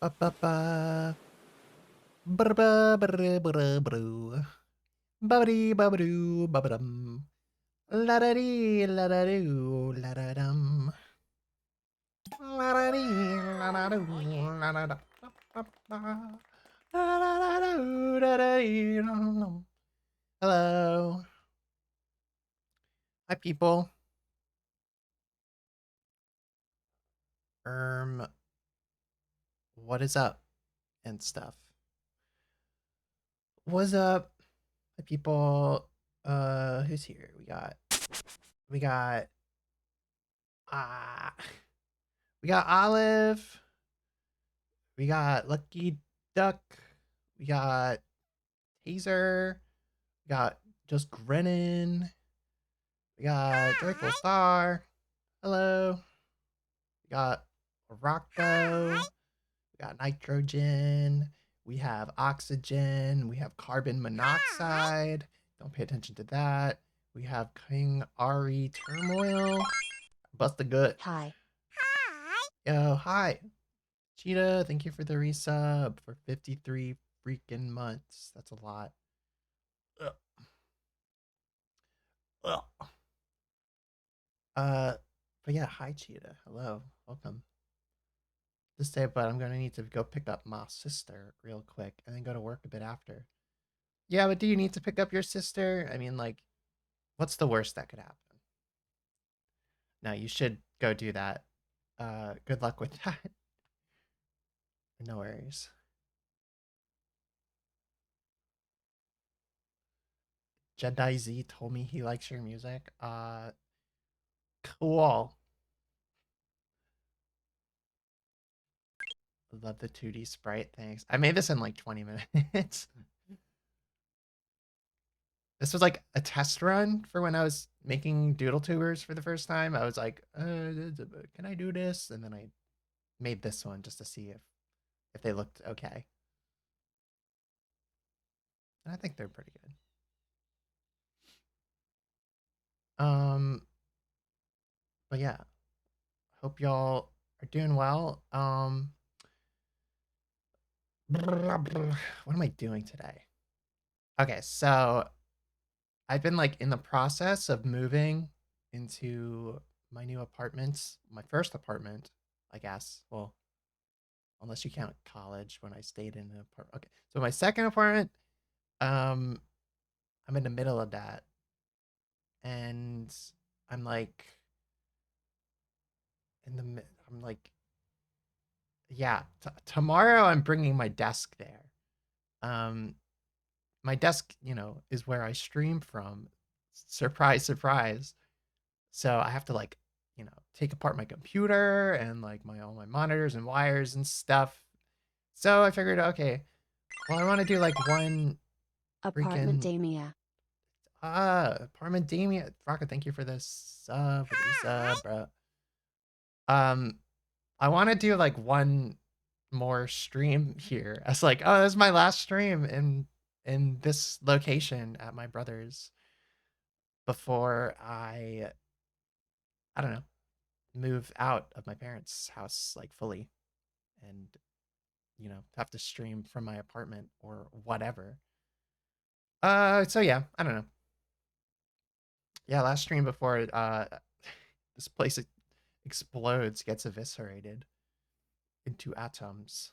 Ba ba ba. Ba-da-ba-ba-da-ba-da-ba-doo. Ba-ba-dee-ba-ba-doo, ba-ba-dum. La-da-dee, la-da-doo, la-da-dum. La-da-dee, la-da-doo, la-da-da. Ba-ba-ba. La-da-da-doo, da-da-dee, dum-dum. Hello. Hi, people. What is up and stuff? What's up? Hi, people. Who's here? We got ah we got Olive. We got Lucky Duck. We got Taser. We got Just Grinning. We got Joyful Star. Hello. We got Rocco. We got Nitrogen. We have Oxygen. We have Carbon Monoxide. Don't pay attention to that. We have King Ari Turmoil. Bust a gut. Hi. Yo, hi. Cheetah, thank you for the resub for 53 freaking months. That's a lot. Ugh. Ugh. Uh, but yeah, hi Cheetah. Hello, welcome. This day, but I'm gonna need to go pick up my sister real quick and then go to work a bit after. Yeah, but do you need to pick up your sister? I mean, like, what's the worst that could happen? No, you should go do that. Good luck with that. No worries. Jedi Z told me he likes your music. Cool. Love the 2D sprite. Thanks. I made this in like 20 minutes. This was like a test run for when I was making Doodle Tubers for the first time. I was like, can I do this? And then I made this one just to see if they looked okay. And I think they're pretty good. But yeah, hope y'all are doing well. What am I doing today? Okay, so I've been like in the process of moving into my new apartments, my first apartment, I guess. Well, unless you count college when I stayed in an apartment. Okay, so my second apartment, um, I'm in the middle of that, and I'm like I'm like, yeah. Tomorrow I'm bringing my desk there. Um, my desk, is where I stream from. Surprise, surprise. So I have to like, take apart my computer and like my all my monitors and wires and stuff. So I figured, okay, well, I want to do like one Apartment freaking Damia. apartment Damien. Rocket, thank you for this for the resub, bro. Um, I want to do like one more stream here. I was like, oh, this is my last stream in this location at my brother's before I don't know, move out of my parents' house like fully and have to stream from my apartment or whatever. So yeah, I don't know. Yeah, last stream before this place explodes, gets eviscerated into atoms.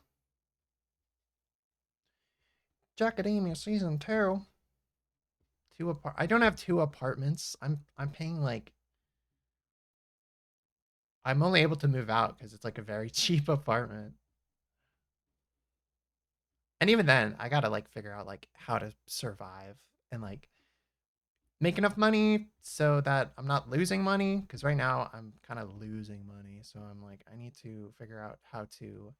Jackademia season 2. I don't have two apartments. I'm paying like I'm only able to move out because it's like a very cheap apartment. And even then, I gotta like figure out like how to survive and like make enough money so that I'm not losing money. Because right now I'm kind of losing money. So I'm like, I need to figure out how to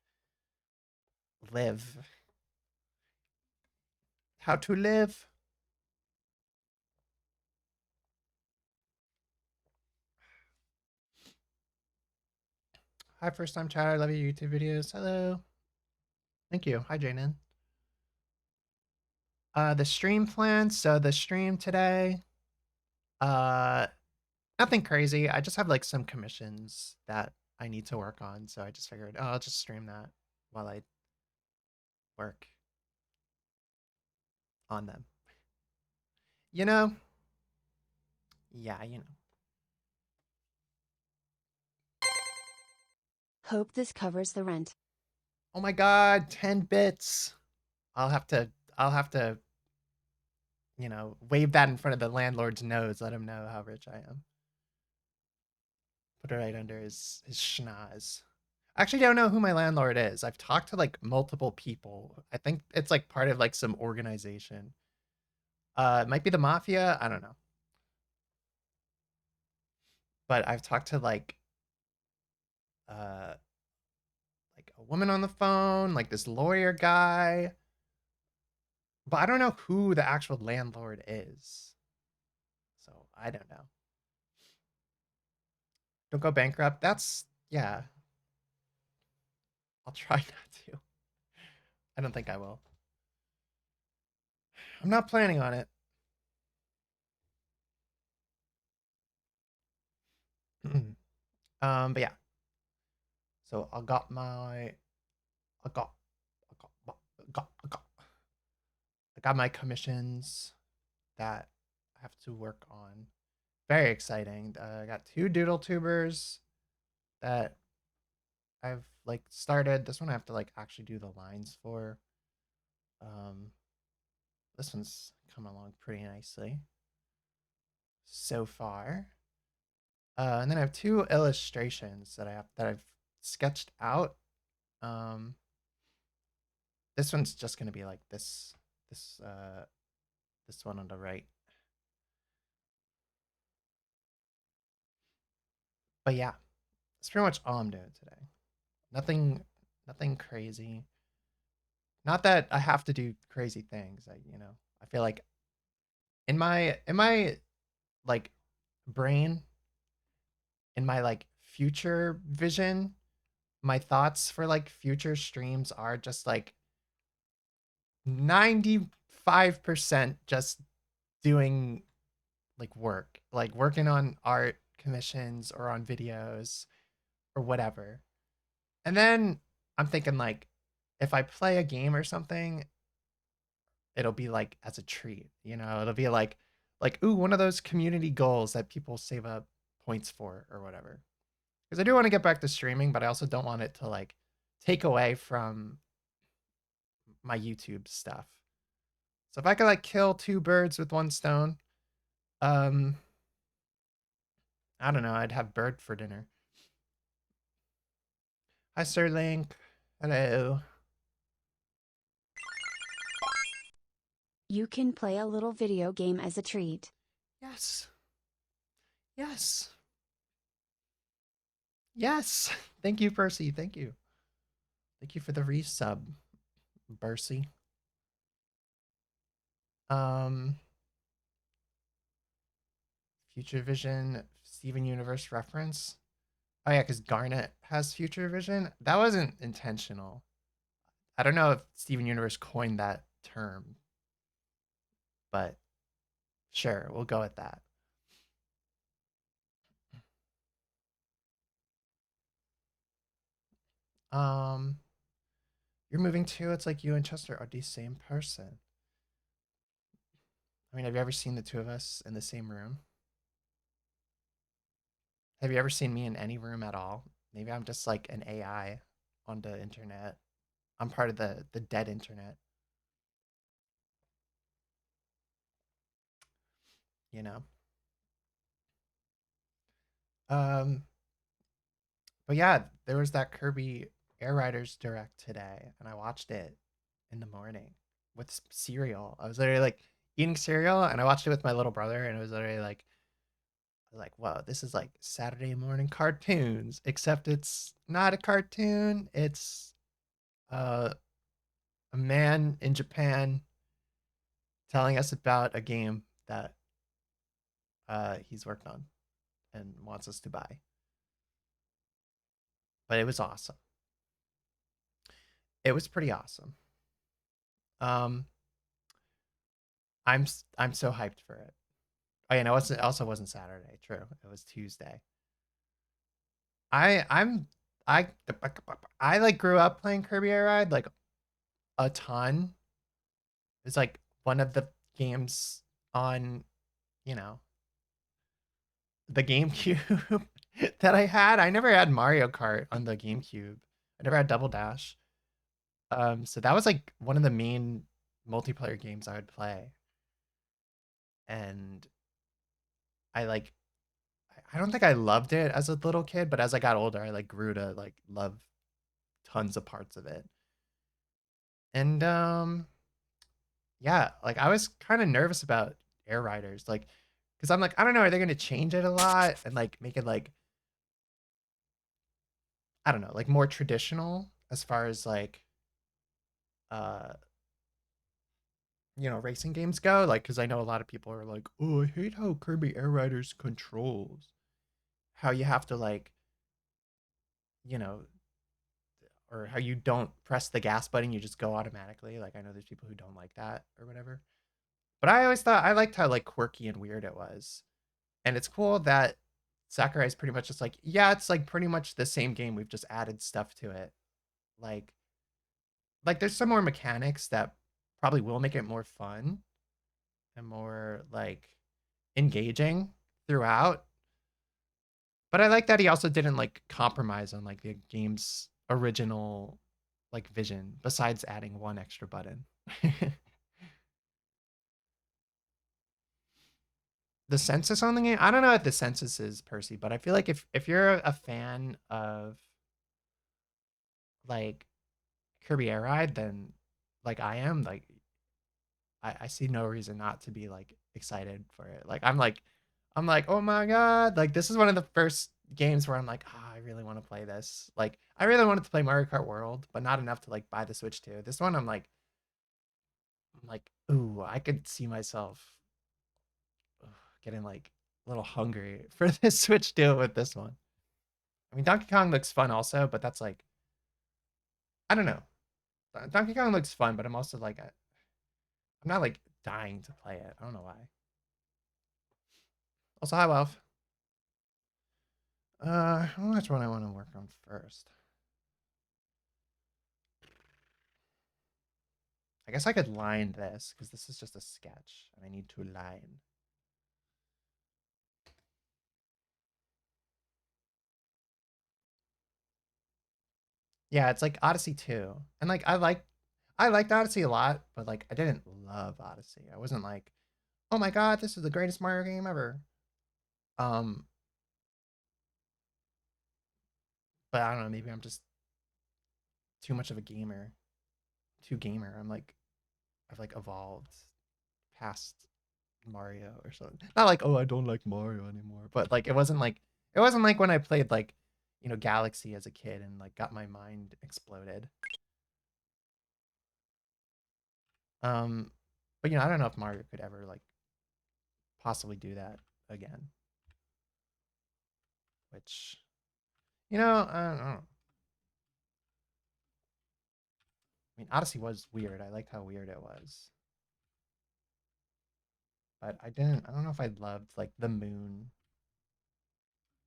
live. How to live. Hi, first time chatter. I love your YouTube videos. Hello. Thank you. Hi, Janen. The stream plan. So the stream today, uh, nothing crazy. I just have like some commissions that I need to work on. So I just figured, oh, I'll just stream that while I work on them. You know? Yeah, you know. Hope this covers the rent. Oh my god, 10 bits. I'll have to I'll have to, you know, wave that in front of the landlord's nose, let him know how rich I am. Put it right under his schnoz. I actually don't know who my landlord is. I've talked to like multiple people. I think it's like part of like some organization. It might be the mafia. I don't know. But I've talked to uh like a woman on the phone, like this lawyer guy. But I don't know who the actual landlord is. So I don't know. Don't go bankrupt. That's yeah. I'll try not to. I don't think I will. I'm not planning on it. But yeah. So I got, I got my commissions that I have to work on. Very exciting. I got 2 doodle tubers that I've like started. This one I have to like actually do the lines for. Um, this one's come along pretty nicely so far. And then I have 2 illustrations that I've sketched out. Um, this one's just gonna be like this this one on the right. But yeah, that's pretty much all I'm doing today. Nothing nothing crazy. Not that I have to do crazy things. I feel like in my like brain, in my like future vision, my thoughts for like future streams are just like 95% just doing like work, like working on art commissions or on videos or whatever. And then I'm thinking like if I play a game or something, it'll be like as a treat, you know, it'll be like ooh, one of those community goals that people save up points for or whatever. Because I do want to get back to streaming, but I also don't want it to like take away from my YouTube stuff. So if I could like kill 2 birds with 1 stone, um, I don't know, I'd have bird for dinner. Hi, Sirlink. Hello. You can play a little video game as a treat. Yes. Yes. Yes. Thank you, Percy. Thank you. Thank you for the resub, Percy. Um, Future Vision, Steven Universe reference. Oh yeah, because Garnet has Future Vision. That wasn't intentional. I don't know if Steven Universe coined that term, but sure, we'll go with that. Um, you're moving too. It's like you and Chester are the same person. I mean, have you ever seen the 2 of us in the same room? Have you ever seen me in any room at all? Maybe I'm just like an AI on the internet. I'm part of the dead internet, you know. Um, but yeah, there was that Kirby Air Riders direct today, and I watched it in the morning with cereal. I was literally like eating cereal, and I watched it with my little brother, and it was literally like, I was like, "Whoa, this is like Saturday morning cartoons." Except it's not a cartoon. It's uh, a man in Japan telling us about a game that he's worked on and wants us to buy. But it was awesome. It was pretty awesome. Um, I'm so hyped for it. Oh yeah, no, it also wasn't Saturday. True, it was Tuesday. I I'm I I like grew up playing Kirby Air Ride. Like a ton. It's like one of the games on, you know, the GameCube that I had. I never had Mario Kart on the GameCube. I never had Double Dash. So that was like one of the main multiplayer games I would play. And I like I don't think I loved it as a little kid, but as I got older, I like grew to like love tons of parts of it. And yeah, like I was kind of nervous about Air Riders, like because I'm like, I don't know, are they gonna change it a lot and like make it like I don't know, like more traditional as far as like uh racing games go? Like, because I know a lot of people are like, oh, I hate how Kirby Air Riders controls. How you have to like, you know, or how you don't press the gas button, you just go automatically. Like I know there's people who don't like that or whatever. But I always thought I liked how like quirky and weird it was. And it's cool that Sakurai is pretty much just like, yeah, it's like pretty much the same game. We've just added stuff to it. Like there's some more mechanics that probably will make it more fun and more like engaging throughout. But I like that he also didn't like compromise on like the game's original like vision besides adding one extra button. The census on the game, I don't know what the census is, Percy, but I feel like if you're a fan of like Kirby Air Ride, then like I am, like I see no reason not to be like excited for it. Like I'm like, oh my god, like this is one of the first games where I'm like, I really want to play this. Like I really wanted to play Mario Kart World, but not enough to like buy the Switch 2. This one I'm like, ooh, I could see myself getting like a little hungry for this Switch 2 with this one. I mean, Donkey Kong looks fun also, but that's like I don't know. Donkey Kong looks fun, but I'm also like I'm not like dying to play it. I don't know why. Also, hi, Wealth. Which one I want to work on first? I guess I could line this because this is just a sketch and I need to line. Yeah, it's like Odyssey 2. And like I liked Odyssey a lot, but like I didn't love Odyssey. I wasn't like, "Oh my god, this is the greatest Mario game ever." Um, but I don't know, maybe I'm just too much of a gamer. Too gamer. I've like evolved past Mario or something. Not like, oh, I don't like Mario anymore, but like it wasn't like when I played like, Galaxy as a kid and like got my mind exploded. Um, but I don't know if Mario could ever like possibly do that again. Which, I don't know. I mean, Odyssey was weird. I liked how weird it was, but I don't know if I loved like the moon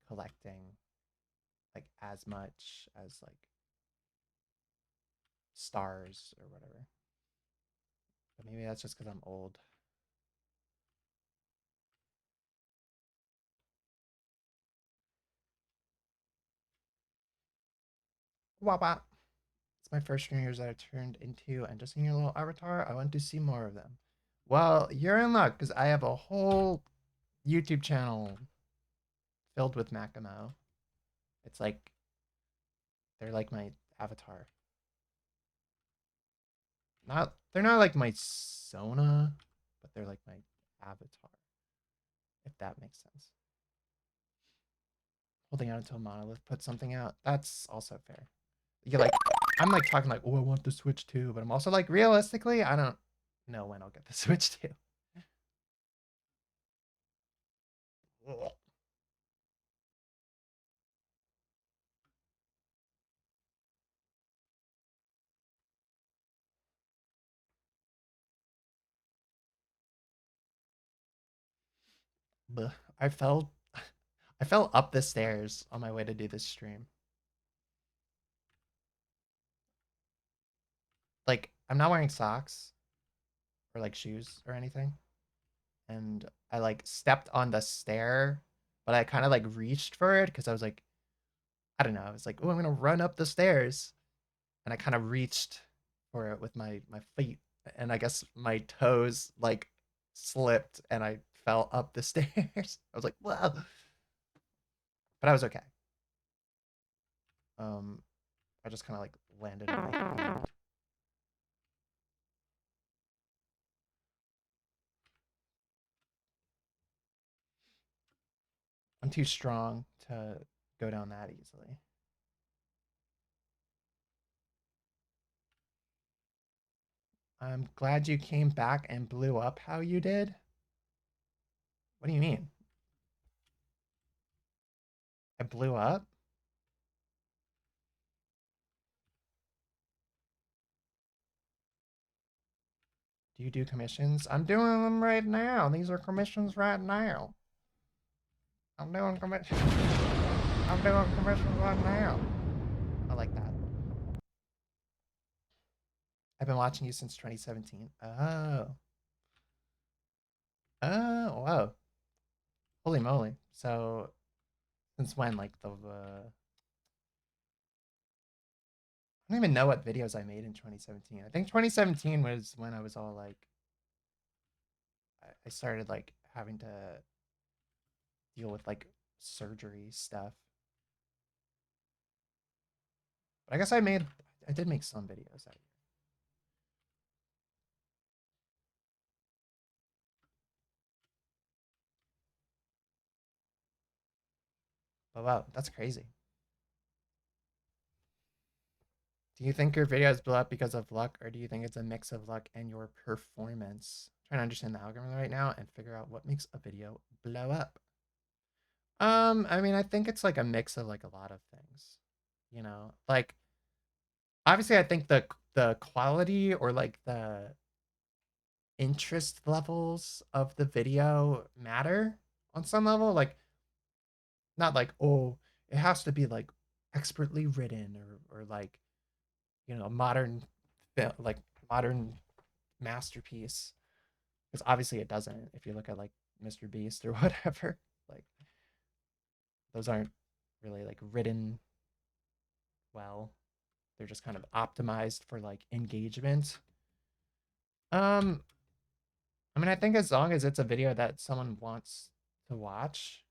collecting like as much as like stars or whatever. But maybe that's just because I'm old. Wah wah. It's my first New Year's that I turned into, and just seeing your little avatar, I want to see more of them. Well, you're in luck because I have a whole YouTube channel filled with Makimo. It's like they're like my avatar. They're not like my Sona, but they're like my avatar, if that makes sense. Holding out until Monolith puts something out. That's also fair. You like I'm like talking like, oh, I want the Switch too, but I'm also like realistically, I don't know when I'll get the Switch too. I fell I fell up the stairs on my way to do this stream. Like I'm not wearing socks or like shoes or anything. And I like stepped on the stair, but I kind of like reached for it because I was like, I don't know. I was like, oh, I'm gonna run up the stairs, and I kind of reached for it with my feet, and I guess my toes like slipped, and I fell up the stairs. I was like, wow, but I was okay. Um, I just kind of like landed on my hand. I'm too strong to go down that easily. I'm glad you came back and blew up how you did. What do you mean? I blew up? Do you do commissions? I'm doing them right now. These are commissions right now. I'm doing commissions. I'm doing commissions right now. I like that. I've been watching you since 2017. Oh. Oh, wow. Holy moly. So, since when? Like I don't even know what videos I made in 2017. I think 2017 was when I was all like, I started like having to deal with like surgery stuff. But I guess I did make some videos that year. But wow, that's crazy. Do you think your videos blow up because of luck, or do you think it's a mix of luck and your performance? I'm trying to understand the algorithm right now and figure out what makes a video blow up. I mean, I think it's like a mix of like a lot of things. You know, like obviously, I think the quality or like the interest levels of the video matter on some level. Like not like, oh, it has to be like expertly written or like modern like modern masterpiece, because obviously it doesn't. If you look at like Mr. Beast or whatever, like those aren't really like written well. They're just kind of optimized for like engagement. um I mean, I think as long as it's a video that someone wants to watch,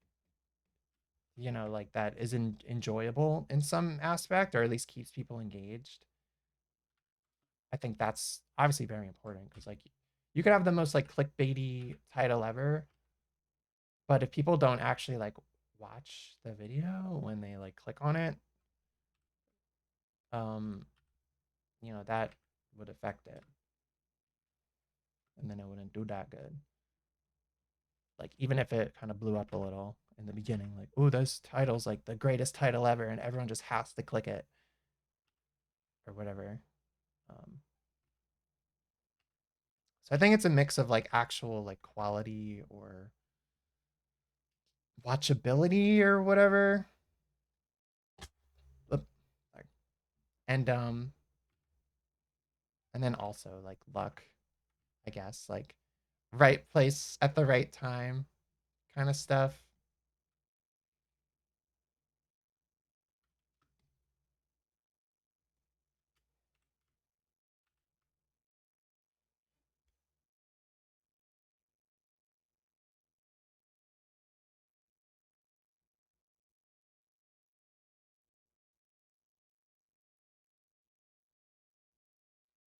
like that isn't enjoyable in some aspect, or at least keeps people engaged, I think that's obviously very important. Because like you could have the most like clickbaity title ever, but if people don't actually like watch the video when they like click on it, um, that would affect it, and then it wouldn't do that good. Like even if it kind of blew up a little in the beginning, like, oh, this title's like the greatest title ever, and everyone just has to click it or whatever. Um, so I think it's a mix of like actual like quality or watchability or whatever. And and then also like luck, I guess, like right place at the right time kind of stuff.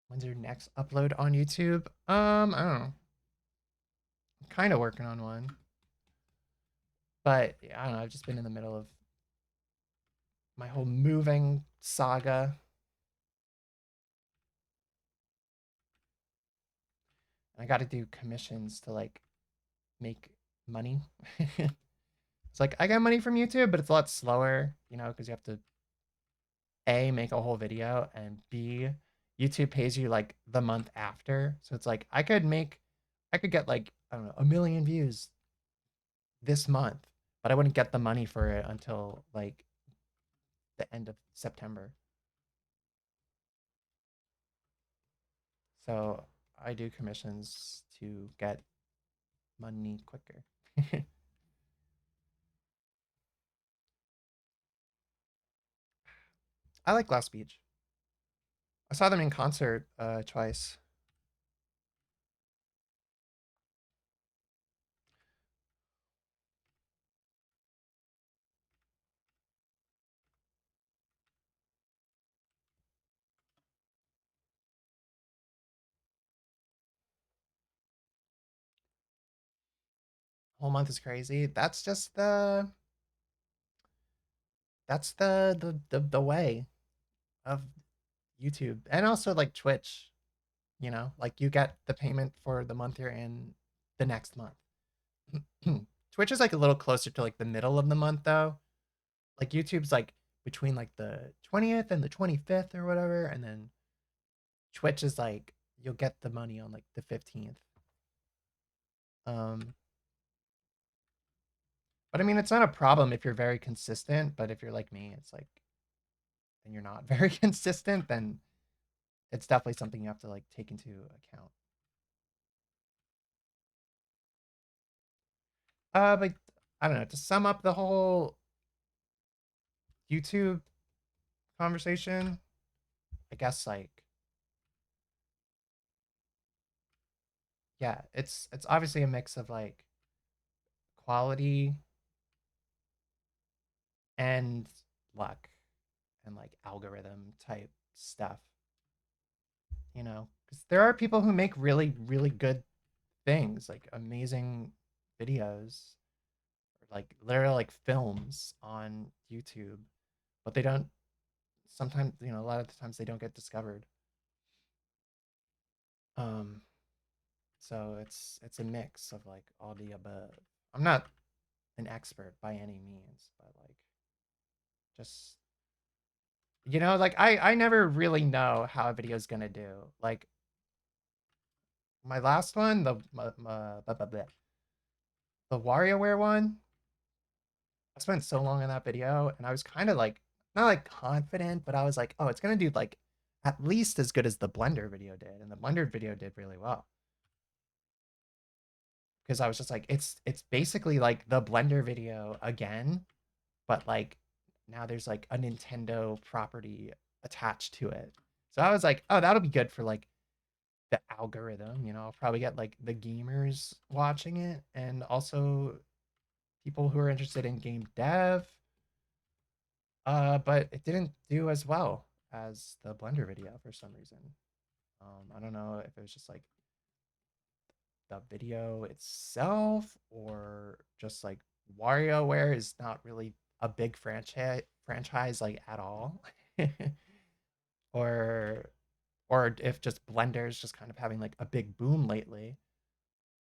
When's your next upload on YouTube? I don't know. I'm kind of working on one. But yeah, I don't know. I've just been in the middle of my whole moving saga. I got to do commissions to like make money. It's like I got money from YouTube, but it's a lot slower, because you have to A, make a whole video, and B, YouTube pays you like the month after. So it's like I could get like, I don't know, 1 million views this month, but I wouldn't get the money for it until like the end of September. So I do commissions to get money quicker. I like Glass Beach. I saw them in concert twice. Whole month is crazy. That's the way of YouTube, and also like Twitch. Like you get the payment for the month you're in the next month. Twitch is like a little closer to like the middle of the month though. Like YouTube's like between like the 20th and the 25th or whatever, and then Twitch is like you'll get the money on like the 15th. Um, but I mean, it's not a problem if you're very consistent. But if you're like me, it's like, and you're not very consistent, then it's definitely something you have to like take into account. But I don't know. To sum up the whole YouTube conversation, I guess like yeah, it's obviously a mix of like quality and luck and like algorithm type stuff, because there are people who make really, really good things, like amazing videos, or like literally like films on YouTube, but they don't sometimes, a lot of the times they don't get discovered. Um, so it's a mix of like all the above. I'm not an expert by any means, but like just like I never really know how a video is gonna do. Like my last one, the WarioWare one, I spent so long in that video, and I was kind of like not like confident, but I was like, oh, it's gonna do like at least as good as the Blender video did, and the Blender video did really well because I was just like, it's basically like the Blender video again, but like now there's like a Nintendo property attached to it. So I was like, oh, that'll be good for like the algorithm. I'll probably get like the gamers watching it, and also people who are interested in game dev. But it didn't do as well as the Blender video for some reason. I don't know if it was just like the video itself, or just like WarioWare is not really a big franchise like at all. or or if just Blender is just kind of having like a big boom lately,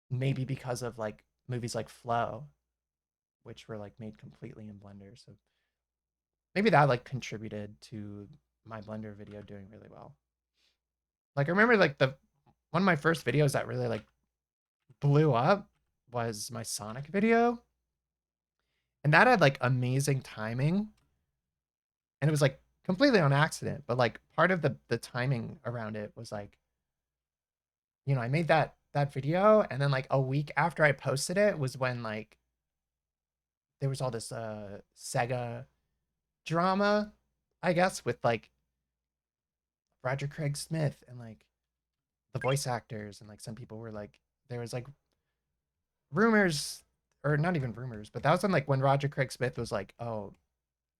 maybe because of like movies like Flow, which were like made completely in Blender. So maybe that like contributed to my Blender video doing really well. Like I remember like the one of my first videos that really like blew up was my Sonic video. And that had like amazing timing. And it was like completely on accident, but like part of the timing around it was like, I made that video, and then like a week after I posted it was when like there was all this Sega drama, I guess, with like Roger Craig Smith and like the voice actors, and like some people were like there was like rumors, or not even rumors, but that was when Roger Craig Smith was like, "Oh,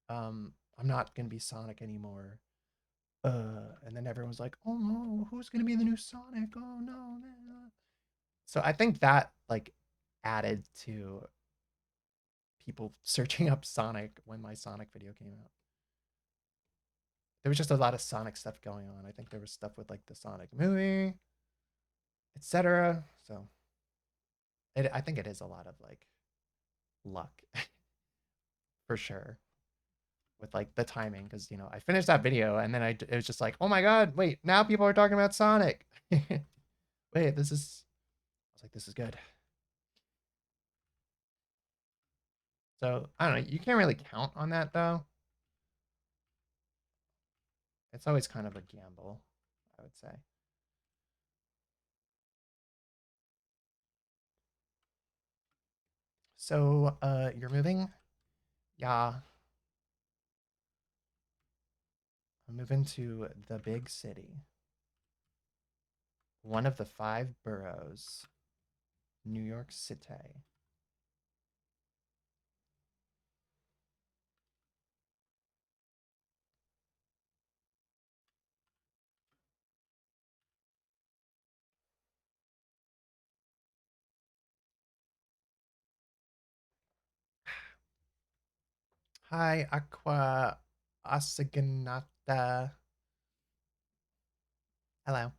I'm not gonna be Sonic anymore." And then everyone was like, "Oh no, who's gonna be the new Sonic? Oh no." So I think that like added to people searching up Sonic when my Sonic video came out. There was just a lot of Sonic stuff going on. I think there was stuff with like the Sonic movie, etc. So I think it is a lot of like luck for sure, with like the timing, because I finished that video, and then it was just like, oh my god, wait, now people are talking about Sonic. Wait, I was like, this is good. So I don't know, you can't really count on that though. It's always kind of a gamble, I would say. So, you're moving? Yeah, I'm moving to the big city. One of the five boroughs, New York City. Hi, Aqua Asaganata. Hello.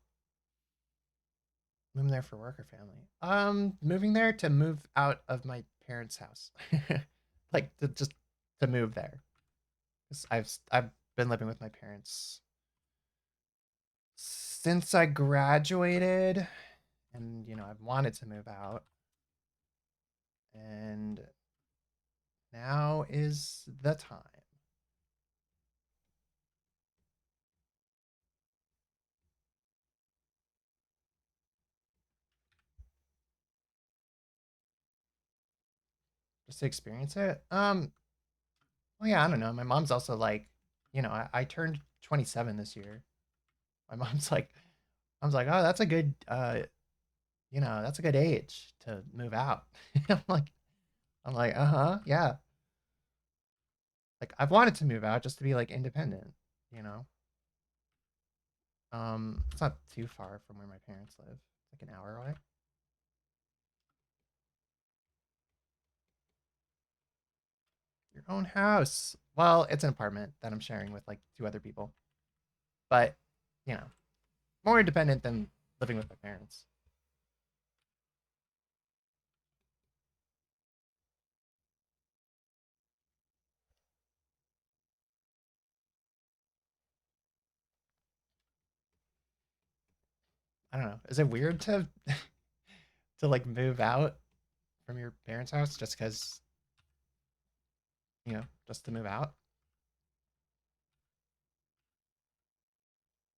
Moving there for work or family? Moving there to move out of my parents' house. Like to just to move there. 'Cause I've been living with my parents since I graduated, and I've wanted to move out, and now is the time. Just to experience it. Well, yeah, I don't know. My mom's also like, I turned 27 this year. My mom's like, oh, that's a good age to move out. I'm like, uh-huh, yeah. Like I've wanted to move out just to be like independent, you know. It's not too far from where my parents live. It's like an hour away. Your own house. Well, it's an apartment that I'm sharing with like two other people. But, you know, more independent than living with my parents. I don't know. Is it weird to to like move out from your parents' house just because, just to move out?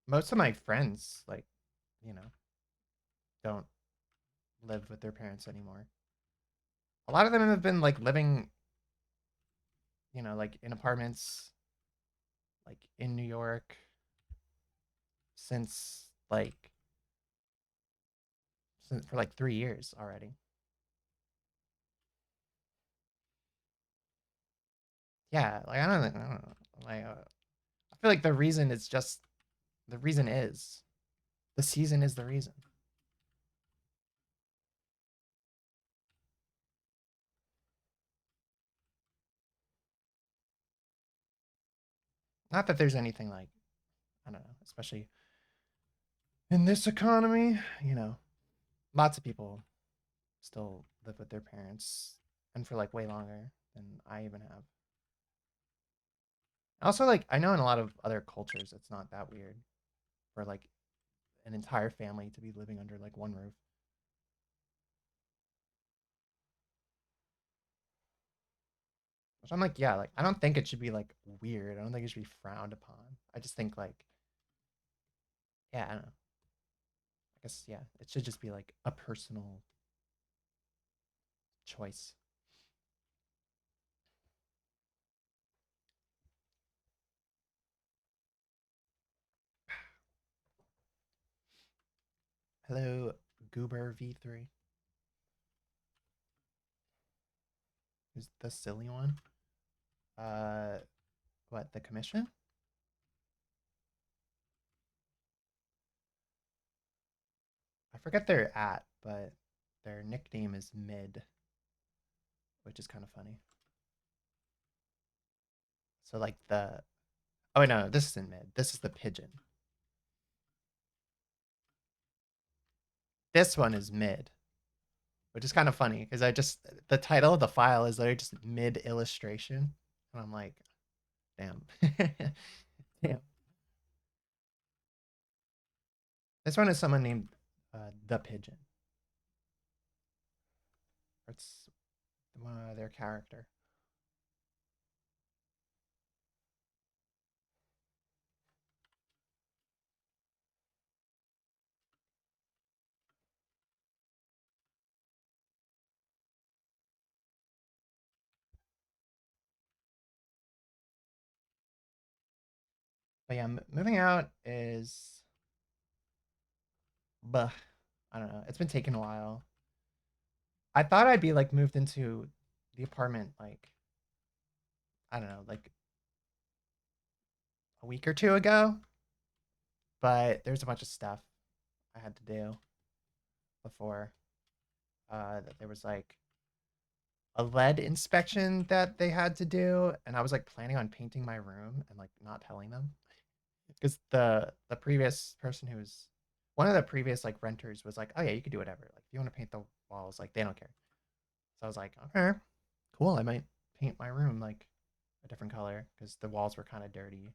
Most of my friends, like, you know, don't live with their parents anymore. A lot of them have been like living, like in apartments, like in New York since for like 3 years already. Yeah, like I don't know. Like I feel like the reason is the season is the reason. Not that there's anything like, I don't know, especially in this economy, lots of people still live with their parents and for like way longer than I even have. Also, like I know in a lot of other cultures it's not that weird for like an entire family to be living under like one roof. Which I'm like, yeah, like I don't think it should be like weird. I don't think it should be frowned upon. I just think like, yeah, I don't know. I guess yeah, it should just be like a personal choice. Hello, Goober V3. Who's the silly one? Uh, what, the commission? I forget their at, but their nickname is Mid, which is kind of funny. So like oh wait, no, this isn't Mid. This is the pigeon. This one is Mid, which is kind of funny because the title of the file is literally just Mid illustration, and I'm like, damn, damn. This one is someone named the pigeon. It's their character. But yeah, moving out is, but I don't know. It's been taking a while. I thought I'd be like moved into the apartment like, I don't know, like a week or two ago, but there's a bunch of stuff I had to do before. That there was like a lead inspection that they had to do, and I was like planning on painting my room and like not telling them because the previous person who was one of the previous like renters was like, oh yeah, you could do whatever. Like if you want to paint the walls, like they don't care. So I was like, okay, cool. I might paint my room like a different color because the walls were kind of dirty.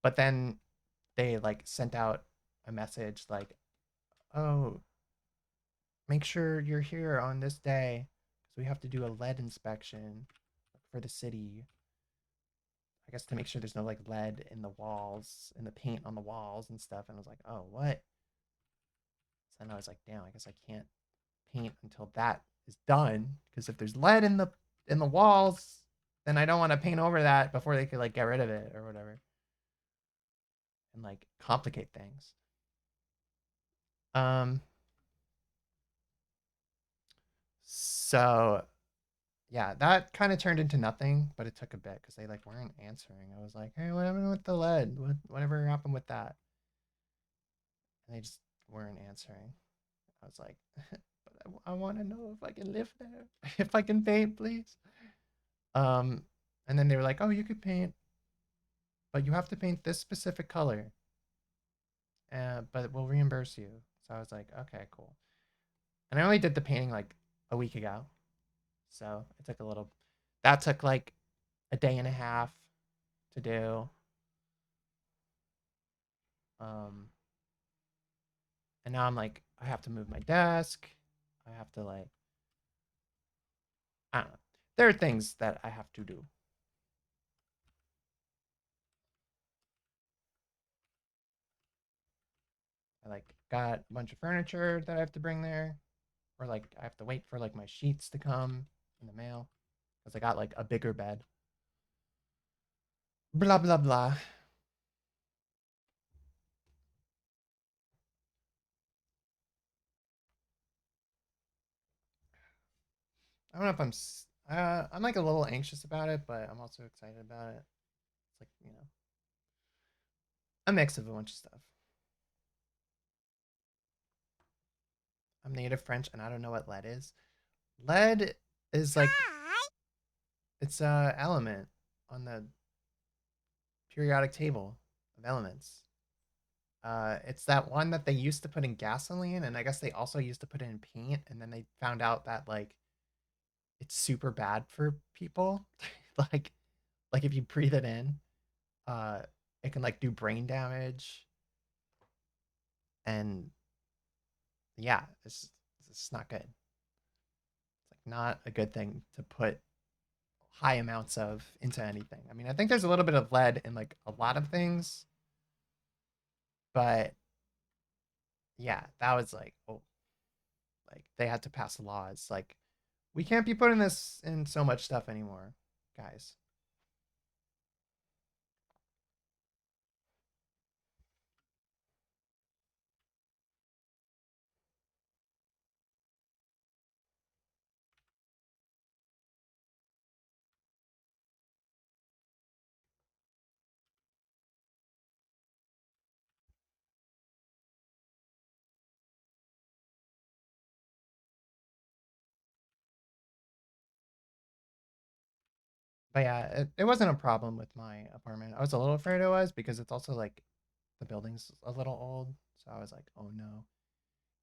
But then they like sent out a message like, oh, make sure you're here on this day because we have to do a lead inspection for the city. I guess to make sure there's no like lead in the walls, in the paint on the walls and stuff. And I was like, oh, what? So then I was like, damn, I guess I can't paint until that is done because if there's lead in the walls, then I don't want to paint over that before they could like get rid of it or whatever and like complicate things. Um, so yeah, that kind of turned into nothing, but it took a bit because they like weren't answering. I was like, hey, what happened with the lead? Whatever happened with that? And they just weren't answering. I was like, but I want to know if I can live there, if I can paint, please. Um, and then they were like, oh, you could paint, but you have to paint this specific color. But we'll reimburse you. So I was like, okay, cool. And I only did the painting like a week ago, so it took a little. That took like a day and a half to do. Um, and now I'm like, I have to move my desk. I have to like, I don't know. There are things that I have to do. I like got a bunch of furniture that I have to bring there, or like I have to wait for like my sheets to come in the mail because I got like a bigger bed. Blah blah blah. I don't know if I'm like a little anxious about it, but I'm also excited about it. It's like, a mix of a bunch of stuff. I'm native French and I don't know what lead is. Lead is like it's a element on the periodic table of elements. It's that one that they used to put in gasoline, and I guess they also used to put it in paint, and then they found out that like it's super bad for people. like like if you breathe it in, uh it can like do brain damage and yeah, it's not good. It's like not a good thing to put high amounts of into anything. I mean, I think there's a little bit of lead in like a lot of things, but yeah, that was like, oh, like they had to pass laws like we can't be putting this in so much stuff anymore, guys. But yeah, it wasn't a problem with my apartment. I was a little afraid it was because it's also like the building's a little old. So I was like, oh no,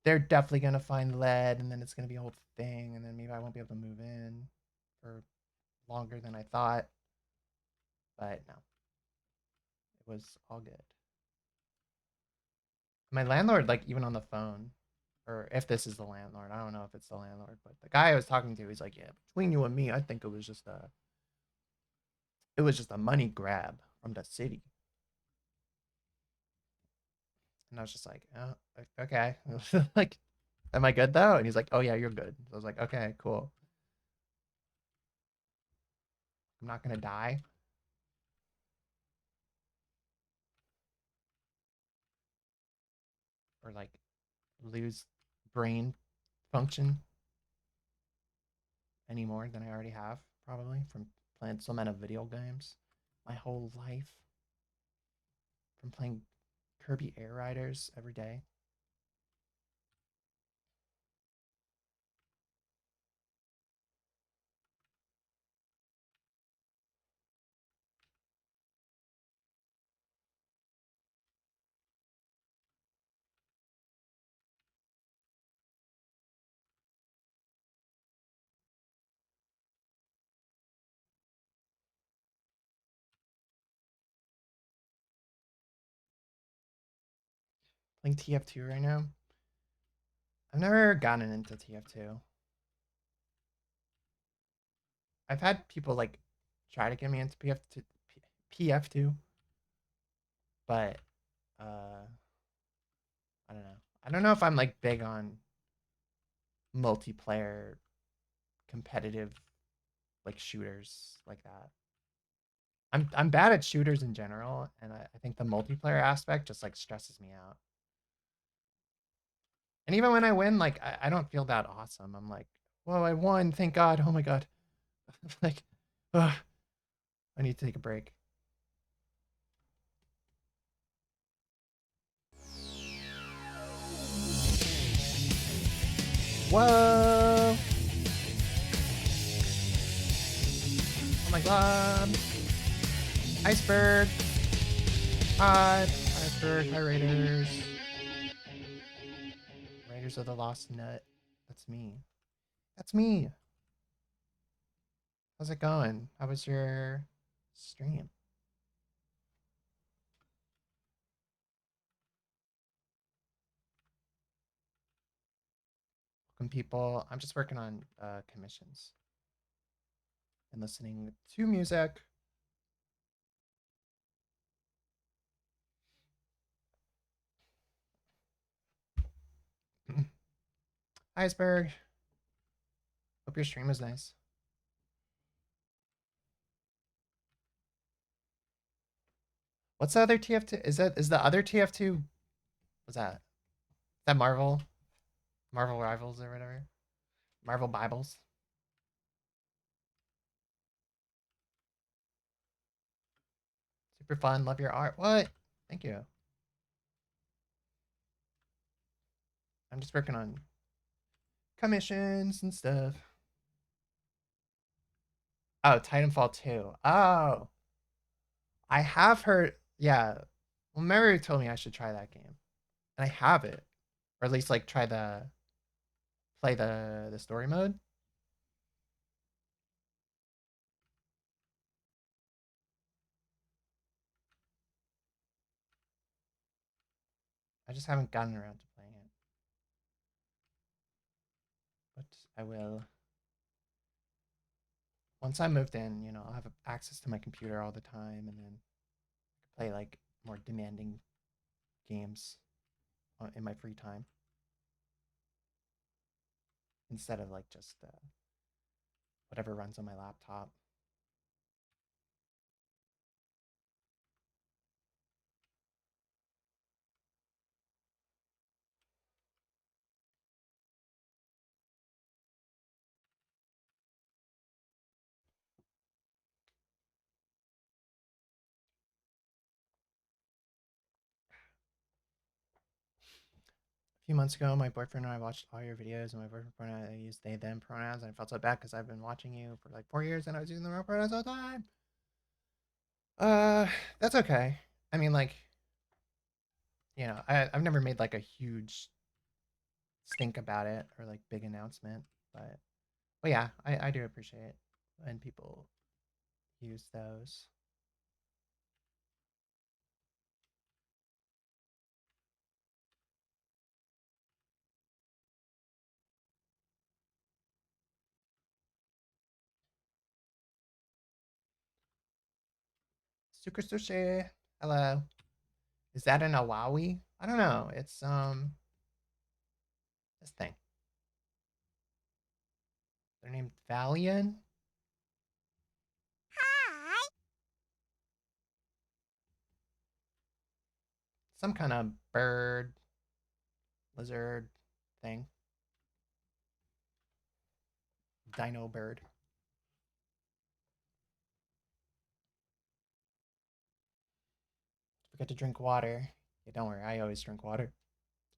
they're definitely gonna find lead, and then it's gonna be a whole thing, and then maybe I won't be able to move in for longer than I thought. But no, it was all good. My landlord, like even on the phone, or if this is the landlord, I don't know if it's the landlord, but the guy I was talking to, he's like, yeah, between you and me, I think it was just a money grab from the city. And I was just like, oh, okay. like, am I good though? And he's like, oh yeah, you're good. So I was like, okay, cool. I'm not gonna die. or like lose brain function any more than I already have, probably, from playing so many video games my whole life. From playing Kirby Air Riders every day. Playing TF2 right now. I've never gotten into TF2. I've had people like try to get me into PF2, but I don't know. I don't know if I'm like big on multiplayer competitive like shooters like that. I'm bad at shooters in general, and I think the multiplayer aspect just like stresses me out. And even when I win, like I don't feel that awesome. I'm like, whoa, I won, thank God. Oh my God. Like, ugh, I need to take a break. Whoa! Oh my God! Iceberg! Hi! Iceberg, hi Raiders! Raiders of the Lost Nut. That's me. That's me! How's it going? How was your stream? Welcome, people. I'm just working on commissions and listening to music. Iceberg. Hope your stream was nice. What's the other TF2? Is the other TF2? What's that? Is that Marvel? Marvel Rivals or whatever? Marvel Bibles? Super fun. Love your art. What? Thank you. I'm just working on commissions and stuff. Oh, Titanfall 2. Oh, I have heard. Yeah. Well, Mary told me I should try that game. And I have it. Or at least like try play the story mode. I just haven't gotten around to playing it. But I will. Once I moved in, I'll have access to my computer all the time and then play like more demanding games in my free time instead of like just whatever runs on my laptop. A few months ago, my boyfriend and I watched all your videos, and my boyfriend and I used they them pronouns, and I felt so bad because I've been watching you for like 4 years and I was using the wrong pronouns all the time. Uh, that's okay. I mean, like, I've never made like a huge stink about it or like big announcement, but yeah, I do appreciate when people use those. Suka Sushi, hello. Is that an Awawi? I don't know. It's this thing. They're named Valian. Some kind of bird. lizard thing. Dino bird. Forget to drink water. Yeah, don't worry, I always drink water.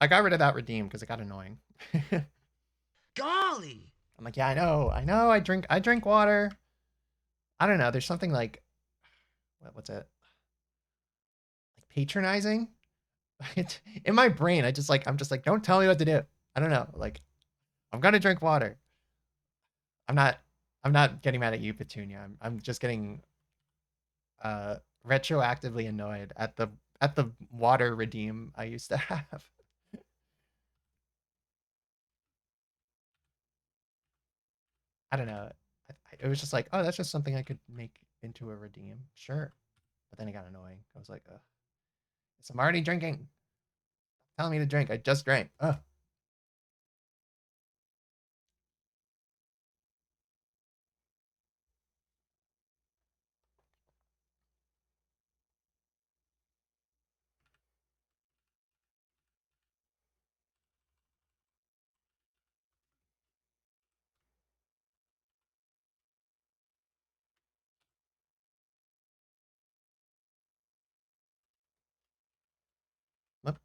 I got rid of that redeem because it got annoying. Golly! I'm like, yeah, I know, I drink water. I don't know. There's something like, what's it? Like patronizing. In my brain, I'm just like, don't tell me what to do. I don't know. Like, I'm gonna drink water. I'm not, I'm not getting mad at you, Petunia. I'm just getting uh retroactively annoyed at the water redeem I used to have. I don't know. It was just like, oh, that's just something I could make into a redeem. Sure. But then it got annoying. I was like, ugh. I'm already drinking. Telling me to drink. I just drank. Ugh. Whoop.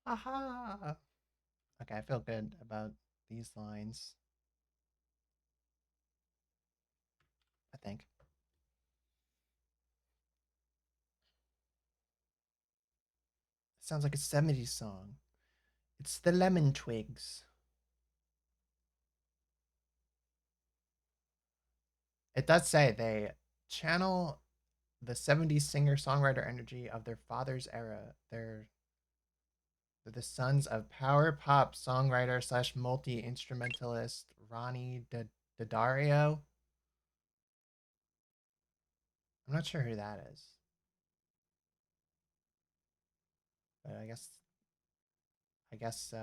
Aha. Okay, I feel good about these lines. I think. It sounds like a 70s song. It's the Lemon Twigs. It does say they channel the 70s singer songwriter energy of their father's era. They're the sons of power pop songwriter slash multi instrumentalist Ronnie Daddario. I'm not sure who that is, but I guess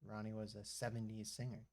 Ronnie was a 70s singer.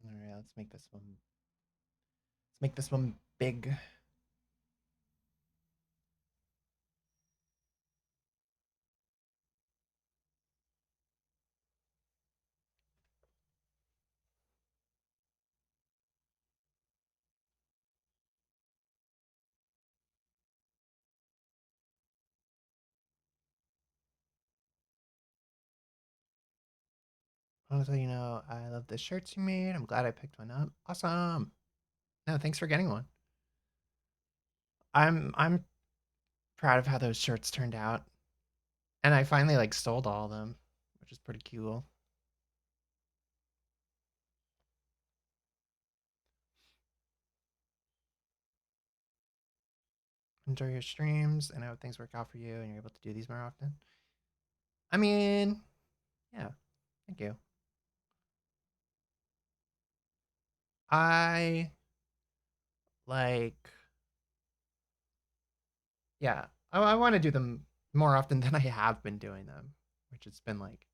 All right, let's make this one. Let's make this one big. Also, I love the shirts you made. I'm glad I picked one up. Awesome. No, thanks for getting one. I'm proud of how those shirts turned out. And I finally like sold all of them, which is pretty cool. Enjoy your streams, and I hope things work out for you and you're able to do these more often. I mean, yeah, thank you. I like Yeah, I want to do them more often than I have been doing them, which it's been like,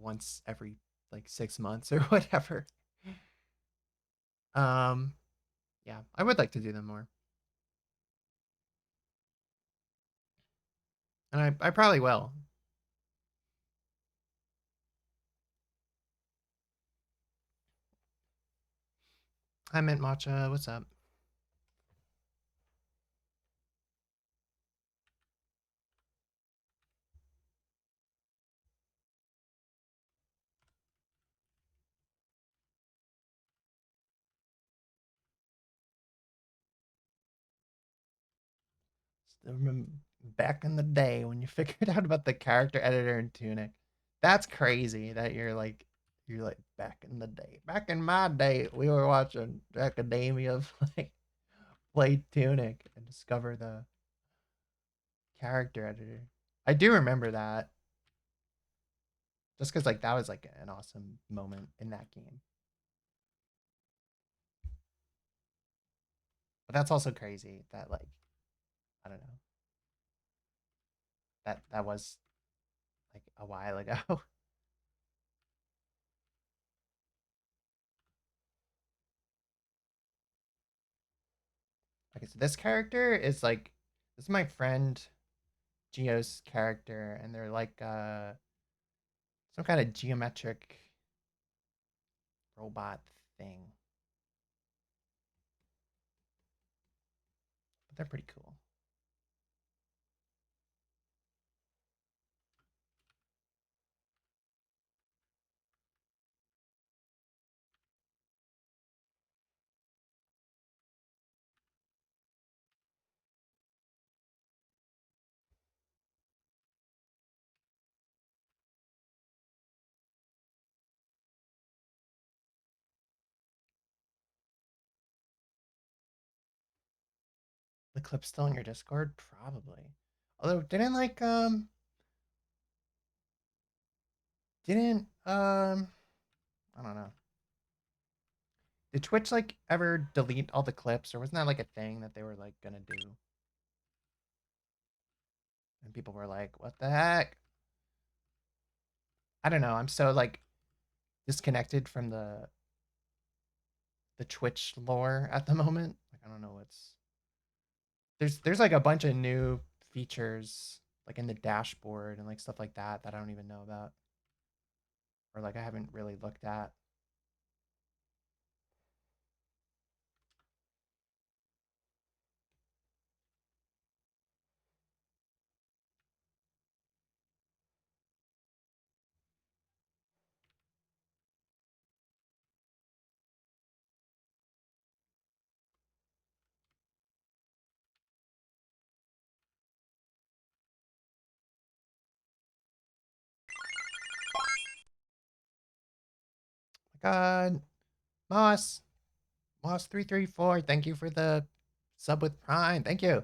once every like 6 months or whatever. Um, yeah, I would like to do them more, and I probably will. Hi, Mint Matcha. What's up? Still remember back in the day when you figured out about the character editor in Tunic. That's crazy that you're like back in the day. Back in my day, we were watching Academia of like play Tunic and discover the character editor. I do remember that just because like that was like an awesome moment in that game. But that's also crazy that like I don't know that was like a while ago. Okay, so this character is like this is my friend Geo's character, and they're like some kind of geometric robot thing. But they're pretty cool. The clip's still in your Discord, probably. Although didn't I don't know. Did Twitch like ever delete all the clips, or wasn't that like a thing that they were like gonna do? And people were like, "What the heck?" I don't know. I'm so like disconnected from the Twitch lore at the moment. Like I don't know what's there's like a bunch of new features like in the dashboard and like stuff like that that I don't even know about or like I haven't really looked at. God, Moss, Moss 334, thank you for the sub with Prime. Thank you.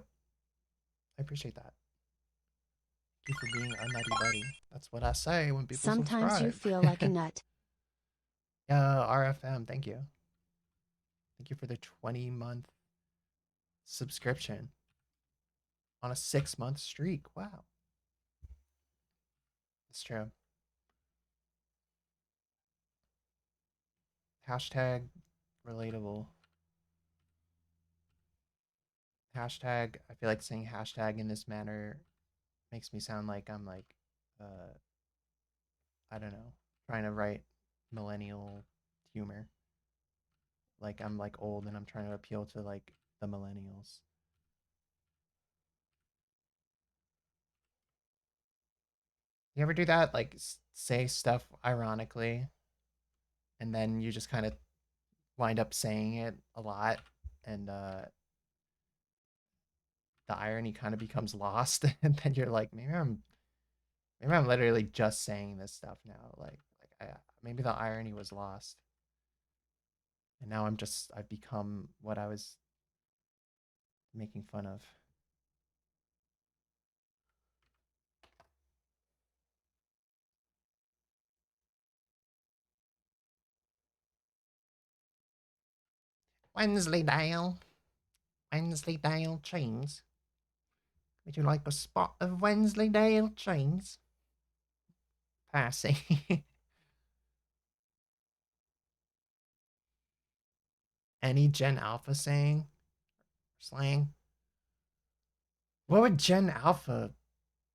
I appreciate that. Thank you for being a nutty buddy. That's what I say when people Sometimes you subscribe. feel like a nut. RFM, thank you. Thank you for the 20-month subscription on a 6-month streak. Wow. That's true. Hashtag relatable. Hashtag, I feel like saying hashtag in this manner makes me sound like I'm like, uh, I don't know, trying to write millennial humor. Like I'm like old and I'm trying to appeal to like the millennials. You ever do that? Like say stuff ironically and then you just kind of wind up saying it a lot and the irony kind of becomes lost and then you're like maybe I'm literally just saying this stuff now maybe the irony was lost and now I've become what I was making fun of. Wensleydale, Wensleydale trains. Would you like a spot of Wensleydale cheese? Passy. Any Gen Alpha saying? Slang? What would Gen Alpha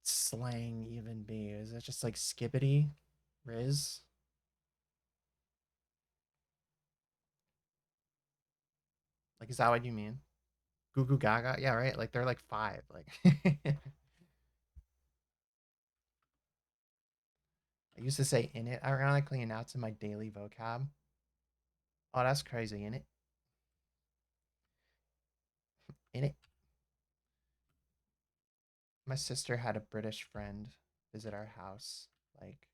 slang even be? Is it just like skibbity? Riz? Like, is that what you mean? Goo goo gaga? Yeah, right? Like, they're like five. Like, I used to say in it ironically, and now it's in my daily vocab. Oh, that's crazy, in it? In it? My sister had a British friend visit our house like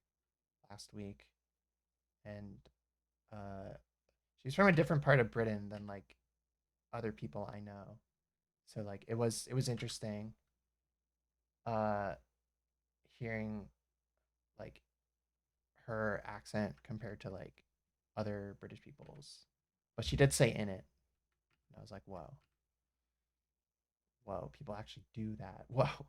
last week, and uh, she's from a different part of Britain than like other people I know. So like it was interesting uh hearing like her accent compared to like other British people's. But she did say in it. And I was like, whoa, whoa, people actually do that. Whoa.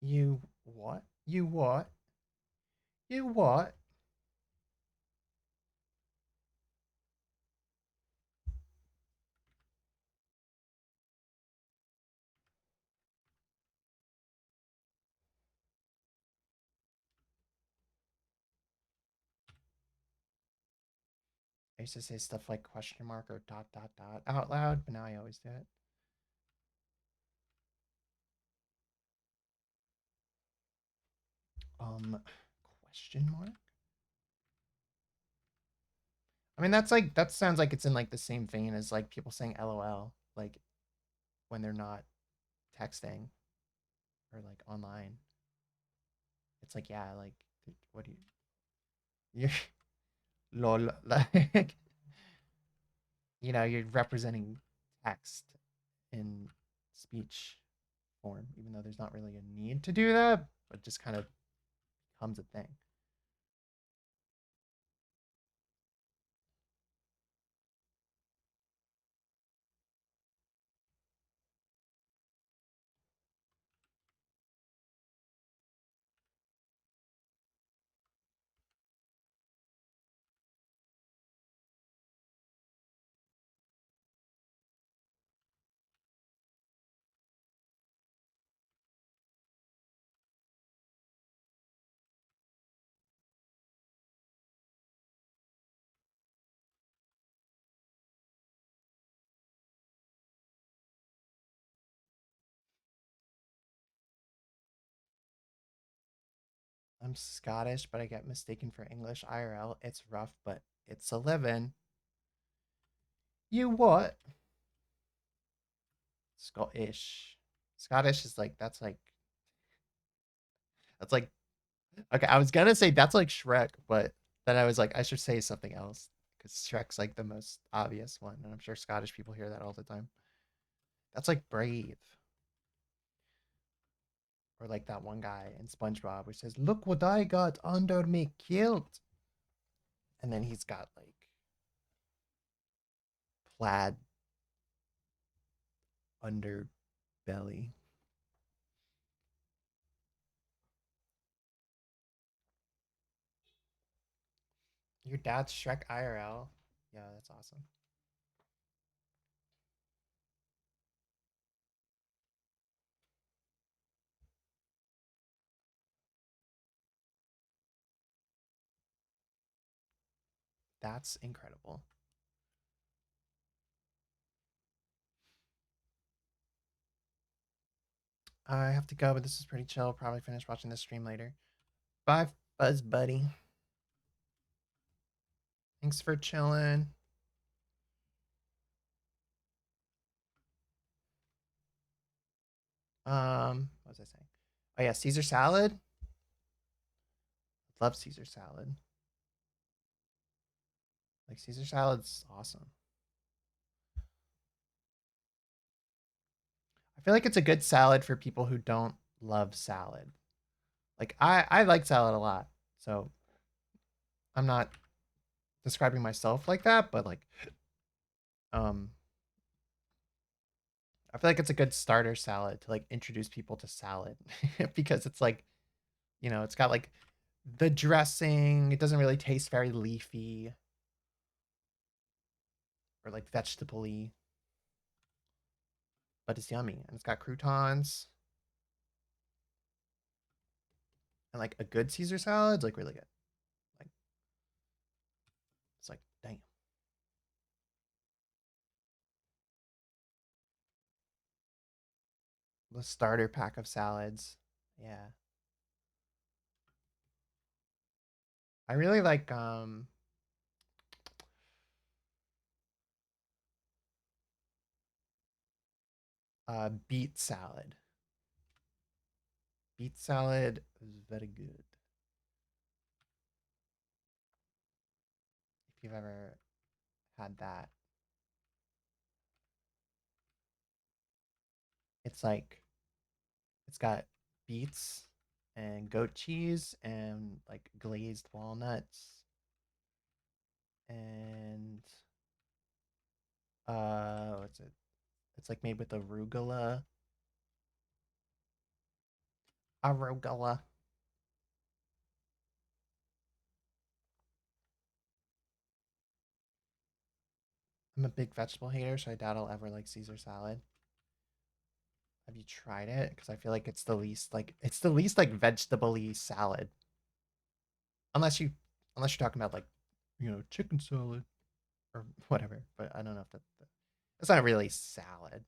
You what? You what? You what? I used to say stuff like question mark or dot dot dot out loud, but now I always do it. Question mark? I mean, that's like that sounds like it's in like the same vein as like people saying LOL, like when they're not texting or like online. It's like, yeah, like what do you lol like you're representing text in speech form, even though there's not really a need to do that, but just kind of becomes a thing. I'm Scottish, but I get mistaken for English IRL. It's rough, but it's a living. You what? Scottish. Scottish is like that's like okay, I was gonna say that's like Shrek, but then I was like, I should say something else because Shrek's like the most obvious one, and I'm sure Scottish people hear that all the time. That's like brave, or like that one guy in SpongeBob who says, "Look what I got under me kilt," and then he's got like plaid underbelly. Your dad's Shrek IRL. Yeah, that's awesome. That's incredible. I have to go, but this is pretty chill. Probably finish watching this stream later. Bye, Buzz Buddy. Thanks for chilling. What was I saying? Oh yeah, Caesar salad. Love Caesar salad. Like Caesar salad's awesome. I feel like it's a good salad for people who don't love salad. Like I like salad a lot, so I'm not describing myself like that, but like um I feel like it's a good starter salad to like introduce people to salad because it's like, it's got like the dressing, it doesn't really taste very leafy or like vegetable-y, but it's yummy and it's got croutons and like a good Caesar salad's like really good. Like it's like damn. The starter pack of salads. Yeah. I really like beet salad. Beet salad is very good. If you've ever had that. It's like it's got beets and goat cheese and like glazed walnuts and what's it? It's like made with arugula. Arugula. I'm a big vegetable hater, so I doubt I'll ever like Caesar salad. Have you tried it? Because I feel like it's the least like vegetable-y salad. Unless you unless you're talking about like, chicken salad or whatever. But I don't know if that's not really salad.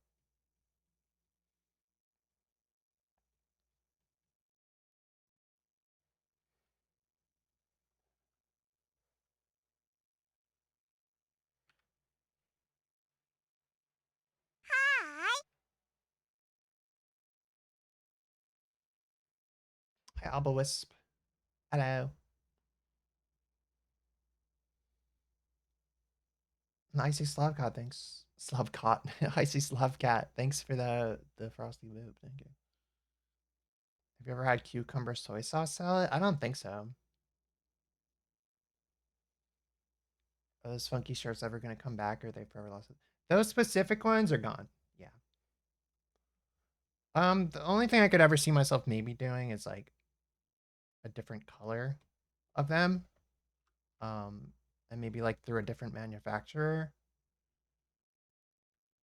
Hi, Alba Wisp. Hello. Icy Slavcat, thanks. Slavcat. Icy Slavcat. Thanks for the frosty loop. Thank you. Have you ever had cucumber soy sauce salad? I don't think so. Are those funky shirts ever gonna come back or they forever lost it? Those specific ones are gone. Yeah. The only thing I could ever see myself maybe doing is like a different color of them. Um, and maybe like through a different manufacturer.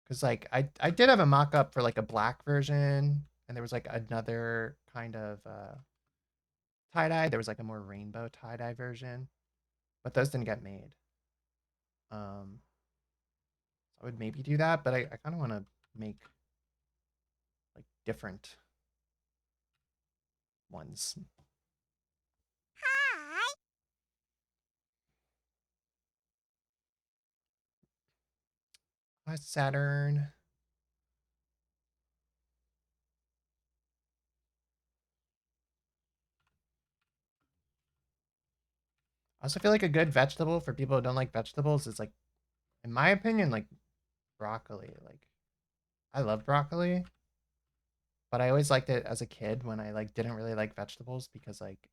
Cause like I did have a mock up for like a black version, and there was like another kind of tie dye. There was like a more rainbow tie dye version, but those didn't get made. Um, so I would maybe do that, but I kind of want to make like different ones. Hi, Saturn. I also feel like a good vegetable for people who don't like vegetables is like, in my opinion, like broccoli. Like I love broccoli, but I always liked it as a kid when I like didn't really like vegetables because like,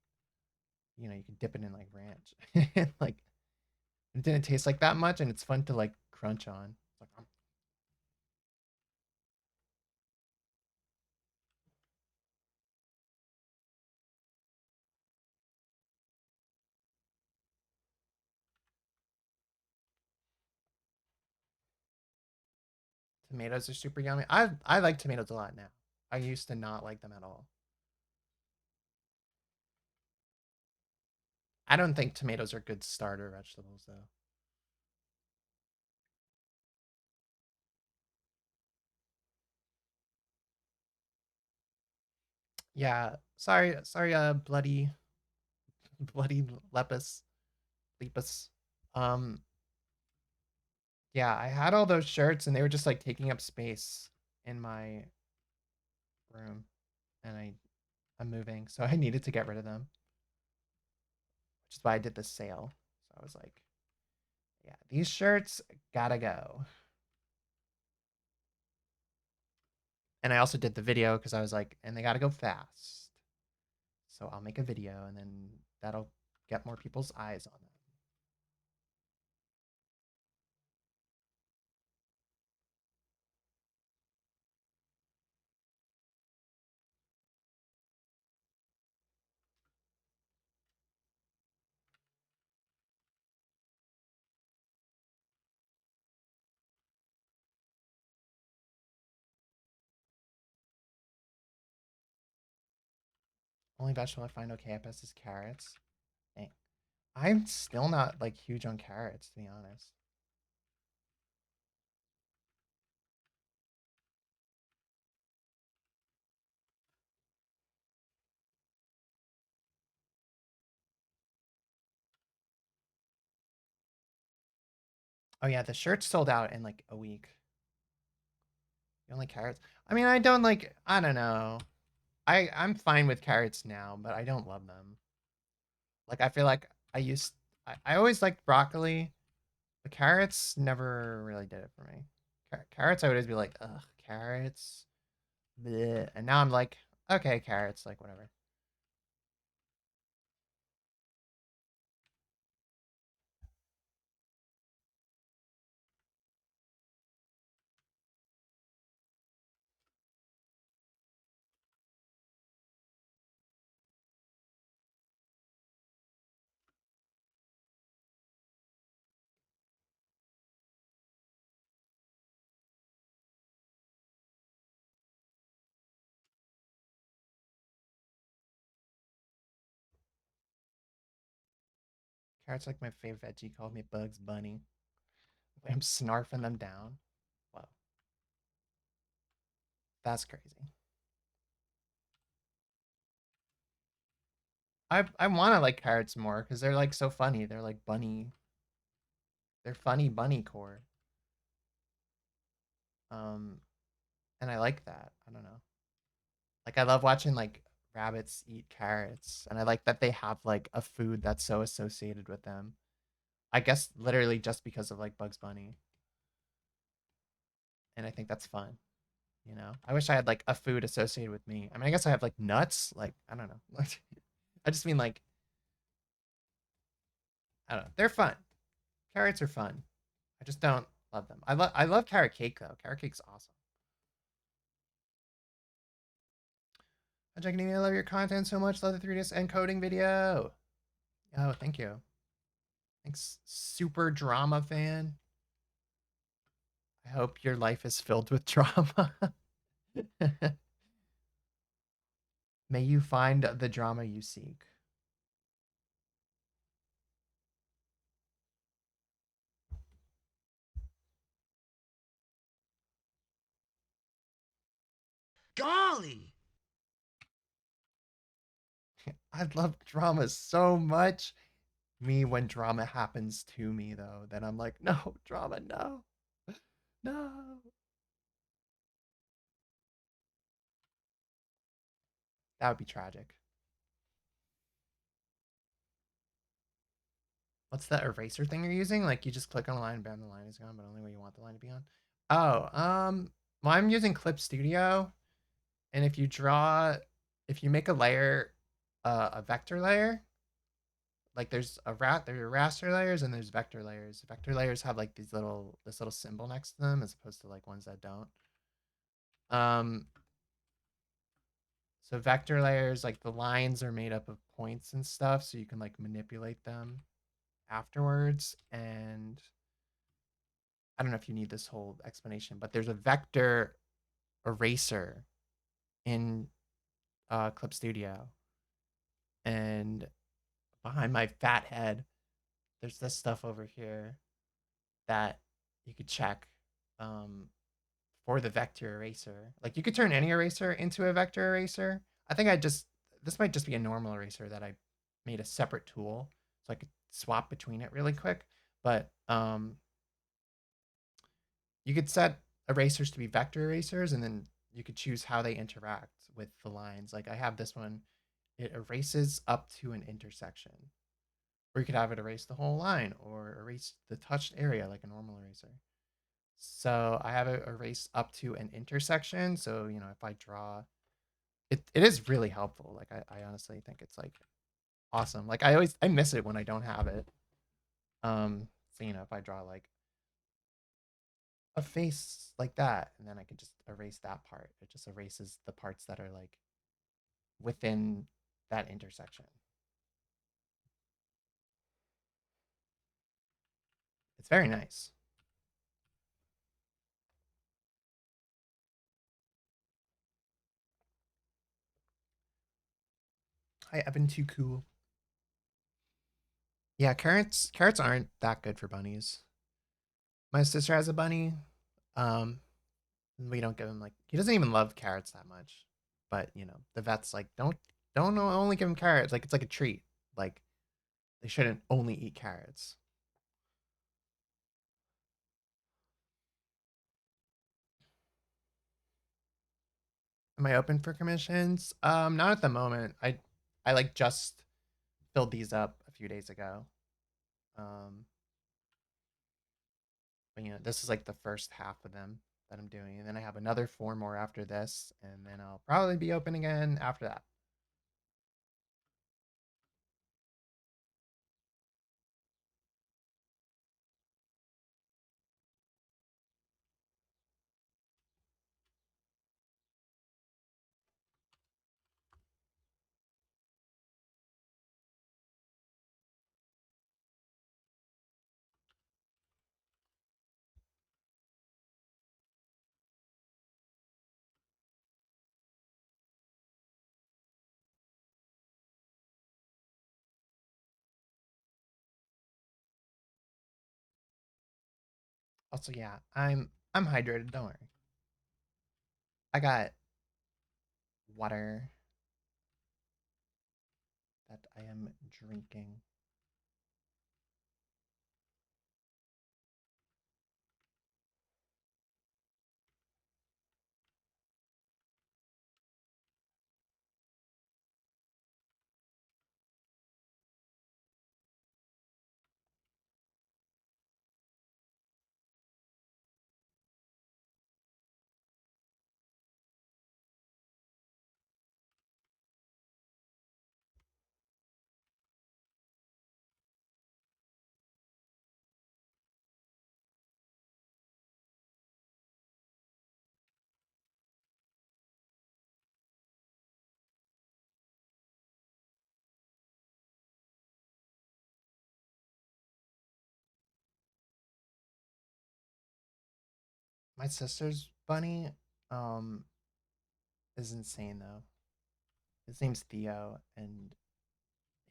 you can dip it in like ranch. And, like it didn't taste like that much and it's fun to like crunch on. Like, tomatoes are super yummy. I like tomatoes a lot now. I used to not like them at all. I don't think tomatoes are good starter vegetables though. Yeah, sorry, bloody, bloody lepus, lepus. Um, yeah, I had all those shirts and they were just like taking up space in my room, and I'm moving, so I needed to get rid of them, which is why I did this sale. So I was like, yeah, these shirts gotta go. And I also did the video because I was like, and they gotta go fast. So I'll make a video and then that'll get more people's eyes on them. Only vegetable I find okay at best is carrots. Dang. I'm still not like huge on carrots, to be honest. Oh yeah, the shirt's sold out in like a week. The only carrots. I mean, I don't like. I don't know. I'm fine with carrots now, but I don't love them. Like I feel like I always liked broccoli. The carrots never really did it for me. Carrots, I would always be like, ugh, carrots. Bleh. And now I'm like, okay, carrots, like whatever. Carrots like my favorite veggie. Called me Bugs Bunny. I'm snarfing them down. Wow, that's crazy. I want to like carrots more because they're like so funny. They're like bunny. They're funny bunny core. Um, and I like that. I don't know. Like I love watching like rabbits eat carrots, and I like that they have like a food that's so associated with them. I guess literally just because of like Bugs Bunny, and I think that's fun. You know, I wish I had like a food associated with me. I mean, I guess I have like nuts. Like I don't know. I just mean like I don't know. They're fun. Carrots are fun. I just don't love them. I love carrot cake though. Carrot cake's awesome. Hi, Jack, I love your content so much. Love the 3DS encoding video. Oh, thank you. Thanks, super drama fan. I hope your life is filled with drama. May you find the drama you seek. Golly! I love drama so much. Me, when drama happens to me, though, then I'm like, no, drama, no. No. That would be tragic. What's that eraser thing you're using? Like you just click on a line and bam, the line is gone, but only where you want the line to be on. Oh, well, I'm using Clip Studio, and if you make a layer, a vector layer, like there are raster layers and there's vector layers. Vector layers have like this little symbol next to them as opposed to like ones that don't. Um, so vector layers, like the lines are made up of points and stuff, so you can like manipulate them afterwards. And I don't know if you need this whole explanation, but there's a vector eraser in Clip Studio, and behind my fat head, there's this stuff over here that you could check um, for the vector eraser. Like you could turn any eraser into a vector eraser. I think this might just be a normal eraser that I made a separate tool so I could swap between it really quick. But you could set erasers to be vector erasers, and then you could choose how they interact with the lines. Like I have this one, it erases up to an intersection. Or you could have it erase the whole line or erase the touched area like a normal eraser. So I have it erase up to an intersection. So, you know, if I draw it is really helpful. Like I honestly think it's like awesome. Like I miss it when I don't have it. So you know, if I draw like a face like that, and then I can just erase that part. It just erases the parts that are like within that intersection. It's very nice. Hi, Evan. Too cool. Yeah, carrots aren't that good for bunnies. My sister has a bunny. Um, we don't give him like he doesn't even love carrots that much. But you know, the vet's like, don't only give him carrots. Like it's like a treat. Like they shouldn't only eat carrots. Am I open for commissions? Not at the moment. I like just filled these up a few days ago. Um, but you know, this is like the first half of them that I'm doing, and then I have another four more after this, and then I'll probably be open again after that. Also, yeah, I'm hydrated. Don't worry. I got water that I am drinking. My sister's bunny, um, is insane though. His name's Theo, and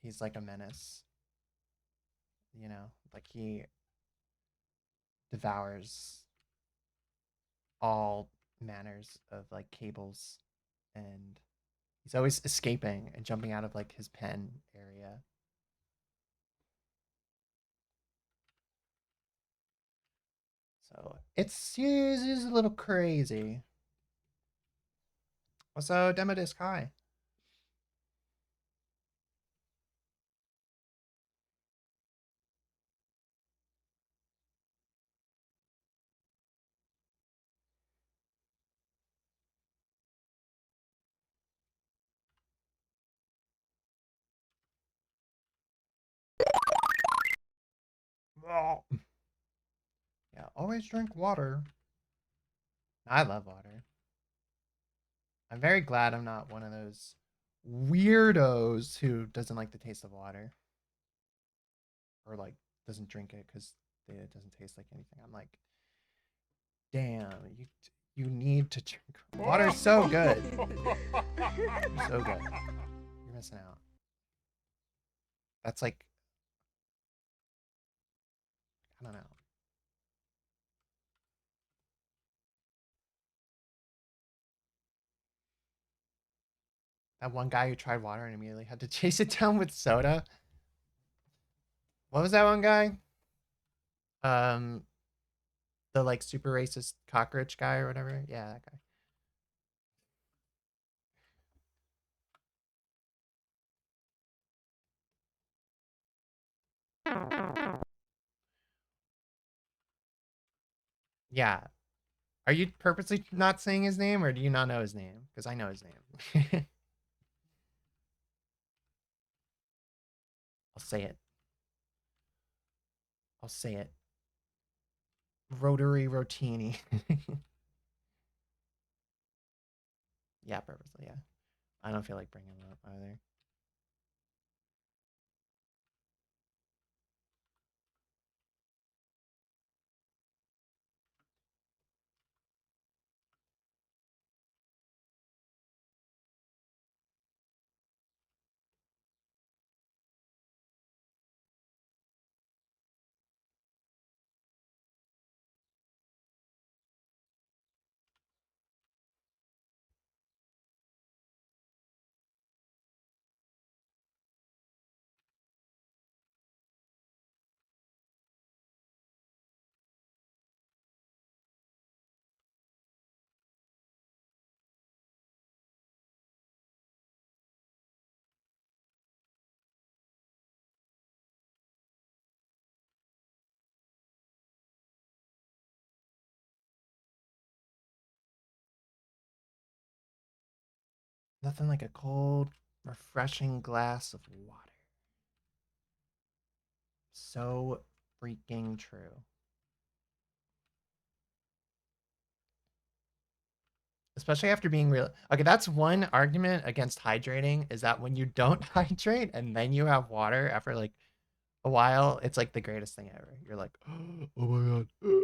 he's like a menace. You know, like he devours all manners of like cables, and he's always escaping and jumping out of like his pen area. So it's a little crazy. Also, Demodisc, hi. Yeah, always drink water. I love water. I'm very glad I'm not one of those weirdos who doesn't like the taste of water or like doesn't drink it because it doesn't taste like anything. I'm like, damn, you need to drink water's so good. So good. You're missing out. That's like I don't know. That one guy who tried water and immediately had to chase it down with soda. What was that one guy? Um, the like super racist cockroach guy or whatever. Yeah, that guy. Yeah, Are you purposely not saying his name, or do you not know his name? Because I know his name. I'll say it. I'll say it. Rotary Rotini. Yeah, purposely, yeah. I don't feel like bringing him up either. Nothing like a cold, refreshing glass of water. So freaking true. Especially after being real. Okay, that's one argument against hydrating is that when you don't hydrate and then you have water after like a while, it's like the greatest thing ever. You're like, oh my god.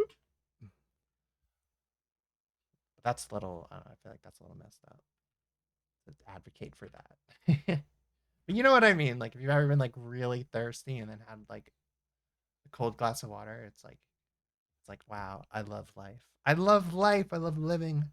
That's a little, I don't know, I feel like that's a little messed up to advocate for that. But you know what I mean? Like if you've ever been like really thirsty and then had like a cold glass of water, it's like wow, I love life. I love life. I love living.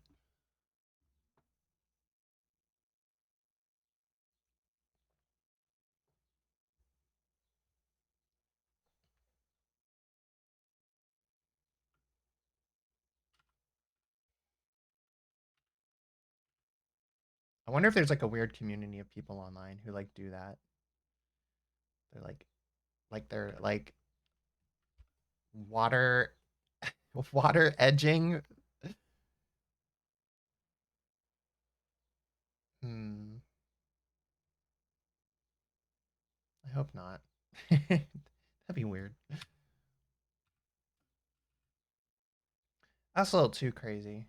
I wonder if there's like a weird community of people online who like do that. They're they're like water water edging. Hmm. I hope not. That'd be weird. That's a little too crazy.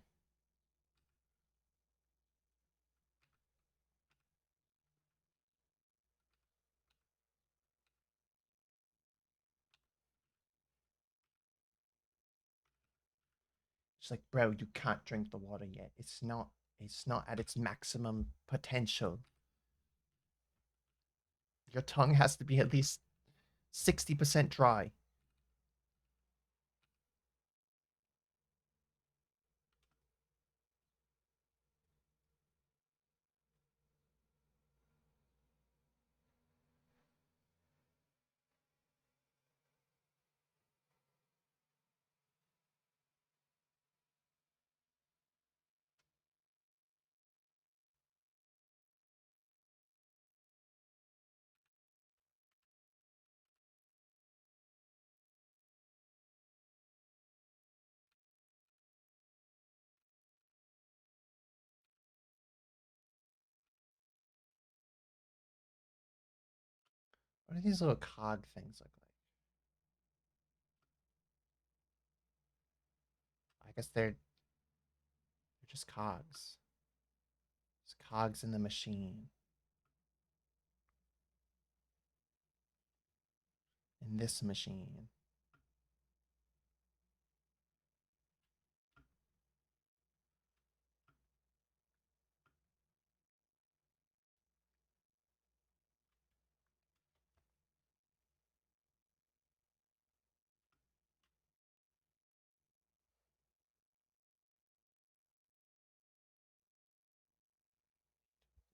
It's like, bro, you can't drink the water yet. It's not at its maximum potential. Your tongue has to be at least 60% dry. What do these little cog things look like? I guess they're just cogs. It's cogs in the machine. In this machine.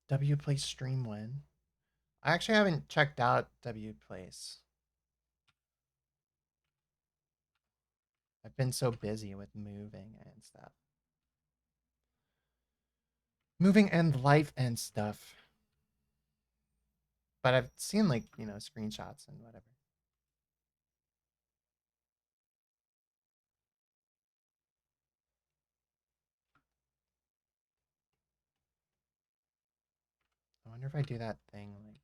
W Place stream when? I actually haven't checked out W Place. I've been so busy with moving and stuff. Moving and life and stuff. But I've seen like, screenshots and whatever. wonder if I do that thing like.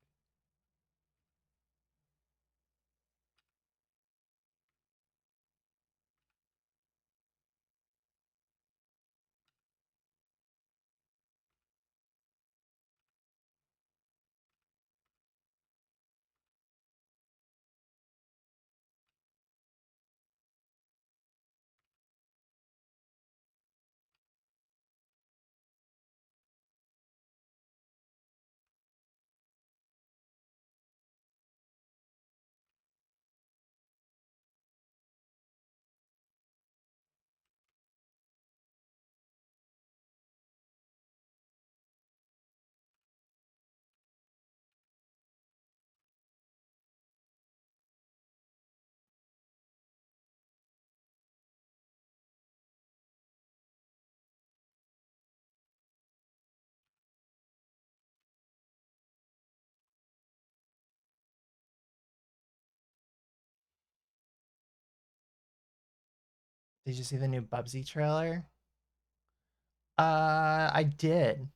Did you see the new Bubsy trailer? I did.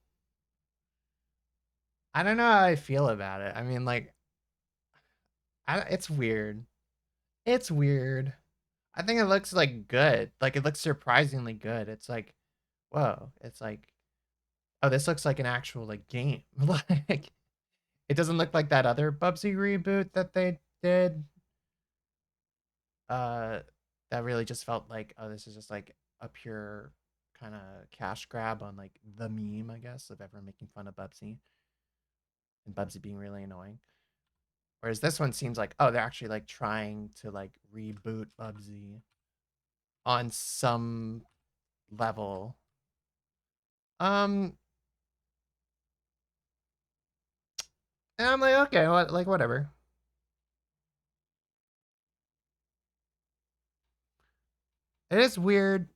I don't know how I feel about it. I mean, like, it's weird. It's weird. I think it looks like good. Like, it looks surprisingly good. It's like, whoa. It's like, oh, this looks like an actual like game. Like, it doesn't look like that other Bubsy reboot that they did. Uh, that really just felt like, oh, this is just like a pure kind of cash grab on like the meme, I guess, of everyone making fun of Bubsy and Bubsy being really annoying. Whereas this one seems like, oh, they're actually like trying to like reboot Bubsy on some level. Um, and I'm like, okay, what, like whatever. It is weird.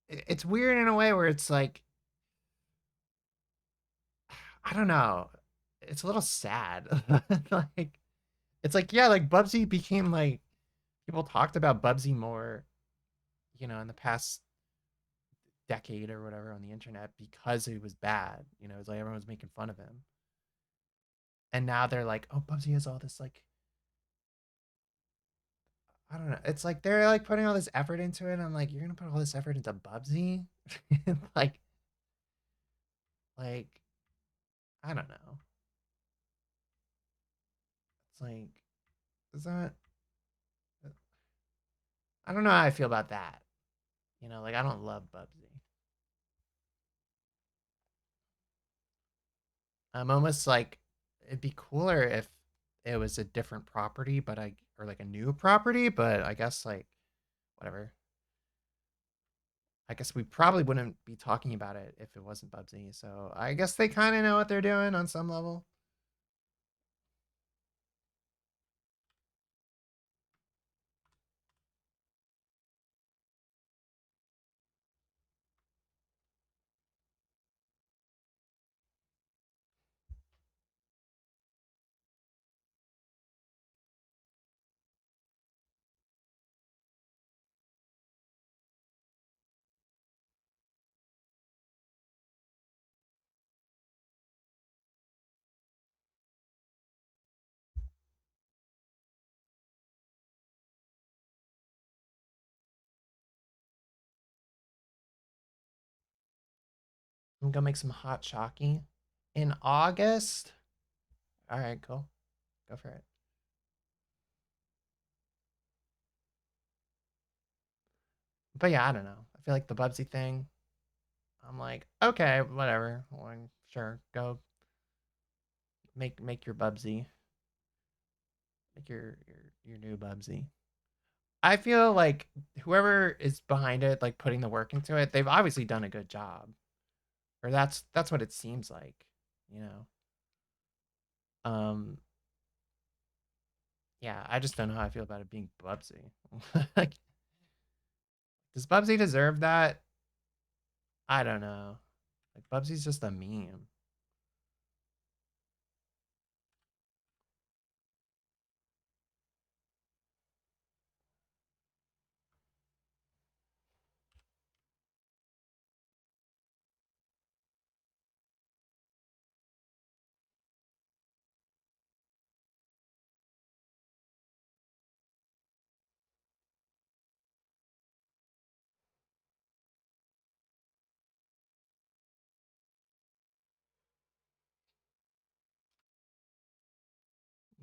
It's weird in a way where it's like, I don't know. It's a little sad. Like, it's like, yeah, like Bubsy became like people talked about Bubsy more, in the past decade or whatever on the internet because he was bad. It's like everyone was making fun of him. And now they're like, oh, Bubsy has all this like, I don't know. It's like they're like putting all this effort into it. And I'm like, you're gonna put all this effort into Bubsy? like, like, I don't know. It's like, is that? I don't know how I feel about that. Like I don't love Bubsy. I'm almost like it'd be cooler if it was a different property, or like a new property, but I guess like whatever. I guess we probably wouldn't be talking about it if it wasn't Bubsy. So I guess they kind of know what they're doing on some level. I'm gonna make some hot chalky in August. All right, cool. Go for it. But yeah, I don't know. I feel like the Bubsy thing. I'm like, okay, whatever. Well, sure, go make your Bubsy, make your new Bubsy. I feel like whoever is behind it, like putting the work into it, they've obviously done a good job, or that's what it seems like, you know. Um, yeah, I just don't know how I feel about it being Bubsy. Like, does Bubsy deserve that? I don't know. Like Bubsy's just a meme.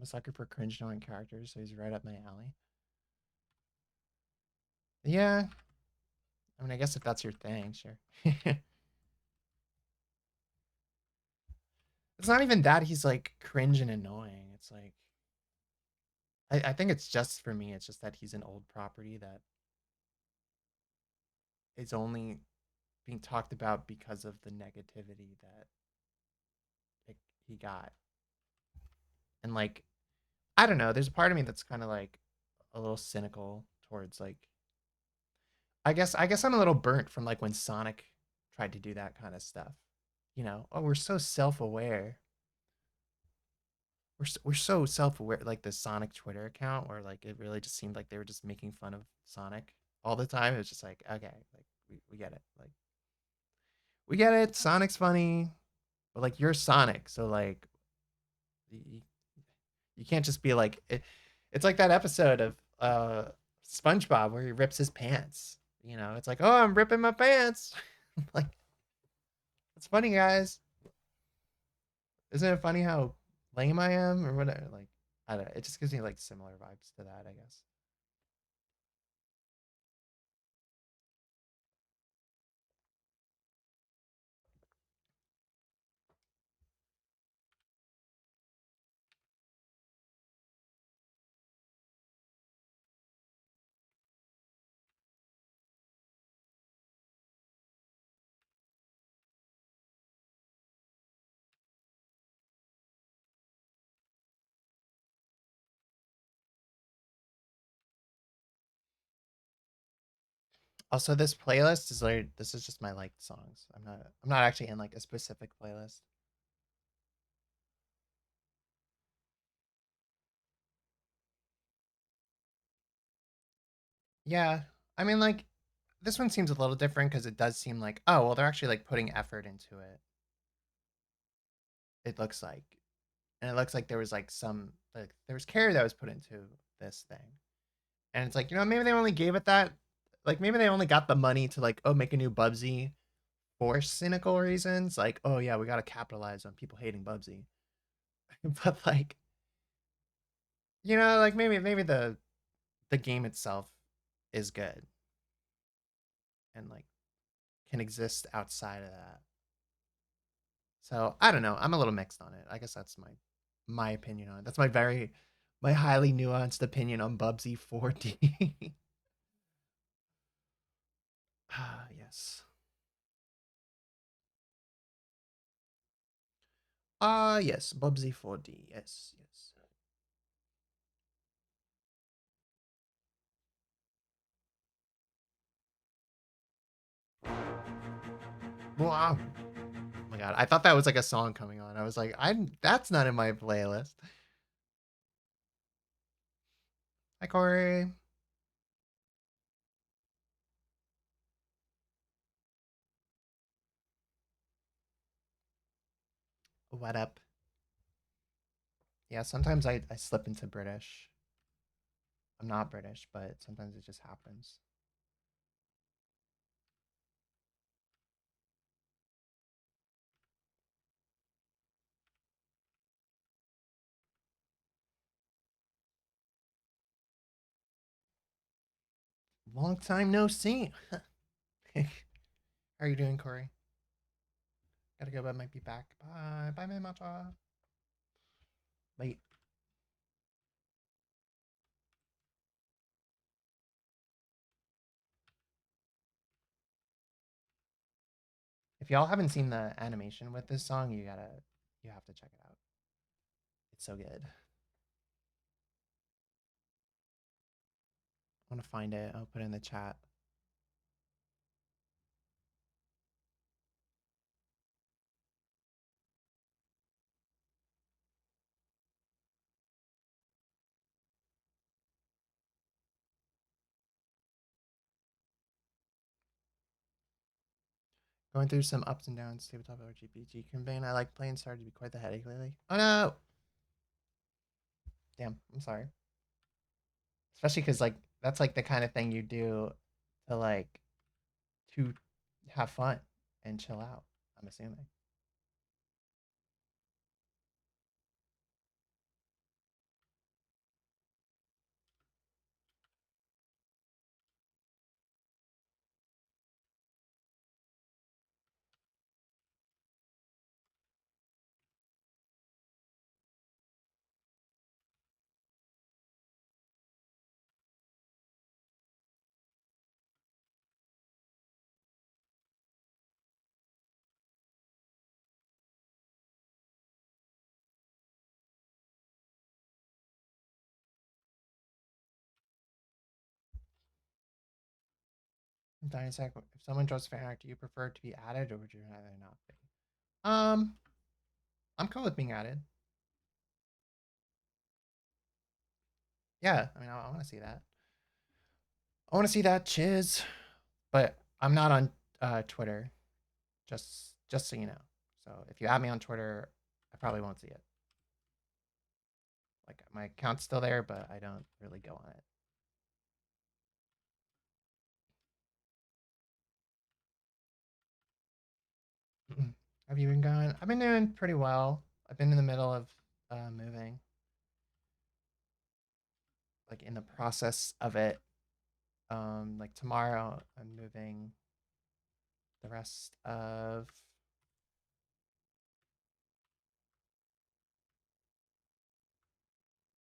I'm a sucker for cringe knowing characters, so he's right up my alley. Yeah. I mean, I guess if that's your thing, sure. It's not even that he's like cringe and annoying. It's like I think it's just for me, it's just that he's an old property that is only being talked about because of the negativity that like, he got. And like I don't know, there's a part of me that's kind of like a little cynical towards like I guess I'm a little burnt from like when Sonic tried to do that kind of stuff. You know, oh, we're so self-aware. We're so self-aware, like the Sonic Twitter account where like it really just seemed like they were just making fun of Sonic all the time. It was just like, okay, like we get it. Like we get it. Sonic's funny, but like you're Sonic, so like you, you can't just be like it's like that episode of SpongeBob where he rips his pants. You know, it's like, oh, I'm ripping my pants. Like it's funny, guys. Isn't it funny how lame I am or whatever? Like I don't know. It just gives me like similar vibes to that, I guess. Also, this playlist is like this is just my liked songs. I'm not actually in like a specific playlist. Yeah. I mean like this one seems a little different because it does seem like, oh well, they're actually like putting effort into it. It looks like. And it looks like there was like some like there was care that was put into this thing. And it's like, you know, maybe they only gave it that like maybe they only got the money to like, oh, make a new Bubsy for cynical reasons. Like, oh yeah, we gotta capitalize on people hating Bubsy. But like, you know, like maybe the game itself is good and like can exist outside of that. So I don't know. I'm a little mixed on it. I guess that's my opinion on it. That's my highly nuanced opinion on Bubsy 4D. Ah, yes. Ah, yes, Bubsy 4D. Yes, yes. Wow. Oh my god, I thought that was like a song coming on. I was like, I'm that's not in my playlist. Hi, Corey. What up? Yeah, sometimes I slip into British. I'm not British, but sometimes it just happens. Long time no see. How are you doing, Corey? Gotta go, but might be back. Bye. Bye, my matcha. Bye. If y'all haven't seen the animation with this song, you have to check it out. It's so good. I want to find it. I'll put it in the chat. Going through some ups and downs. Tabletop RPG campaign. I like playing started to be quite the headache lately. Oh no! Damn. I'm sorry. Especially because like that's like the kind of thing you do to like to have fun and chill out. I'm assuming. Dynasec, if someone draws fan art, do you prefer it to be added or would you rather not be? Um, I'm cool with being added. Yeah, I mean, I want to see that. I want to see that, chiz. But I'm not on Twitter, just so you know. So if you add me on Twitter, I probably won't see it. Like my account's still there, but I don't really go on it. Have you been going? I've been doing pretty well. I've been in the middle of moving, like in the process of it. Like tomorrow, I'm moving the rest of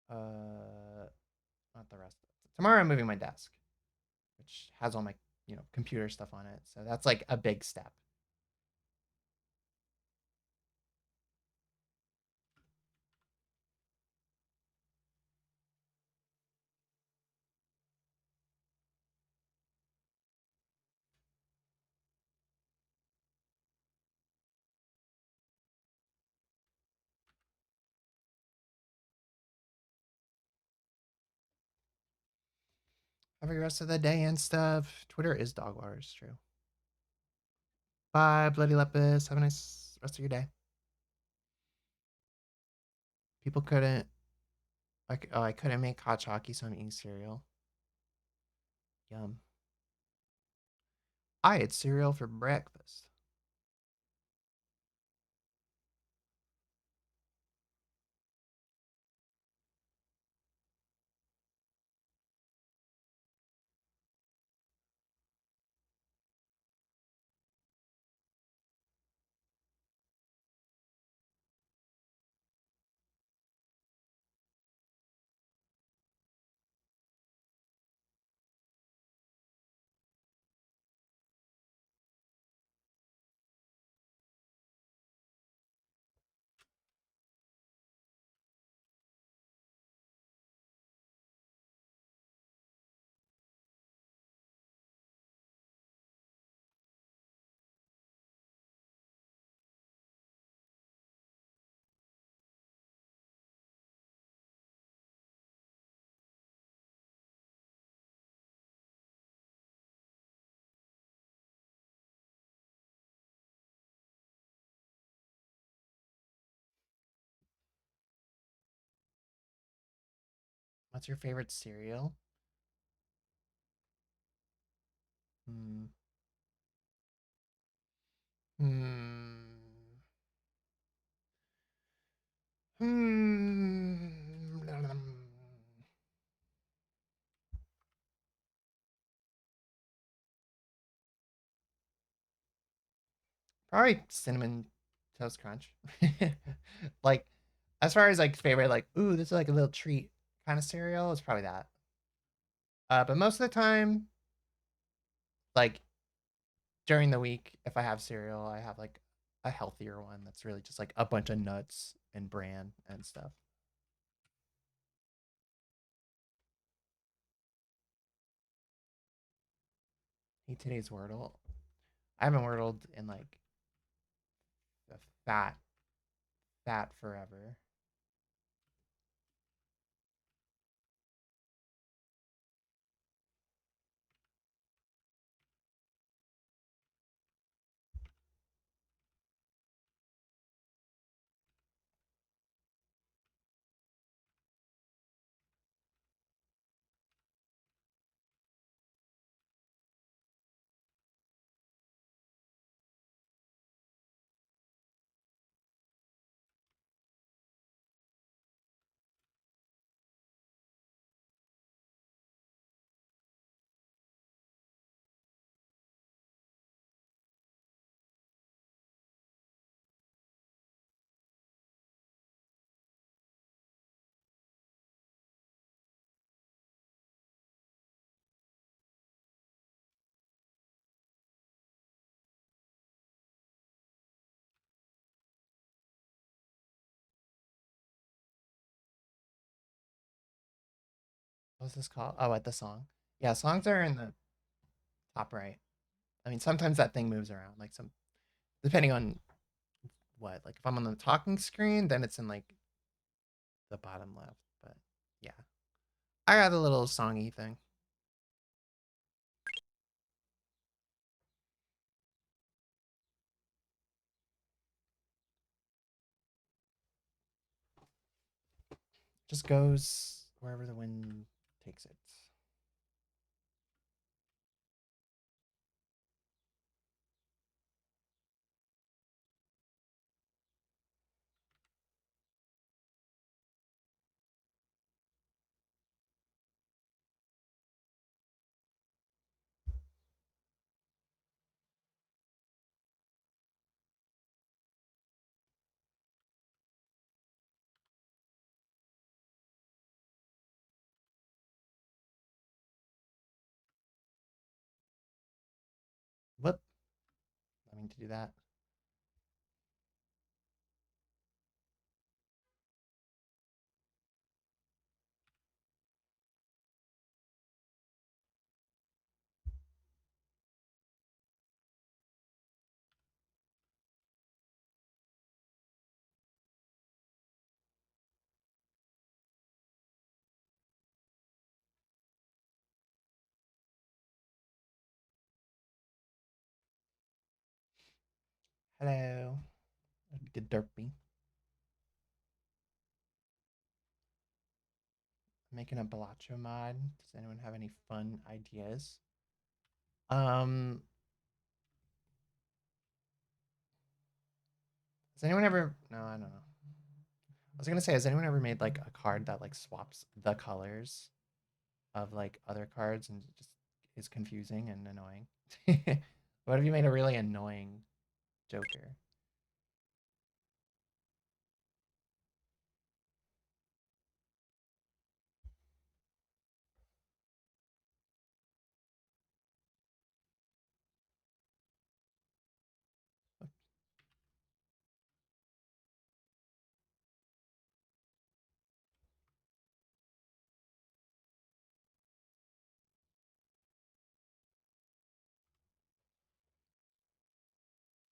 not the rest. Tomorrow, I'm moving my desk, which has all my computer stuff on it. So that's like a big step. Have a good rest of the day and stuff. Twitter is dog wars, true. Bye, Bloody Lepus. Have a nice rest of your day. People couldn't. Like, oh, I couldn't make hot chalky, so I'm eating cereal. Yum. I ate cereal for breakfast. What's your favorite cereal? Hmm. Hmm. Hmm. Probably cinnamon toast crunch. Like, as far as like favorite, like, ooh, this is like a little treat kind of cereal, it's probably that. But most of the time, like during the week, if I have cereal, I have like a healthier one that's really just like a bunch of nuts and bran and stuff. Hey, today's Wordle. I haven't Wordled in like a fat forever. What's this called? Oh, at the song. Yeah, songs are in the top right. I mean, sometimes that thing moves around, like some depending on what. Like if I'm on the talking screen, then it's in like the bottom left. But yeah, I got a little songy thing. Just goes wherever the wind takes it. Whoop. I mean to do that. Hello. Good derpy. Making a Balatro mod. Does anyone have any fun ideas? Um, has anyone ever? No, I don't know. I was gonna say, has anyone ever made like a card that like swaps the colors of like other cards and it just is confusing and annoying? What if you made a really annoying Joker?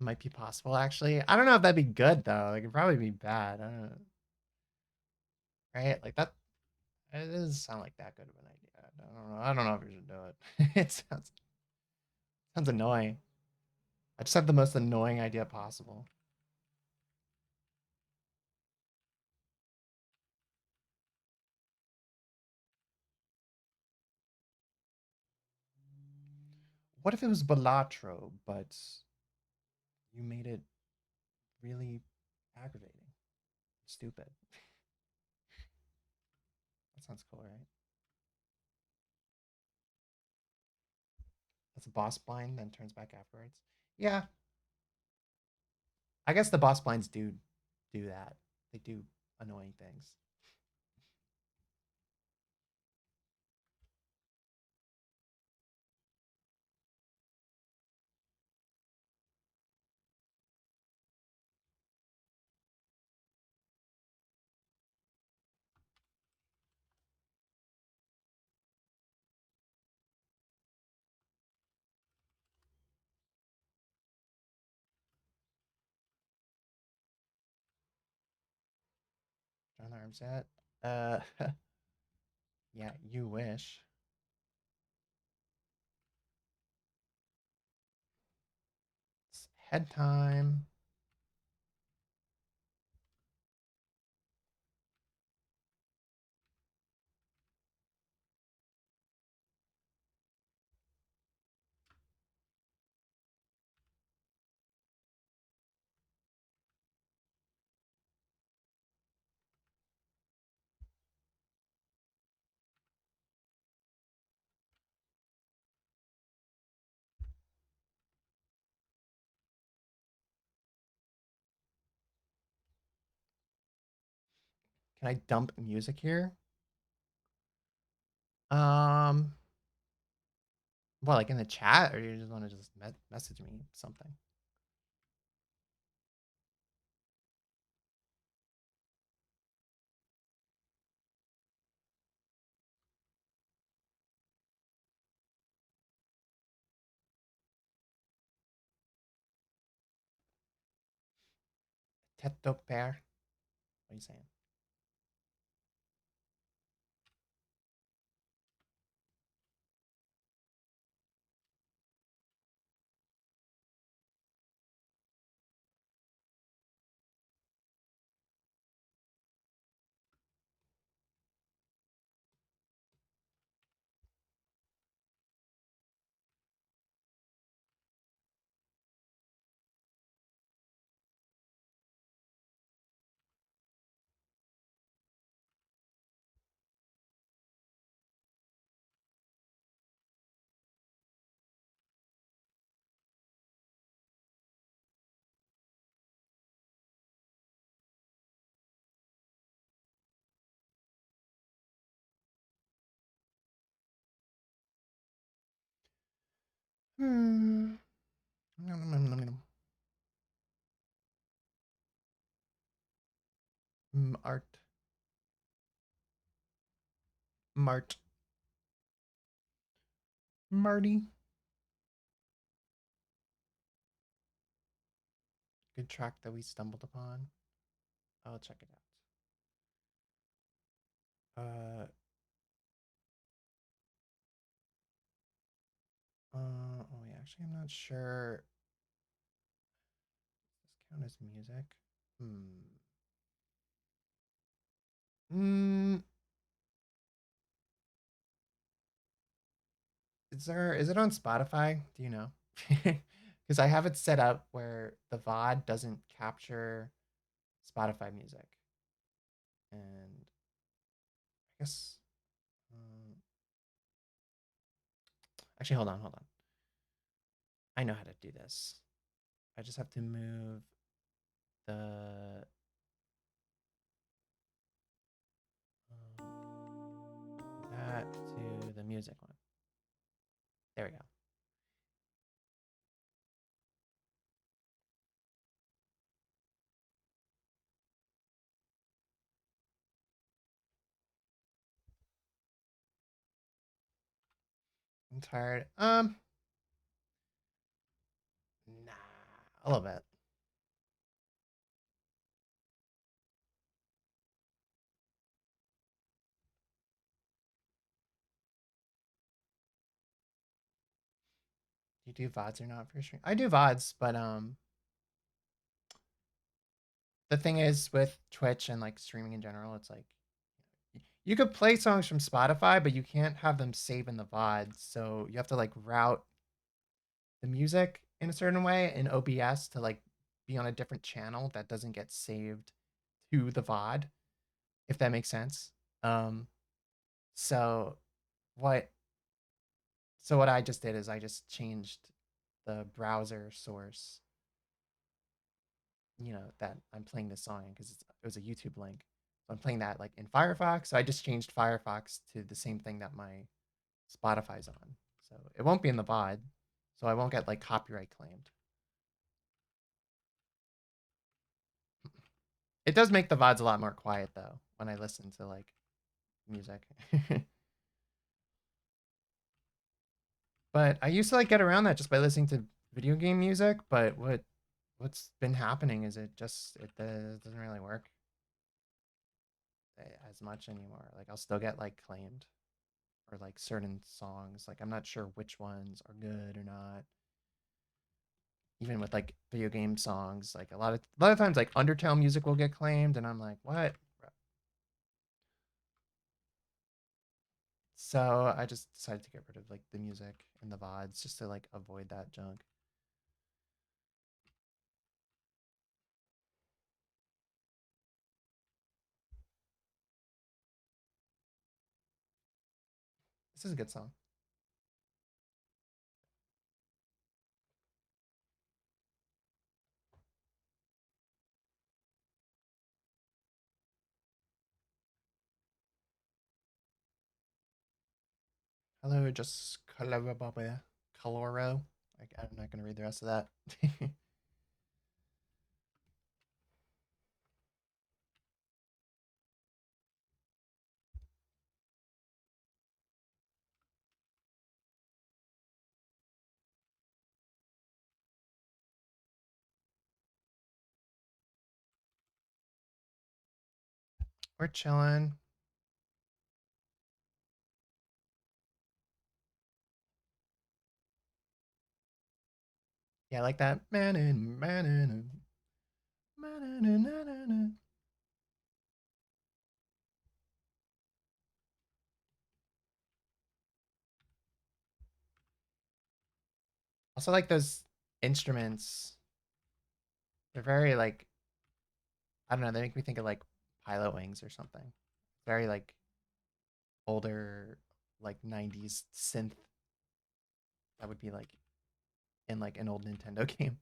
Might be possible actually. I don't know if that'd be good though. Like it'd probably be bad. I don't know. Right? Like that it doesn't sound like that good of an idea. I don't know. I don't know if you should do it. It sounds annoying. I just have the most annoying idea possible. What if it was Balatro, but you made it really aggravating? Stupid. That sounds cool, right? That's a boss blind, then turns back afterwards. Yeah, I guess the boss blinds do that. They do annoying things. John Armset. Uh, yeah, you wish. It's head time. Can I dump music here? Um, well, like in the chat, or you just want to just message me something? Tête de père. What are you saying? Hmm. Art. Mart. Marty. Good track that we stumbled upon. I'll check it out. Oh yeah, actually I'm not sure. Does this count as music? Hmm. Is it on Spotify? Do you know? Because I have it set up where the VOD doesn't capture Spotify music. And I guess actually hold on. I know how to do this. I just have to move the that to the music one. There we go. I'm tired. Nah, a little bit. Do you do VODs or not for stream? I do VODs, but the thing is with Twitch and like streaming in general, it's like you could play songs from Spotify, but you can't have them save in the VOD. So you have to like route the music in a certain way in OBS to like be on a different channel that doesn't get saved to the VOD, if that makes sense. Um, so what what I just did is I just changed the browser source, that I'm playing this song in because it was a YouTube link. So I'm playing that like in Firefox. So I just changed Firefox to the same thing that my Spotify's on. So it won't be in the VOD. So I won't get like copyright claimed. It does make the VODs a lot more quiet though when I listen to like music. But I used to like get around that just by listening to video game music, but what's been happening is it doesn't really work as much anymore. Like I'll still get like claimed or like certain songs. Like I'm not sure which ones are good or not. Even with like video game songs, like a lot of times like Undertale music will get claimed, and I'm like, what? So I just decided to get rid of like the music and the VODs just to like avoid that junk. This is a good song. Hello, just Caloro. I'm not gonna read the rest of that. We're chilling. Yeah, like that. Also, like those instruments. They're very like, I don't know. They make me think of like Pilot Wings or something. Very like older, like 90s synth that would be like in like an old Nintendo game.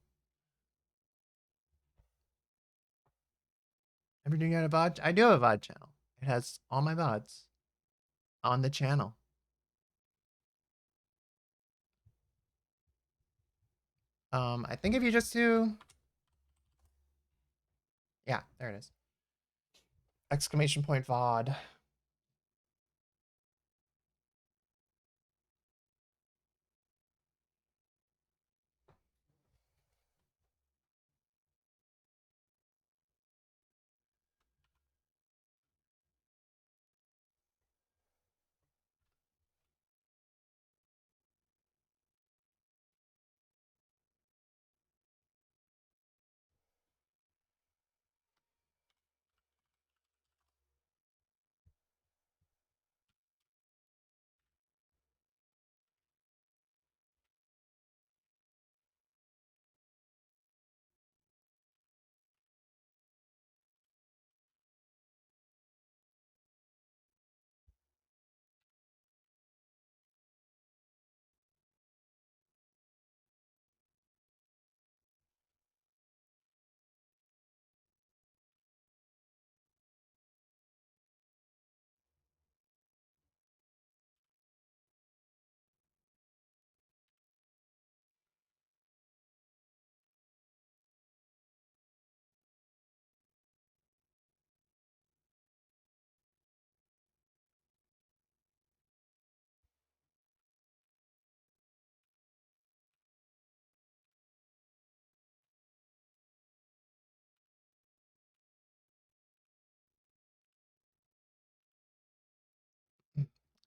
Ever doing a VOD? I do have a VOD channel. It has all my VODs on the channel. I think if you just do, yeah, there it is. Exclamation point VOD.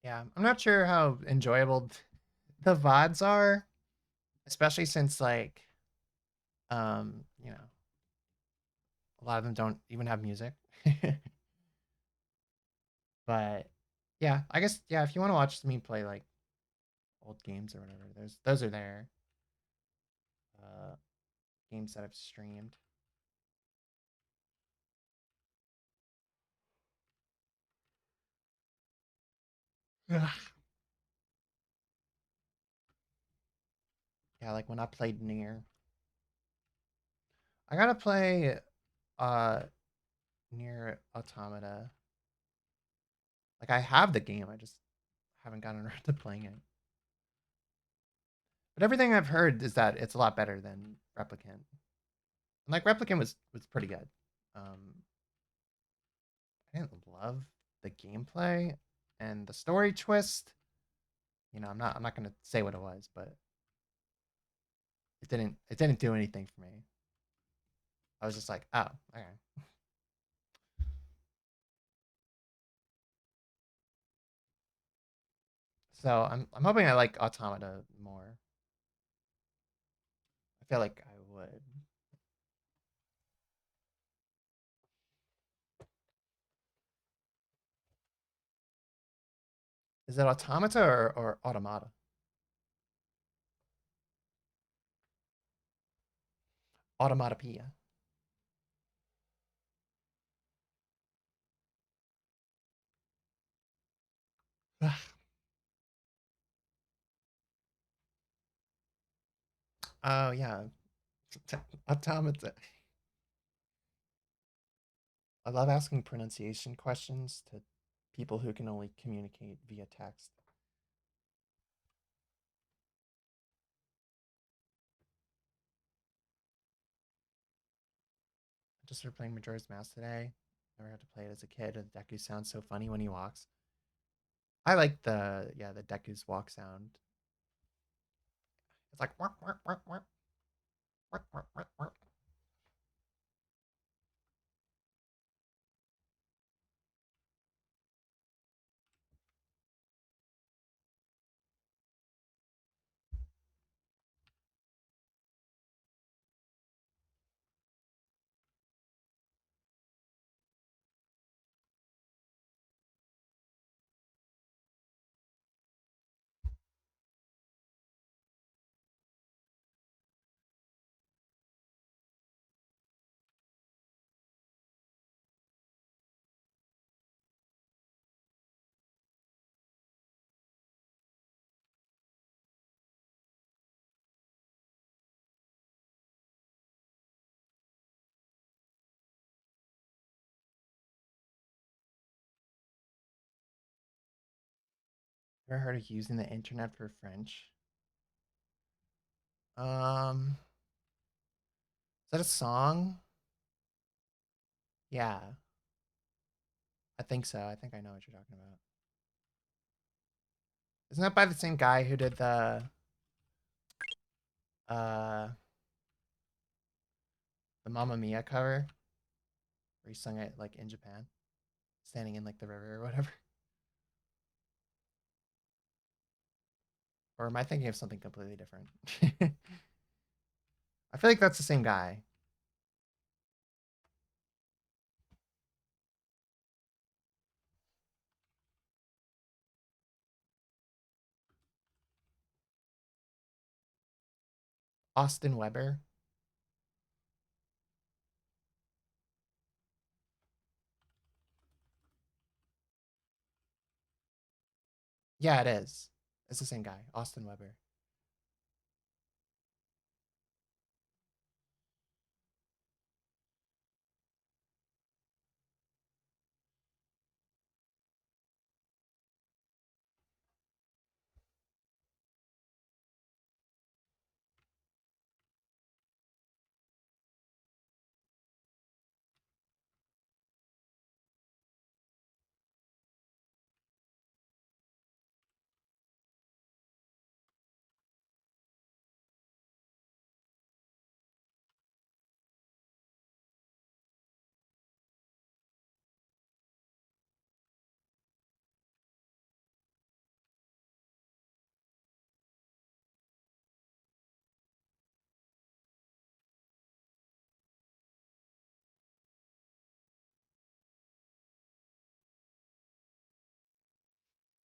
Yeah, I'm not sure how enjoyable the VODs are, especially since like, you know, a lot of them don't even have music. But yeah, I guess yeah, if you want to watch me play like old games or whatever, those are there. Uh, Games that I've streamed. Ugh. Yeah, like when I played Near. I gotta play uh Near Automata. Like I have the game, I just haven't gotten around to playing it. But everything I've heard is that it's a lot better than Replicant. And like Replicant was pretty good. Um, I didn't love the gameplay and the story twist. You know, I'm not gonna say what it was, but it didn't do anything for me. I was just like, oh, okay. So I'm hoping I like Automata more. I feel like I would. Is it Automata or Automata? Automatopia. Oh yeah, Automata. I love asking pronunciation questions to people who can only communicate via text. I just started playing Majora's Mask today. Never had to play it as a kid. And Deku sounds so funny when he walks. I like the Deku's walk sound. It's like work work work work work work work work. Ever heard of using the internet for French? Is that a song? Yeah, I think so. I think I know what you're talking about. Isn't that by the same guy who did uh the Mamma Mia cover? Where he sung it like in Japan, standing in like the river or whatever. Or am I thinking of something completely different? I feel like that's the same guy. Austin Weber. Yeah, it is. It's the same guy, Austin Weber.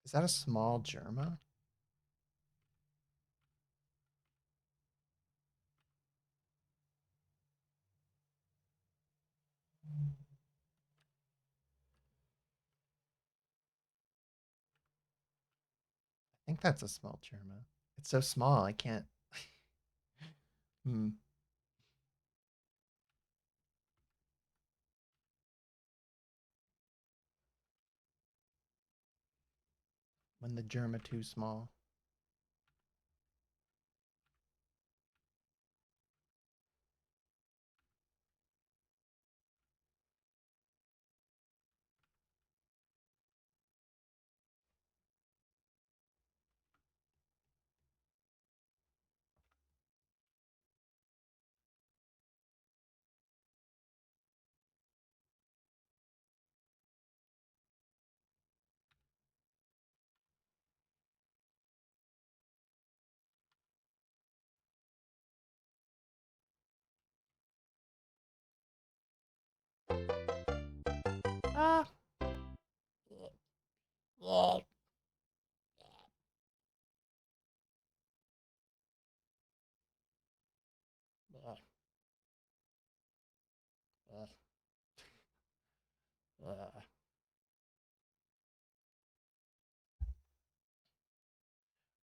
Is that a small Germa? I think that's a small Germa. It's so small, I can't. Hmm. When the Germa too small. Ah.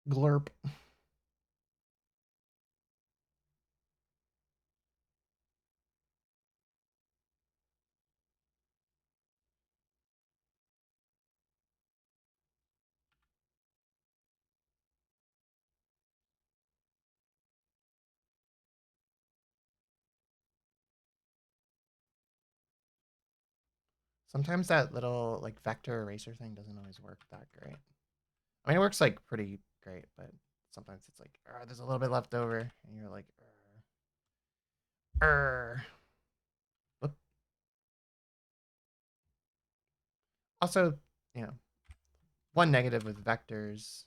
Glurp. Sometimes that little like vector eraser thing doesn't always work that great. I mean, it works like pretty great, but sometimes it's like, there's a little bit left over, and you're like, Whoop. Also, you know, one negative with vectors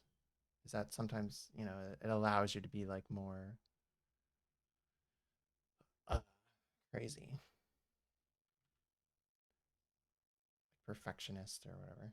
is that sometimes, it allows you to be like more uh, crazy, perfectionist or whatever.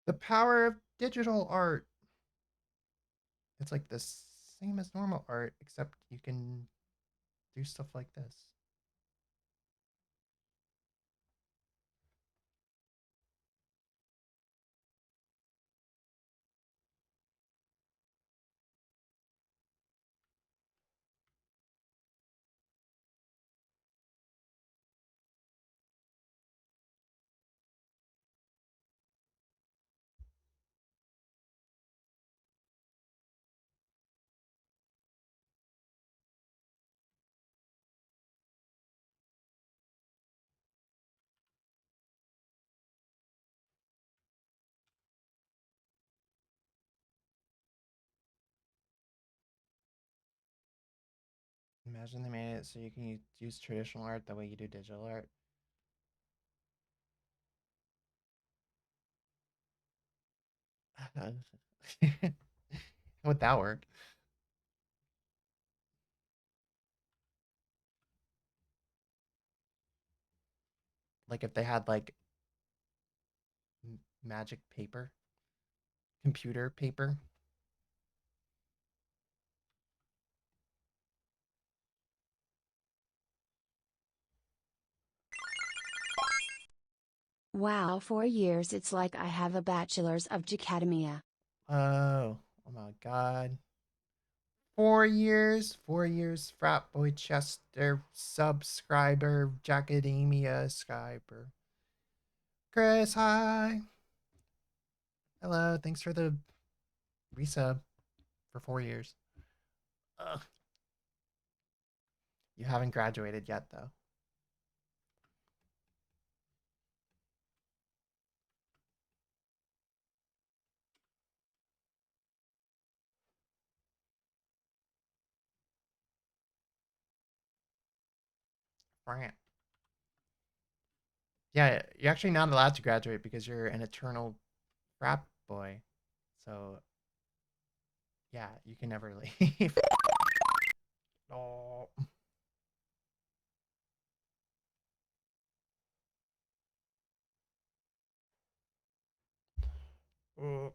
The power of digital art. It's like the same as normal art, except you can do stuff like this. Imagine they made it so you can use traditional art the way you do digital art. How would that work? Like if they had like magic paper, computer paper. Wow, 4 years, it's like I have a bachelor's of Jacademia. Oh, oh my god. 4 years, frat boy Chester, subscriber, Jacademia, Skyper. Chris, hi. Hello, thanks for the resub for 4 years. Ugh. You haven't graduated yet, though. Frat. Yeah, you're actually not allowed to graduate because you're an eternal frat boy. So, yeah, you can never leave. Oh. Oh.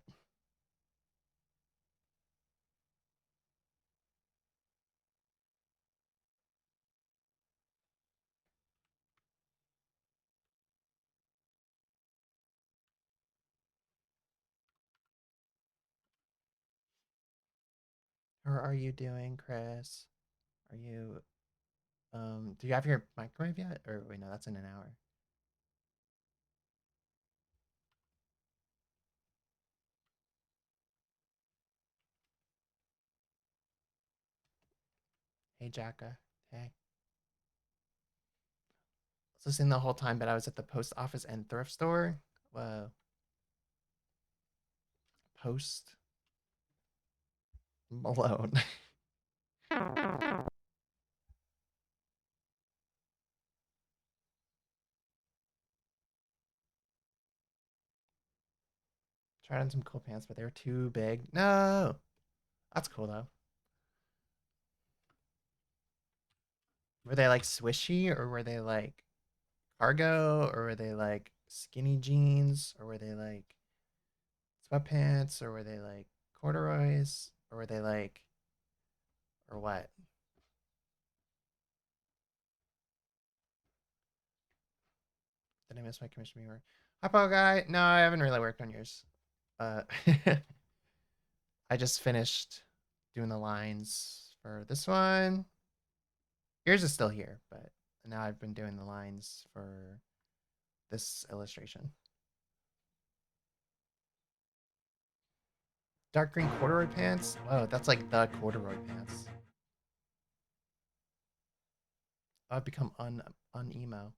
How are you doing, Chris? Are you do you have your microwave yet? Or wait, no, that's in an hour. Hey, Jacka. Hey. I was listening the whole time, but I was at the post office and thrift store. Whoa. Post Malone. Tried on some cool pants, but they were too big. No. That's cool though. Were they like swishy or were they like cargo or were they like skinny jeans or were they like sweatpants or were they like corduroys or were they like or what? Did I miss my commission work? Hypo guy? No, I haven't really worked on yours. Uh I just finished doing the lines for this one. Yours is still here, but now I've been doing the lines for this illustration. Dark green corduroy pants? Whoa, that's like the corduroy pants. I've become un-emo.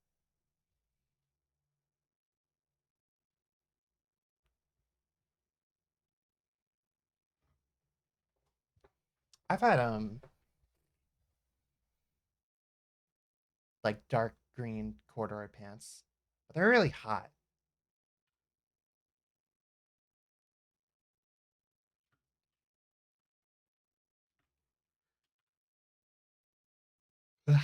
I've had like dark green corduroy pants, but they're really hot. Ugh.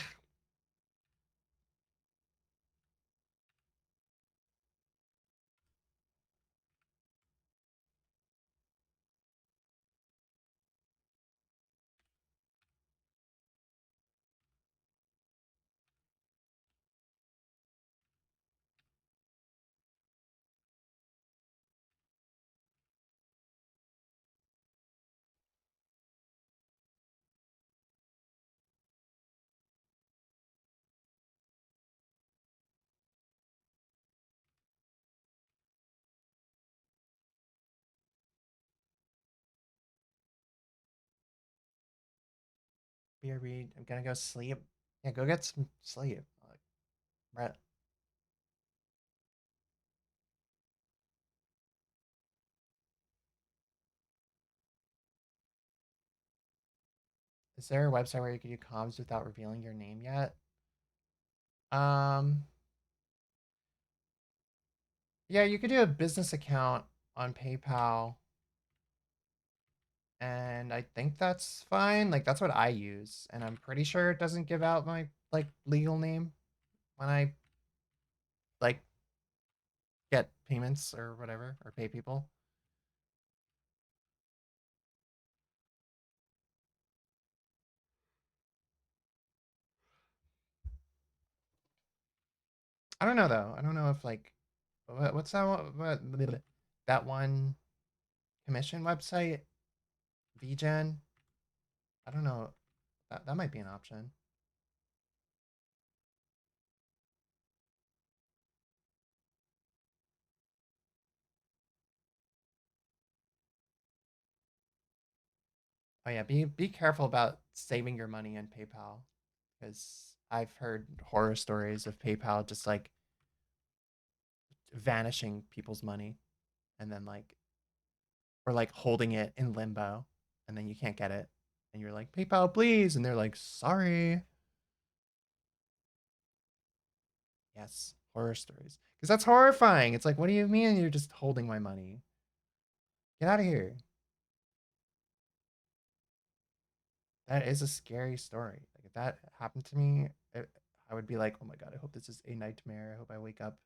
BRB. I'm gonna go sleep. Yeah, go get some sleep. Brett. Is there a website where you can do comms without revealing your name yet? Um, yeah, you could do a business account on PayPal, and I think that's fine. Like that's what I use, and I'm pretty sure it doesn't give out my like legal name when I like get payments or whatever or pay people. I don't know though. I don't know if like what's that one, that one commission website, VGen. I don't know. That might be an option. Oh yeah, be careful about saving your money in PayPal because I've heard horror stories of PayPal just like vanishing people's money and then like or like holding it in limbo and then you can't get it and you're like PayPal please and they're like sorry. Yes, horror stories. Because that's horrifying. It's like what do you mean you're just holding my money? Get out of here. That is a scary story. Like if that happened to me, I would be like, "Oh my god, I hope this is a nightmare. I hope I wake up."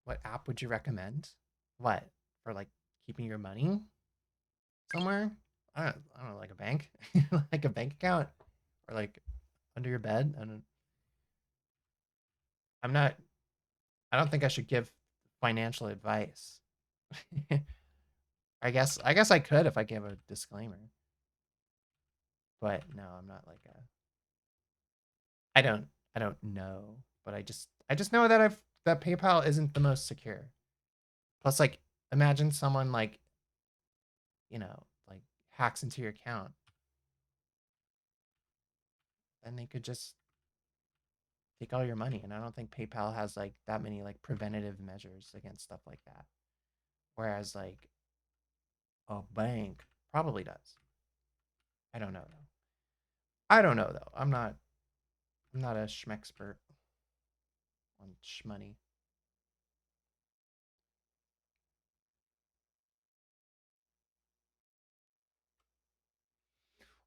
What app would you recommend? What? For like keeping your money somewhere? I don't know, like a bank? Like a bank account? Or like under your bed? I'm not I don't think I should give financial advice. I guess I could if I gave a disclaimer. But no, I'm not like a I don't I don't know, but I just know that I've that PayPal isn't the most secure. Plus like imagine someone like, like hacks into your account, then they could just take all your money and I don't think PayPal has like that many like preventative measures against stuff like that. Whereas like a bank probably does. I don't know though. I don't know though. I'm not a schmexpert on shmoney.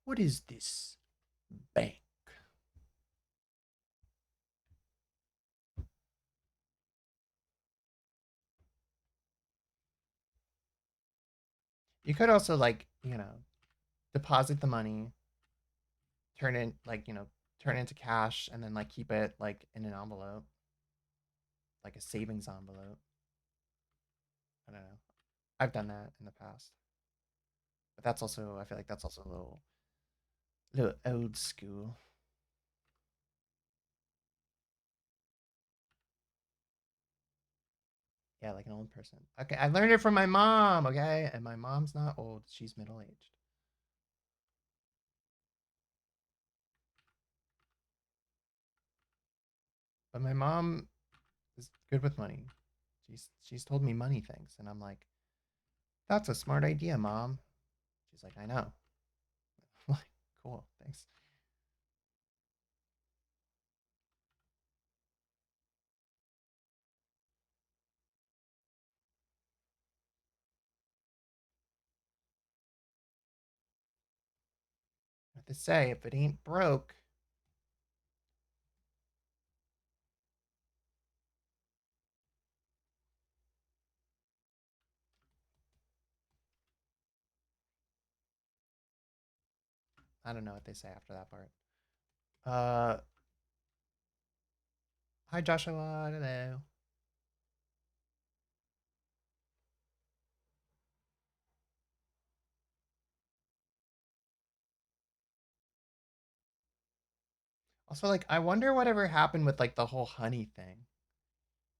What is this bank? You could also like, deposit the money, turn it like, turn it into cash and then like keep it like in an envelope, like a savings envelope. I don't know. I've done that in the past. But that's also I feel like that's also a little old school. Yeah, like an old person. Okay, I learned it from my mom, okay? And my mom's not old, she's middle-aged. But my mom is good with money. She's told me money things and I'm like, "That's a smart idea, mom." She's like, "I know." Like, cool, thanks. What to say if it ain't broke? I don't know what they say after that part. Uh, Hi Joshua, hello. Also, like, I wonder whatever happened with like the whole honey thing.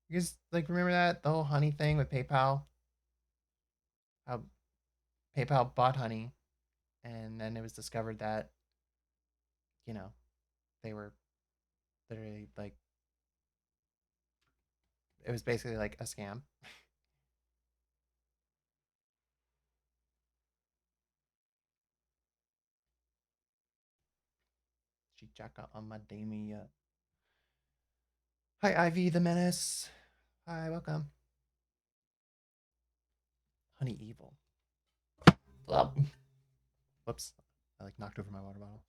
Because like remember that the whole honey thing with PayPal? how PayPal bought Honey, and then it was discovered that, you know, they were literally like, it was basically like a scam. Chichaka Amademia. Hi, Ivy the Menace. Hi, welcome. Honey Evil. Whoops. I like knocked over my water bottle.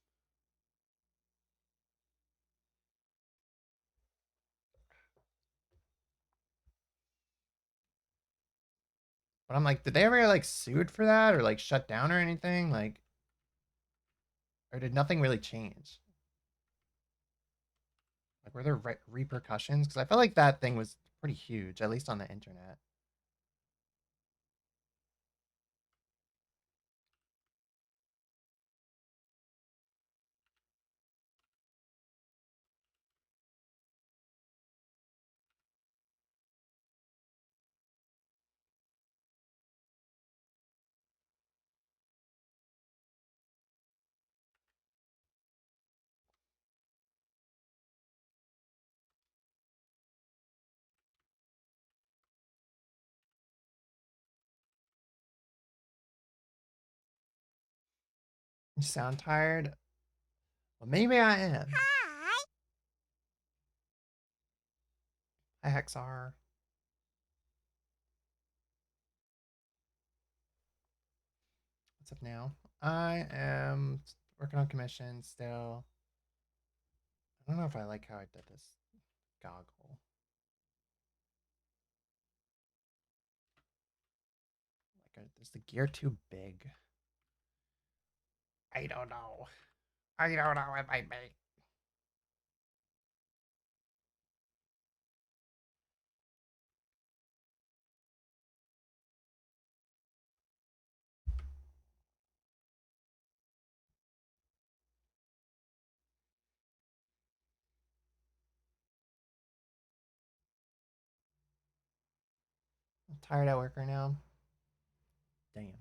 But I'm like, did they ever like sued for that or like shut down or anything? Like, or did nothing really change? Like, were there repercussions? Because I felt like that thing was pretty huge, at least on the internet. You sound tired? Well, maybe I am. Hi, Hexar. What's up now? I am working on commission still. I don't know if I like how I did this goggle. Like, is the gear too big? I don't know. I don't know. It might be. I'm tired at work right now. Damn.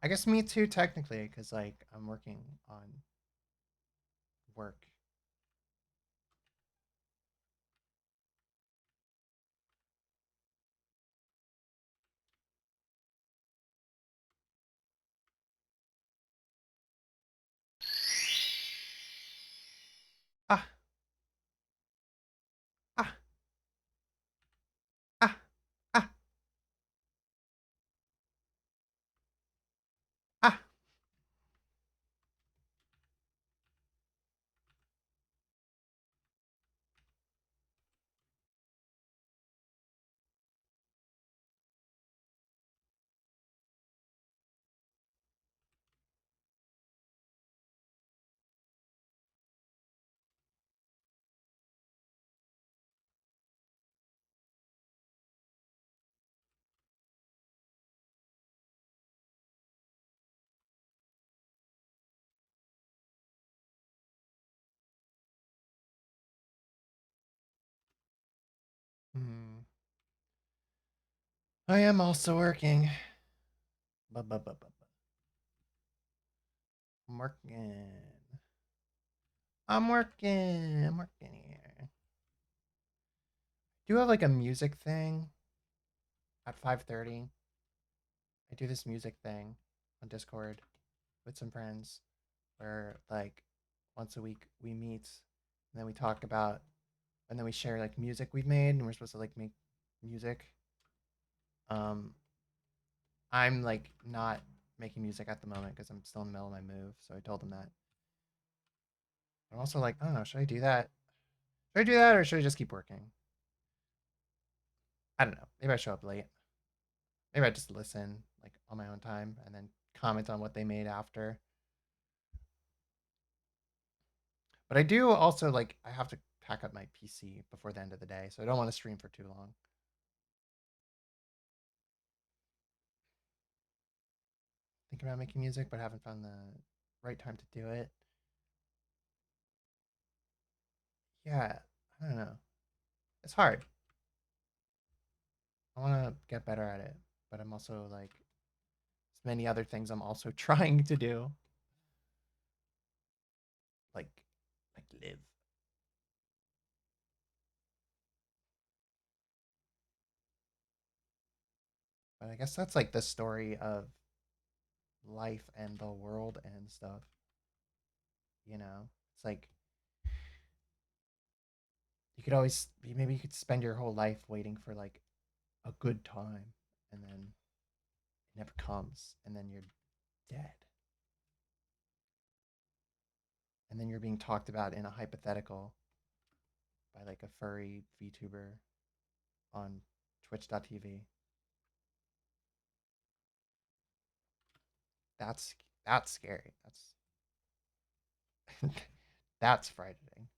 I guess me too, technically, because like I'm working on work. Ah, ah, ah, ah, ah. Hmm. I am also working. I'm working. I'm working. I'm working here. Do you have like a music thing at 5:30? I do this music thing on Discord with some friends where like once a week we meet and then we talk about and then we share like music we've made and we're supposed to like make music. Um I'm like not making music at the moment because I'm still in the middle of my move, so I told them that. I'm also like, I don't know, should I do that? Should I do that or should I just keep working? I don't know. Maybe I show up late. Maybe I just listen like on my own time and then comment on what they made after. But I do also like I have to pack up my PC before the end of the day, so I don't want to stream for too long. Thinking about making music, but haven't found the right time to do it. Yeah, I don't know. It's hard. I want to get better at it, but I'm also like many other things I'm also trying to do. Like live. But I guess that's like the story of life and the world and stuff. You know? It's like you could always maybe you could spend your whole life waiting for like a good time and then it never comes and then you're dead. And then you're being talked about in a hypothetical by like a furry VTuber on twitch.tv. That's that's scary. That's that's frightening.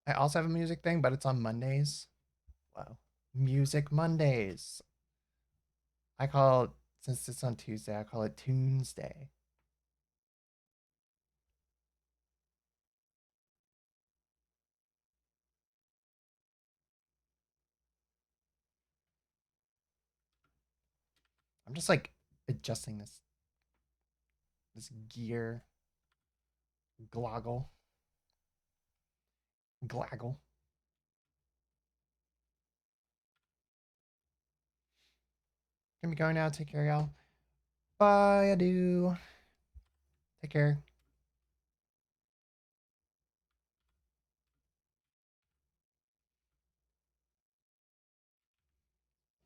I also have a music thing, but it's on Mondays. Wow. Music Mondays. I call it, since it's on Tuesday, I call it Tunes Day. I'm just like adjusting this gear gloggle. Glaggle. Gonna be going now. Take care, y'all. Bye, adieu. Take care.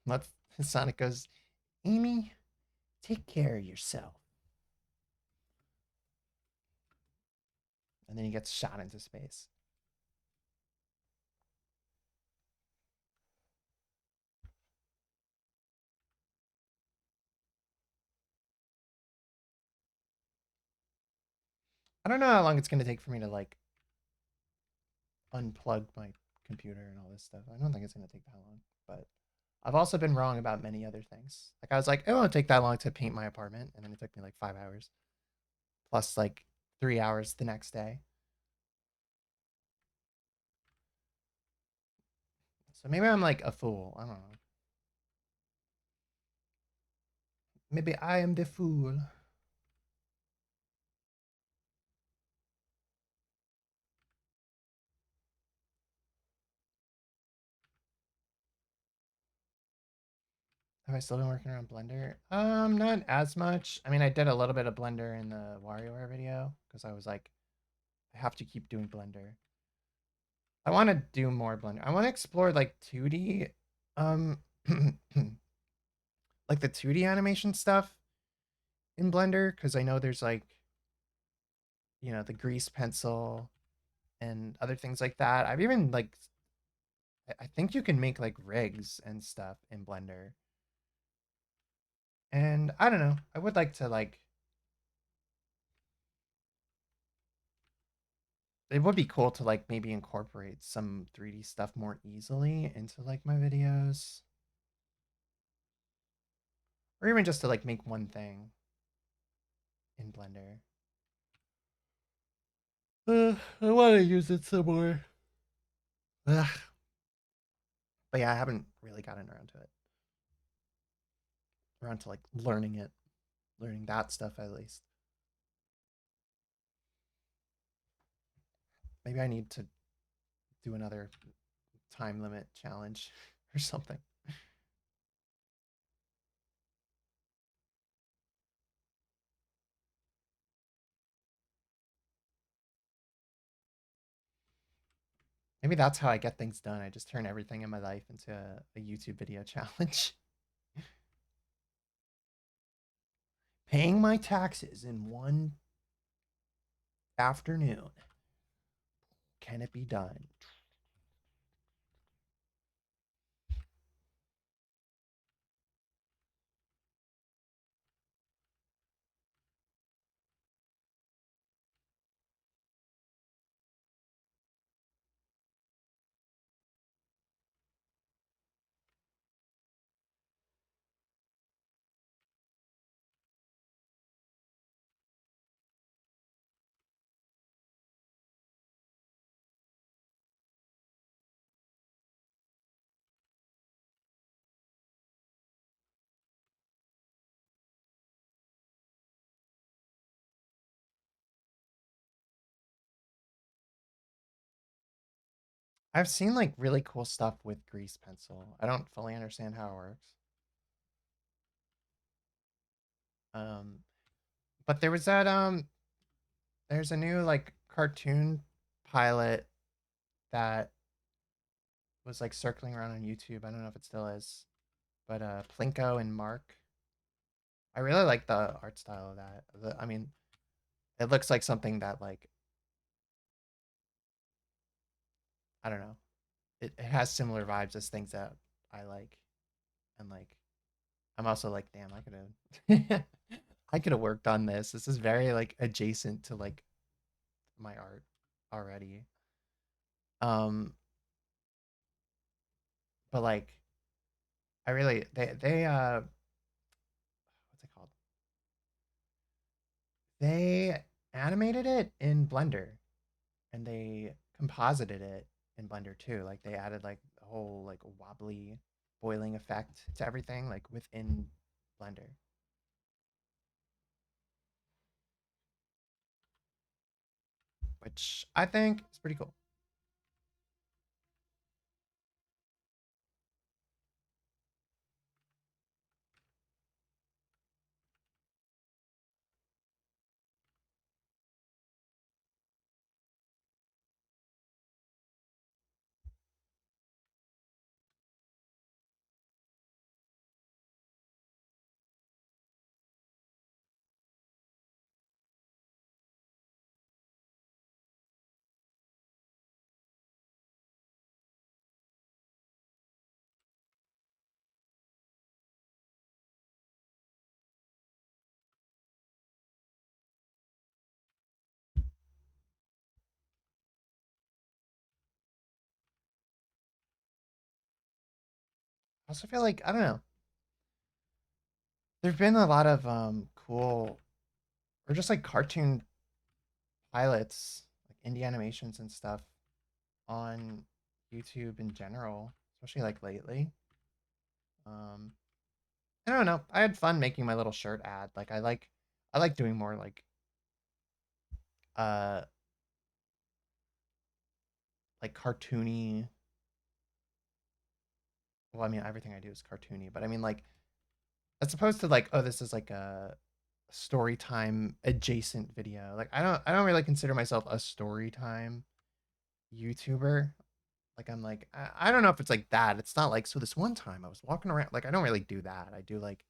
Let Sonic goes, Amy, take care of yourself. And then he gets shot into space. I don't know how long it's gonna take for me to like unplug my computer and all this stuff. I don't think it's gonna take that long, but I've also been wrong about many other things. Like I was like, it won't take that long to paint my apartment, and then it took me like 5 hours, plus like 3 hours the next day. So maybe I'm like a fool. I don't know. Maybe I am the fool. Have I still been working around Blender? Not as much. I mean, I did a little bit of Blender in the WarioWare video because I was like, I have to keep doing Blender. I want to do more Blender. I want to explore like 2D, um, like the 2D animation stuff in Blender because I know there's like, the grease pencil and other things like that. I've even like, I think you can make like rigs and stuff in Blender. And I don't know. I would like to like it would be cool to like maybe incorporate some 3D stuff more easily into like my videos. Or even just to like make one thing in Blender. I want to use it some more. Ugh. But yeah, I haven't really gotten around to it. Around to like learning it. Learning that stuff at least. Maybe I need to do another time limit challenge or something. Maybe that's how I get things done. I just turn everything in my life into a YouTube video challenge. Paying my taxes in one afternoon. Can it be done? I've seen like really cool stuff with grease pencil. I don't fully understand how it works. Um, but there was that there's a new like cartoon pilot that was like circling around on YouTube. I don't know if it still is, but Plinko and Mark. I really like the art style of that. I mean, it looks like something that like I don't know. It has similar vibes as things that I like, and like I'm also like, damn, I could have, I could have worked on this. This is very like adjacent to like my art already. Um, but like I really they what's it called? They animated it in Blender and they composited it in Blender too. Like they added like a whole like wobbly boiling effect to everything like within Blender. Which I think is pretty cool. I also feel like I don't know. There've been a lot of cool or just like cartoon pilots, like indie animations and stuff on YouTube in general, especially like lately. Um I don't know. I had fun making my little shirt ad. Like I like doing more uh like cartoony. Well, I mean everything I do is cartoony, but I mean like as opposed to like, oh, this is like a story time adjacent video. Like I don't really consider myself a story time YouTuber. Like I'm like I don't know if it's like that. It's not like so this one time I was walking around like I don't really do that. I do like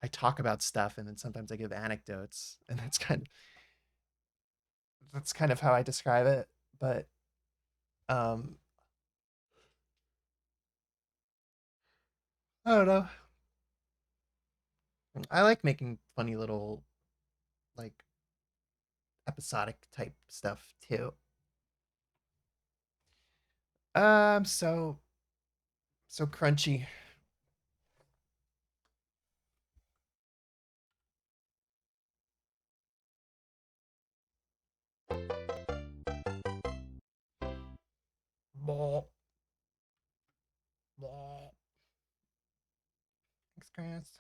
I talk about stuff and then sometimes I give anecdotes and that's kind of how I describe it. But um I don't know. I like making funny little like episodic type stuff too. So so crunchy. Blah, blah. Thanks, Chris.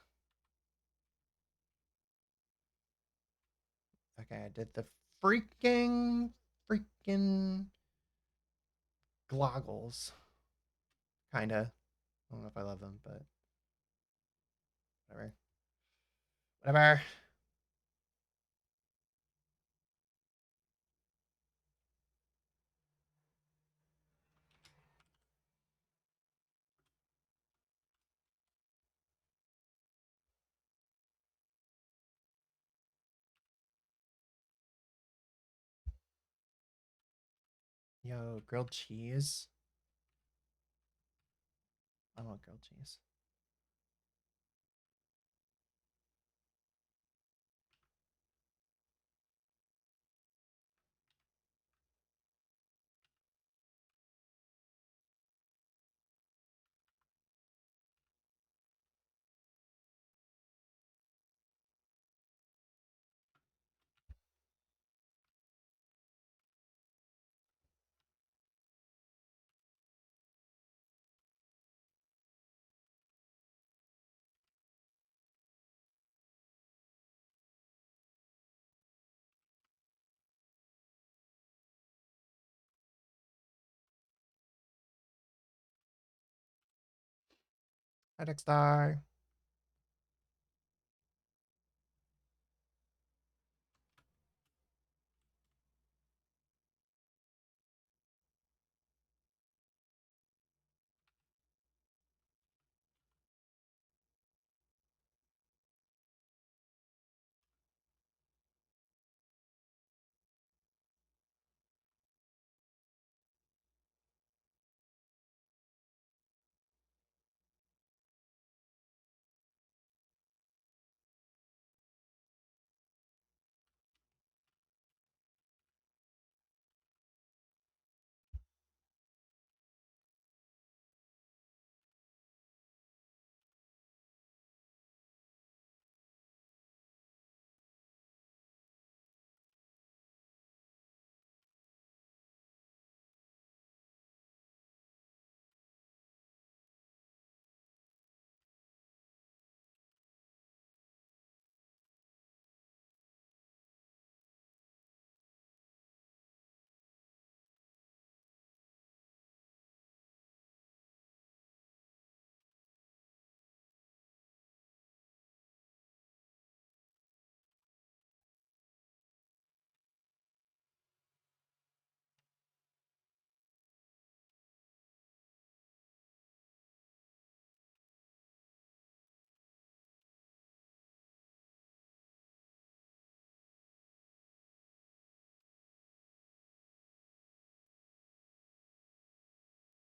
Okay, I did the freaking gloggles. Kinda. I don't know if I love them, but whatever. Whatever. Yo, grilled cheese. I want grilled cheese. Hi, Dexter.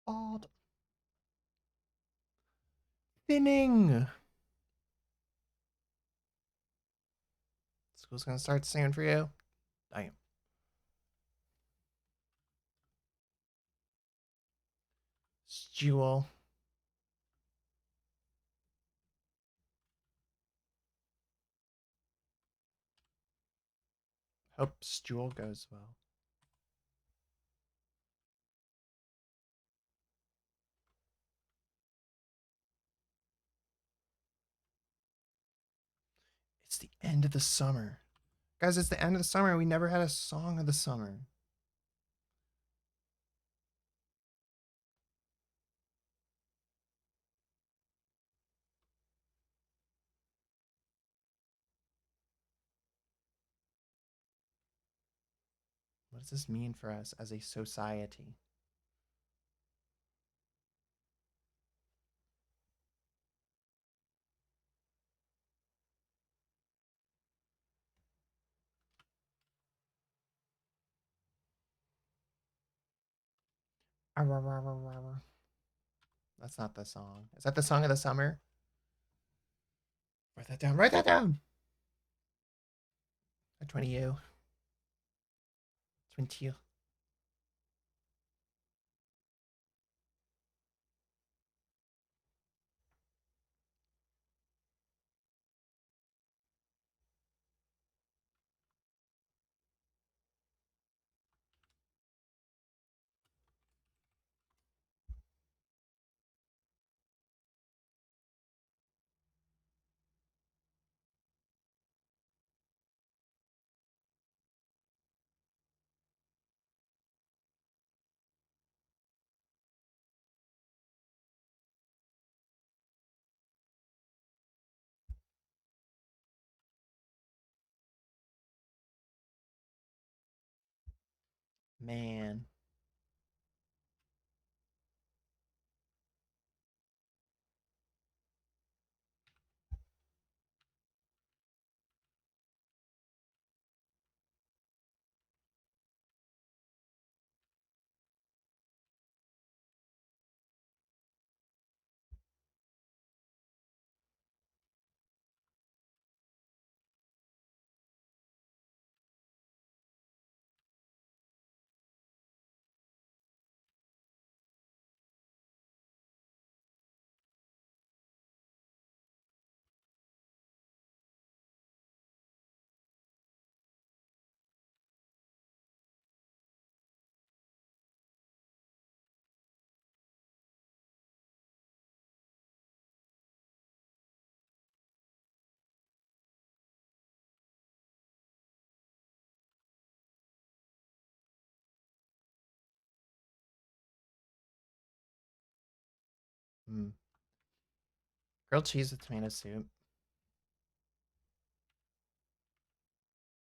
Bald. Thinning. School's gonna start soon for you. Damn. Jewel. Hope Jewel goes well. It's the end of the summer. Guys, it's the end of the summer. We never had a song of the summer. What does this mean for us as a society? That's not the song. Is that the song of the summer? Write that down. Write that down. 20 you. 20 you. Man. Hmm. Grilled cheese with tomato soup.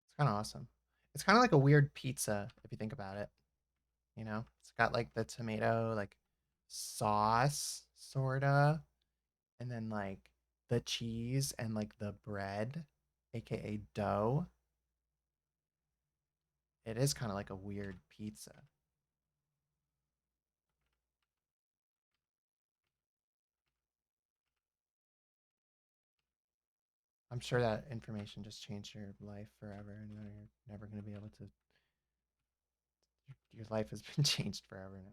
It's kind of awesome. It's kind of like a weird pizza if you think about it. You know, it's got like the tomato like sauce sorta, and then like the cheese and like the bread, aka dough. It is kind of like a weird pizza. I'm sure that information just changed your life forever, and you're never going to be able to. Your life has been changed forever now.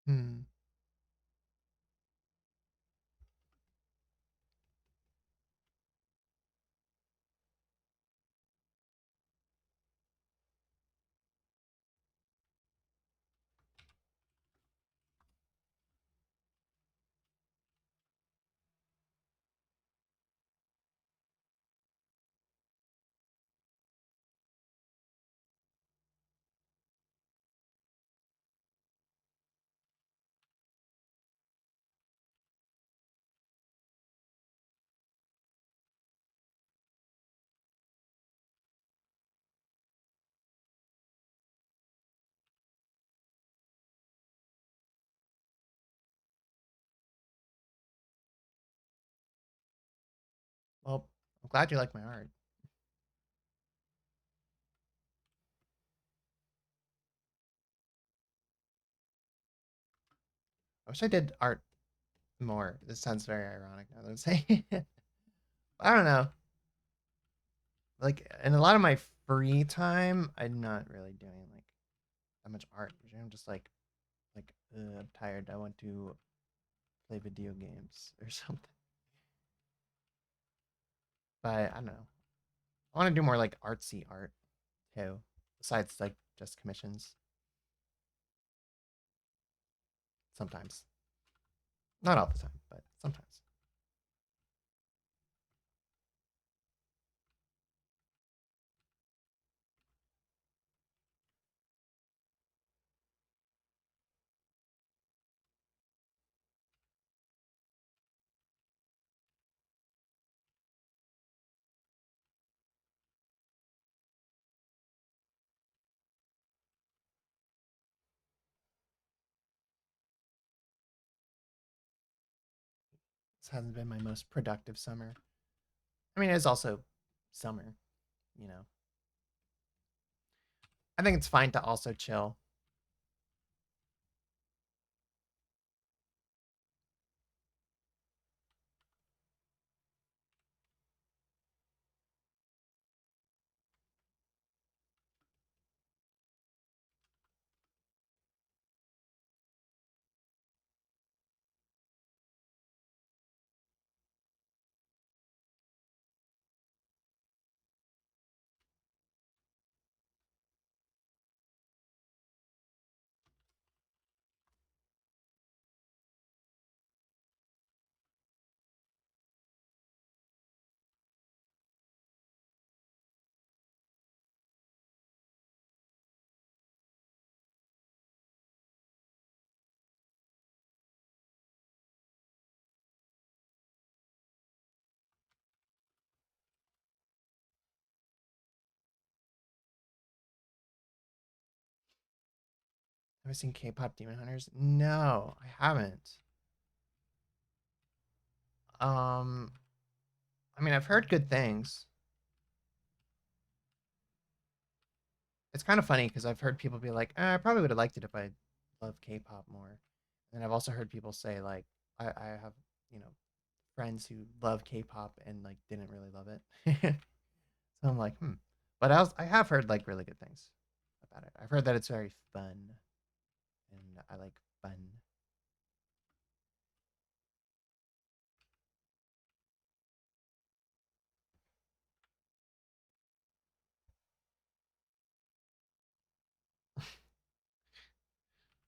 Hmm. Well, I'm glad you like my art. I wish I did art more. This sounds very ironic now that I'm saying it. I don't know. Like in a lot of my free time, I'm not really doing like that much art. Usually I'm just like I'm tired. I want to play video games or something. But I don't know. I want to do more like artsy art too, besides like just commissions. Sometimes, not all the time, but sometimes. This hasn't been my most productive summer. I mean, it's also summer, you know. I think it's fine to also chill. Have I seen K-pop Demon Hunters? No, I haven't. Um, I mean, I've heard good things. it's kind of funny because I've heard people be like, I probably would have liked it if I loved K-pop more. And I've also heard people say like, I have, you know, friends who love K-pop and like didn't really love it. So I'm like, hmm. But I have heard like really good things about it. I've heard that it's very fun, and I like fun.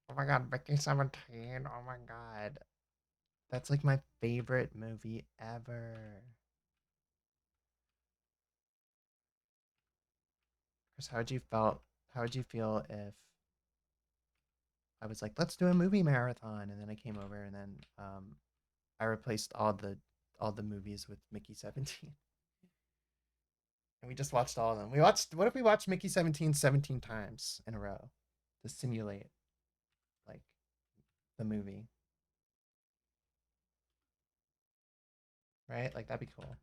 Oh my god, Mickey 17. Oh my god. That's like my favorite movie ever. Chris, how would you feel if I was like, let's do a movie marathon, and then I came over and then I replaced all the movies with Mickey 17. And we just watched all of them. We watched what if we watched Mickey 17 17 times in a row to simulate like the movie, right? Like that'd be cool.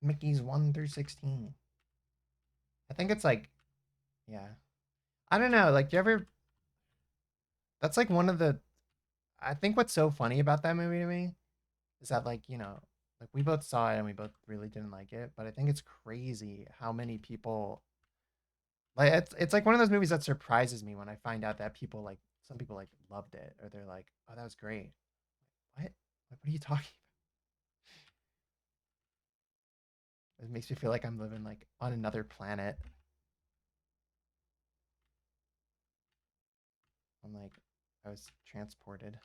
Mickey's 1 through 16. I think it's like, yeah. I don't know. Like, you ever, that's like one of the, I think what's so funny about that movie to me is that, like, like we both saw it and we both really didn't like it, but I think it's crazy how many people, like, it's like one of those movies that surprises me when I find out that people, like, some people, like, loved it or they're like, oh, that was great. What? Like, what are you talking about? It makes me feel like I'm living, like, on another planet. I'm like, I was transported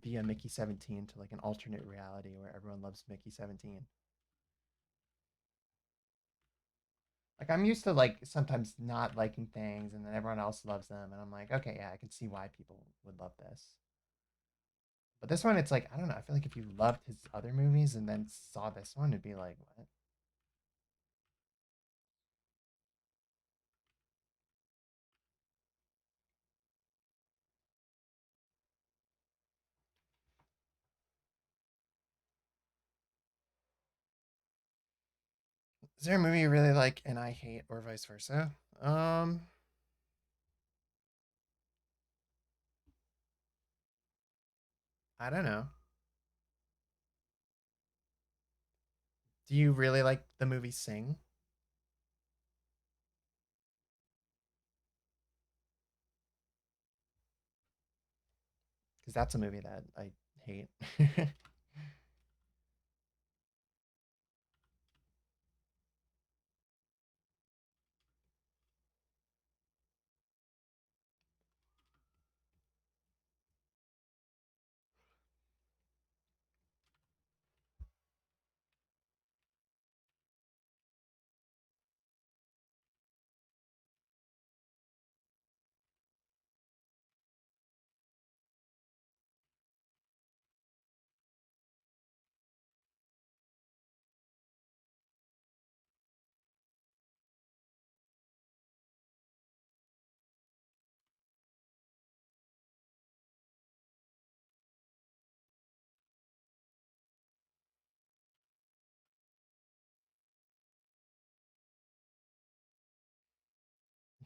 via Mickey 17 to like an alternate reality where everyone loves Mickey 17. Like I'm used to like sometimes not liking things and then everyone else loves them and I'm like, okay, yeah, I can see why people would love this. But this one it's like, I don't know, I feel like if you loved his other movies and then saw this one, it'd be like, what? Is there a movie you really like and I hate or vice versa? Um I don't know. Do you really like the movie Sing? Because that's a movie that I hate. Haven't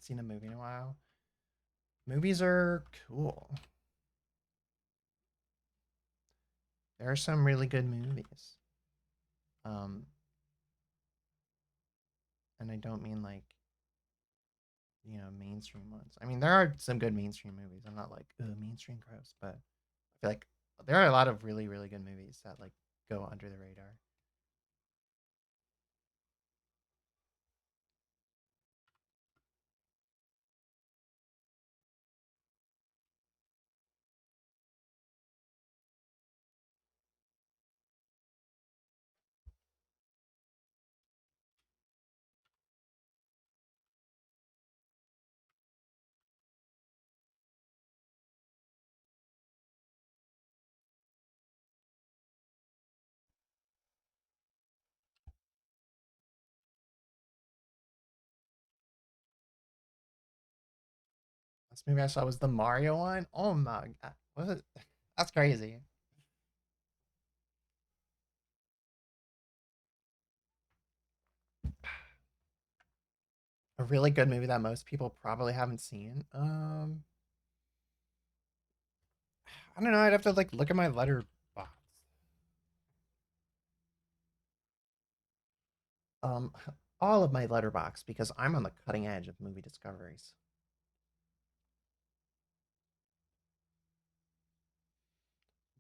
seen a movie in a while. Movies are cool. There are some really good movies. Um, and I don't mean like, mainstream ones. I mean, there are some good mainstream movies. I'm not like, mainstream gross, but I feel like there are a lot of really, really good movies that like go under the radar. Last movie I saw was the Mario one. Oh my god. What was it? That's crazy. A really good movie that most people probably haven't seen. I don't know. I'd have to like look at my letterbox. Um, all of my letterbox because I'm on the cutting edge of movie discoveries.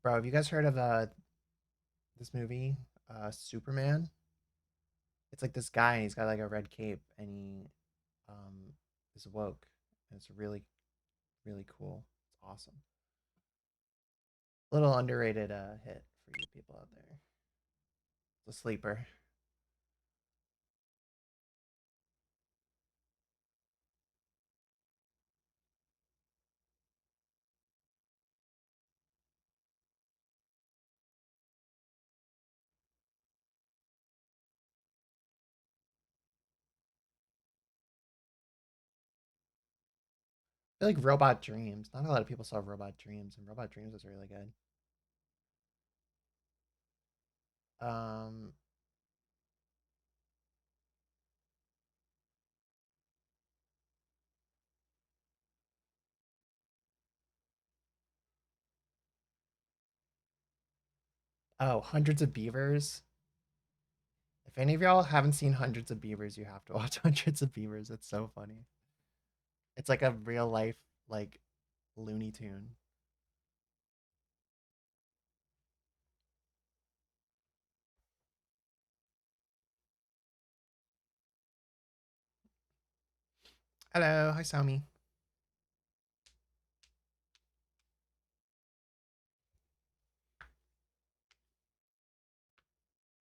Bro, have you guys heard of this movie, Superman? It's like this guy. He's got like a red cape, and he is woke. And it's really really cool. It's awesome. Little underrated hit for you people out there. It's a sleeper. I feel like Robot Dreams. Not a lot of people saw Robot Dreams, and Robot Dreams was really good. Um, oh, Hundreds of Beavers. If any of y'all haven't seen Hundreds of Beavers, you have to watch Hundreds of Beavers. It's so funny. It's like a real life like Looney Tune. Hello, hi Sami.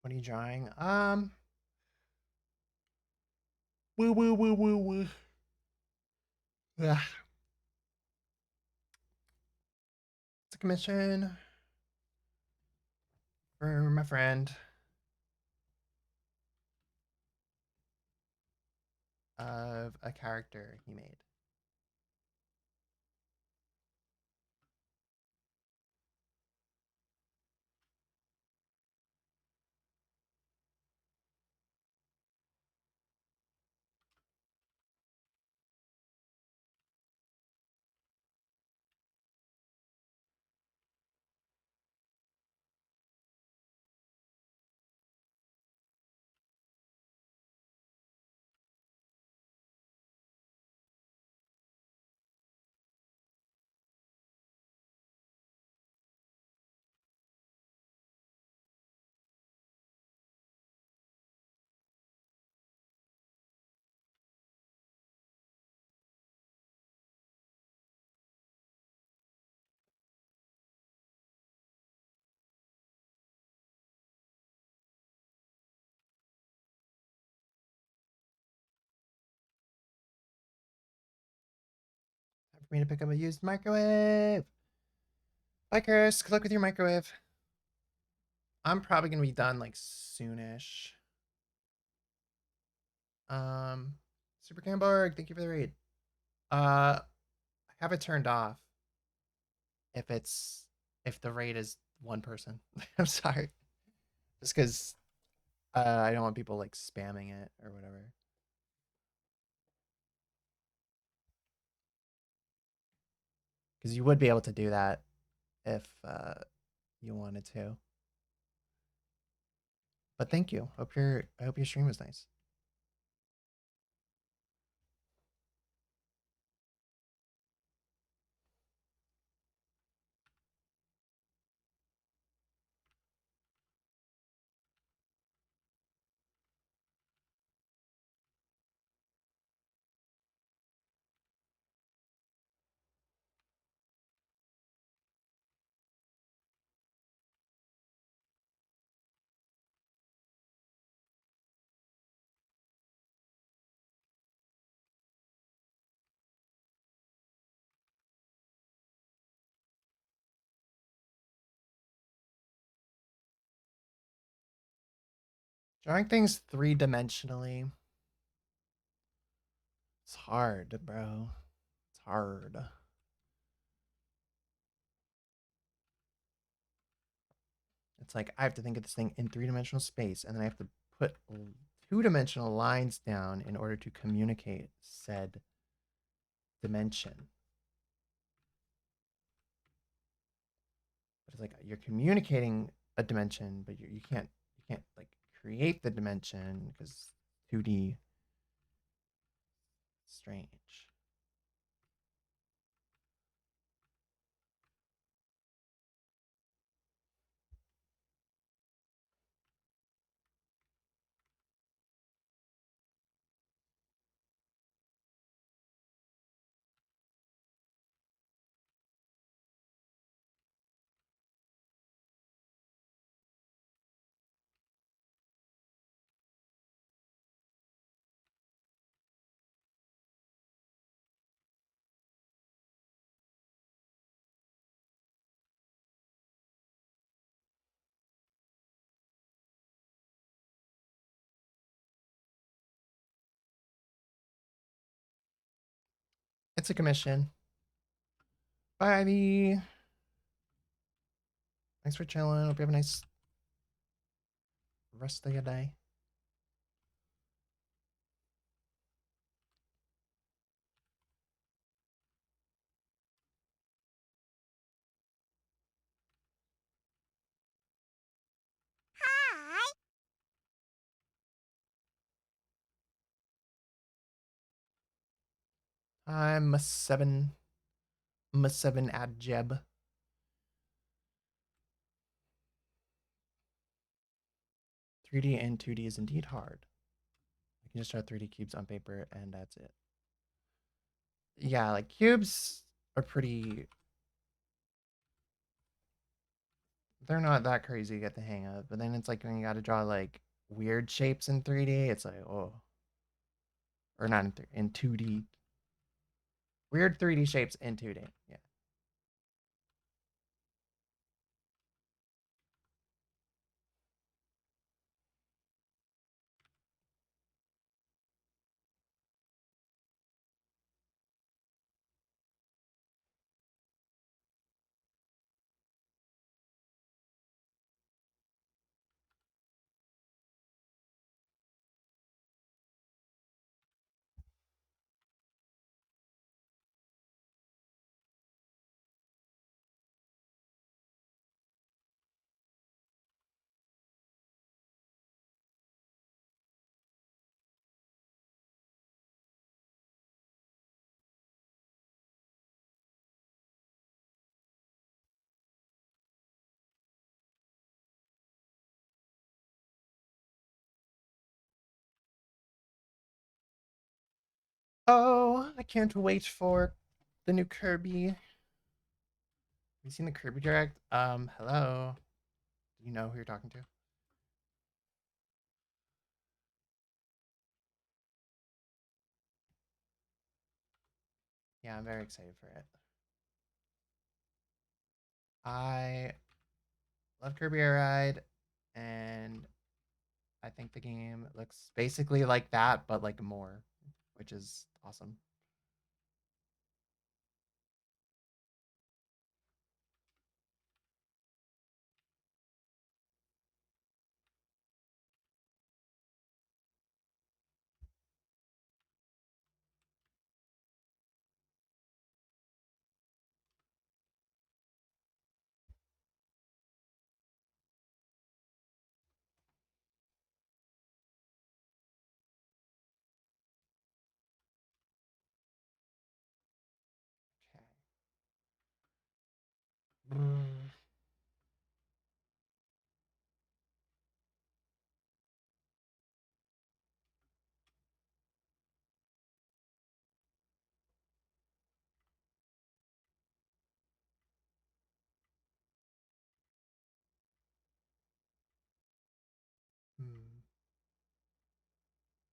What are you drawing? Woo woo woo woo woo. Ugh. It's a commission for my friend of a character he made. Time for me to pick up a used microwave. Bye, Chris. Good luck with your microwave. I'm probably gonna be done like soonish. Super Camborg, thank you for the raid. I have it turned off if the raid is one person. I'm sorry, just because I don't want people like spamming it or whatever. Because you would be able to do that if you wanted to. But thank you. I hope your stream was nice. Drawing things three-dimensionally, it's hard, bro. It's hard. It's like I have to think of this thing in three-dimensional space, and then I have to put two-dimensional lines down in order to communicate said dimension. But it's like you're communicating a dimension, but you can't like create the dimension because 2D strange. It's a commission. Bye, Ivy. Thanks for chilling. Hope you have a nice rest of your day. I'm a 7. I'm a 7 at Jeb. 3D and 2D is indeed hard. I can just draw 3D cubes on paper and that's it. Yeah, like cubes are pretty. They're not that crazy to get the hang of, but then it's like when you got to draw like weird shapes in 3D, it's like, oh. Or not in 2D. Weird 3D shapes in 2D. Yeah. Oh, I can't wait for the new Kirby. Have you seen the Kirby Direct? Hello. Do you know who you're talking to? Yeah, I'm very excited for it. I love Kirby Air Ride, and I think the game looks basically like that, but like more, which is awesome. Okay. Hmm.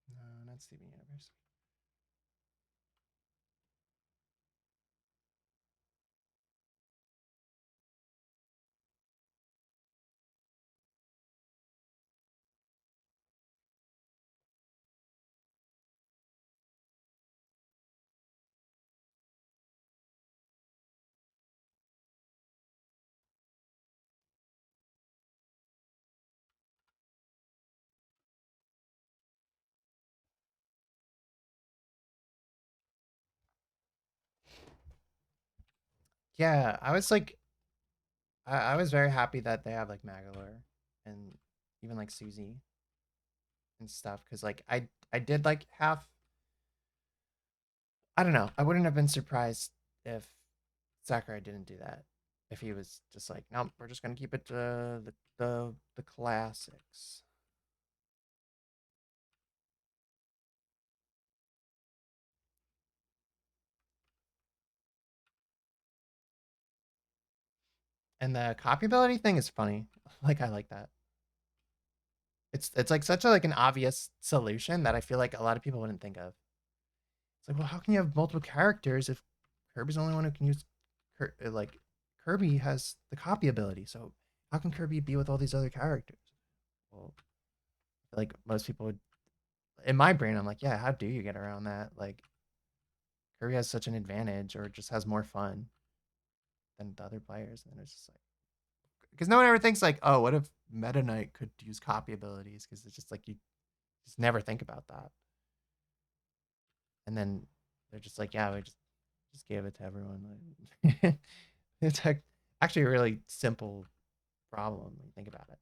No, not Steven Universe. Yeah, I was like, I was very happy that they have like Magalore and even like Susie and stuff because like I did like half. I don't know. I wouldn't have been surprised if Sakurai didn't do that. If he was just like, no, we're just gonna keep it to the classics. And the copyability thing is funny. Like I like that. It's like such a like an obvious solution that I feel like a lot of people wouldn't think of. It's like, well, how can you have multiple characters if Kirby's the only one who can use like Kirby has the copy ability. So how can Kirby be with all these other characters? Well, like most people would in my brain, I'm like, yeah, how do you get around that? Like Kirby has such an advantage or just has more fun than the other players. And it's just like because no one ever thinks like, oh, what if Meta Knight could use copy abilities? Because it's just like you just never think about that. And then they're just like, yeah, we just gave it to everyone. Like, it's like actually a really simple problem when you think about it.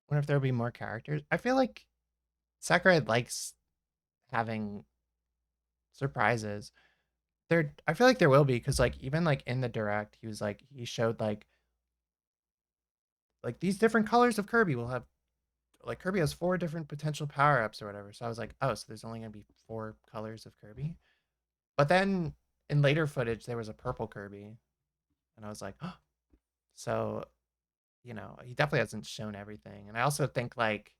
Wonder if there'll be more characters. I feel like Sakurai likes having surprises. I feel like there will be because like even like in the direct, he was like he showed like these different colors of Kirby will have like Kirby has four different potential power ups or whatever. So I was like, oh, so there's only gonna be four colors of Kirby. But then in later footage, there was a purple Kirby, and I was like, oh, so he definitely hasn't shown everything. And I also think like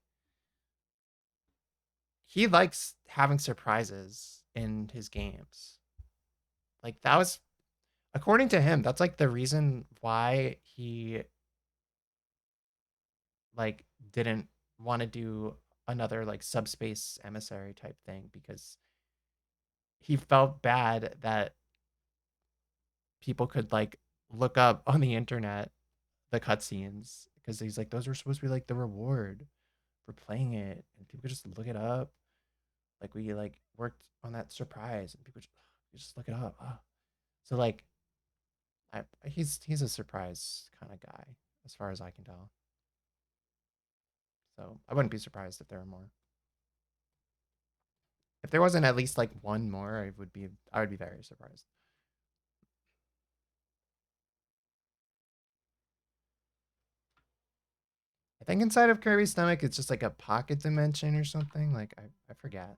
he likes having surprises in his games. Like that was according to him, that's like the reason why he like didn't want to do another like subspace emissary type thing because he felt bad that people could like look up on the internet the cutscenes because he's like those were supposed to be like the reward for playing it and people could just look it up like we like worked on that surprise and people just look it up. So like he's a surprise kind of guy as far as I can tell. So I wouldn't be surprised if there were more. If there wasn't at least like one more, I would be very surprised. I think inside of Kirby's stomach it's just like a pocket dimension or something. Like I forget.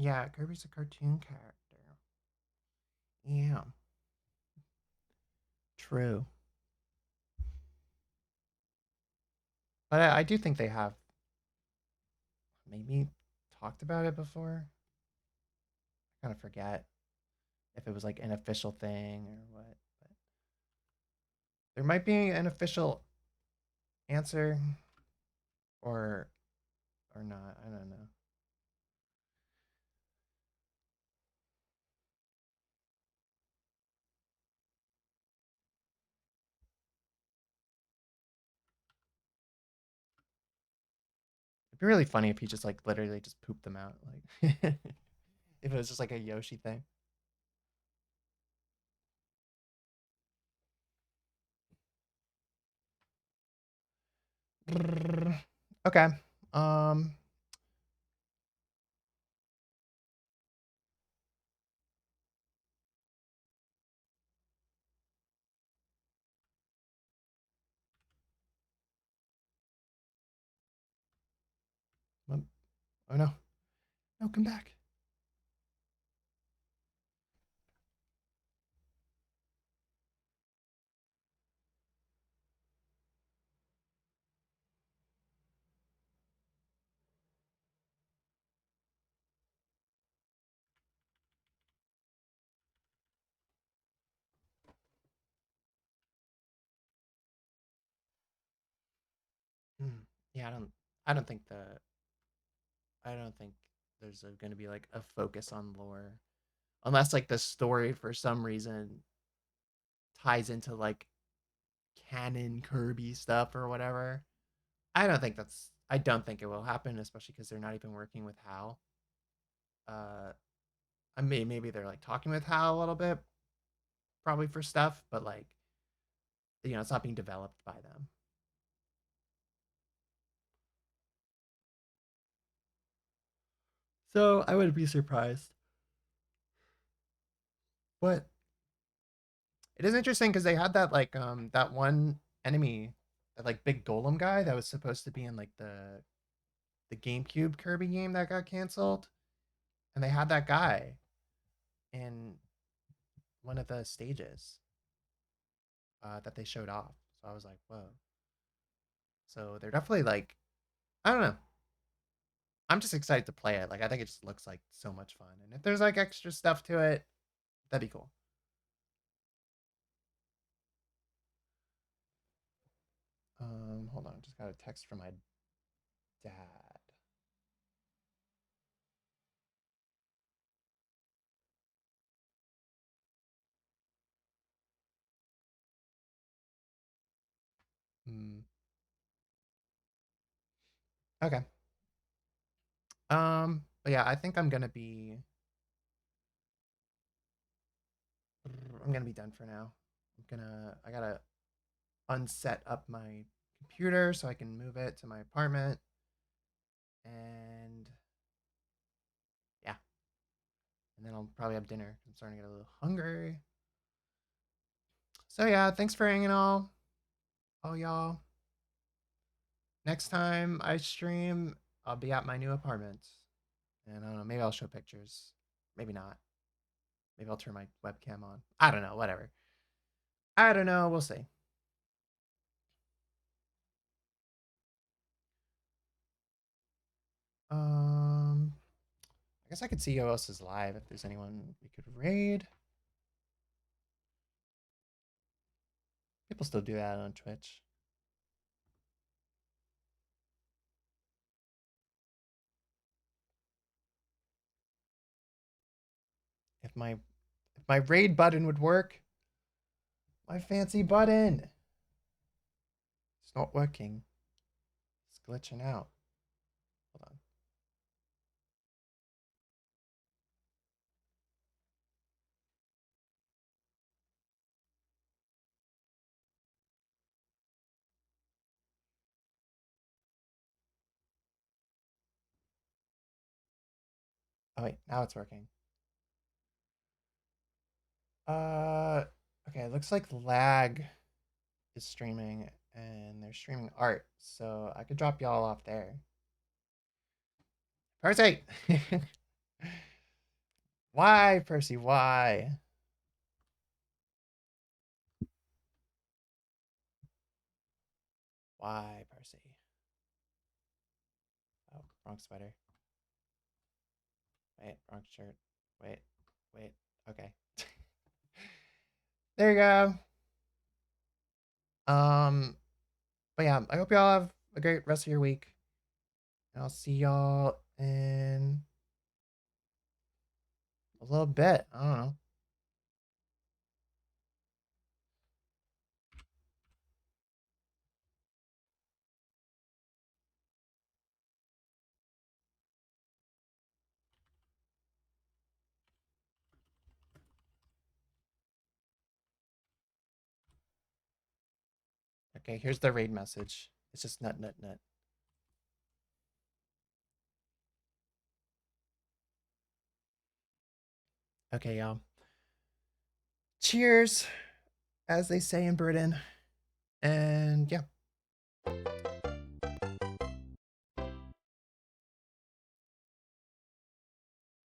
Yeah, Kirby's a cartoon character. Yeah. True. But I do think they have maybe talked about it before. I kind of forget if it was like an official thing or what. But there might be an official answer or not. I don't know. It'd be really funny if he just like literally just pooped them out, like if it was just like a Yoshi thing. Okay. Um. Oh no! No, come back. Hmm. Yeah, I don't. I don't think the. I don't think there's going to be like a focus on lore, unless like the story for some reason ties into like canon Kirby stuff or whatever. I don't think that's. I don't think it will happen, especially because they're not even working with Hal. Uh, I mean, maybe they're like talking with Hal a little bit, probably for stuff, but like, it's not being developed by them. So I wouldn't be surprised. But it is interesting because they had that like that one enemy, that like big golem guy that was supposed to be in like the GameCube Kirby game that got canceled, and they had that guy in one of the stages that they showed off. So I was like, whoa. So they're definitely like, I don't know. I'm just excited to play it. Like I think it just looks like so much fun, and if there's like extra stuff to it, that'd be cool. Hold on, I just got a text from my dad. Hmm. Okay. But yeah, I think I'm gonna be done for now. I gotta unset up my computer so I can move it to my apartment. And yeah, and then I'll probably have dinner. I'm starting to get a little hungry. So yeah, thanks for hanging all y'all. Next time I stream, I'll be at my new apartment. And I don't know, maybe I'll show pictures. Maybe not. Maybe I'll turn my webcam on. I don't know, whatever. I don't know, we'll see. Um I guess I could see who else is live if there's anyone we could raid. People still do that on Twitch. If my raid button would work, my fancy button. It's not working. It's glitching out. Hold on. Oh wait, now it's working. Uh okay, it looks like lag is streaming and they're streaming art, so I could drop y'all off there. Parasite! Why, Percy? Why? Why, Percy? Oh, wrong sweater. Wait, wrong shirt. Wait, wait. Okay. There you go. But yeah, I hope y'all have a great rest of your week. And I'll see y'all in a little bit. I don't know. Okay, here's the raid message. It's just nut, nut, nut. Okay, y'all. Cheers, as they say in Britain. And yeah.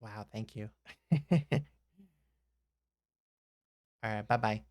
Wow, thank you. All right, bye-bye.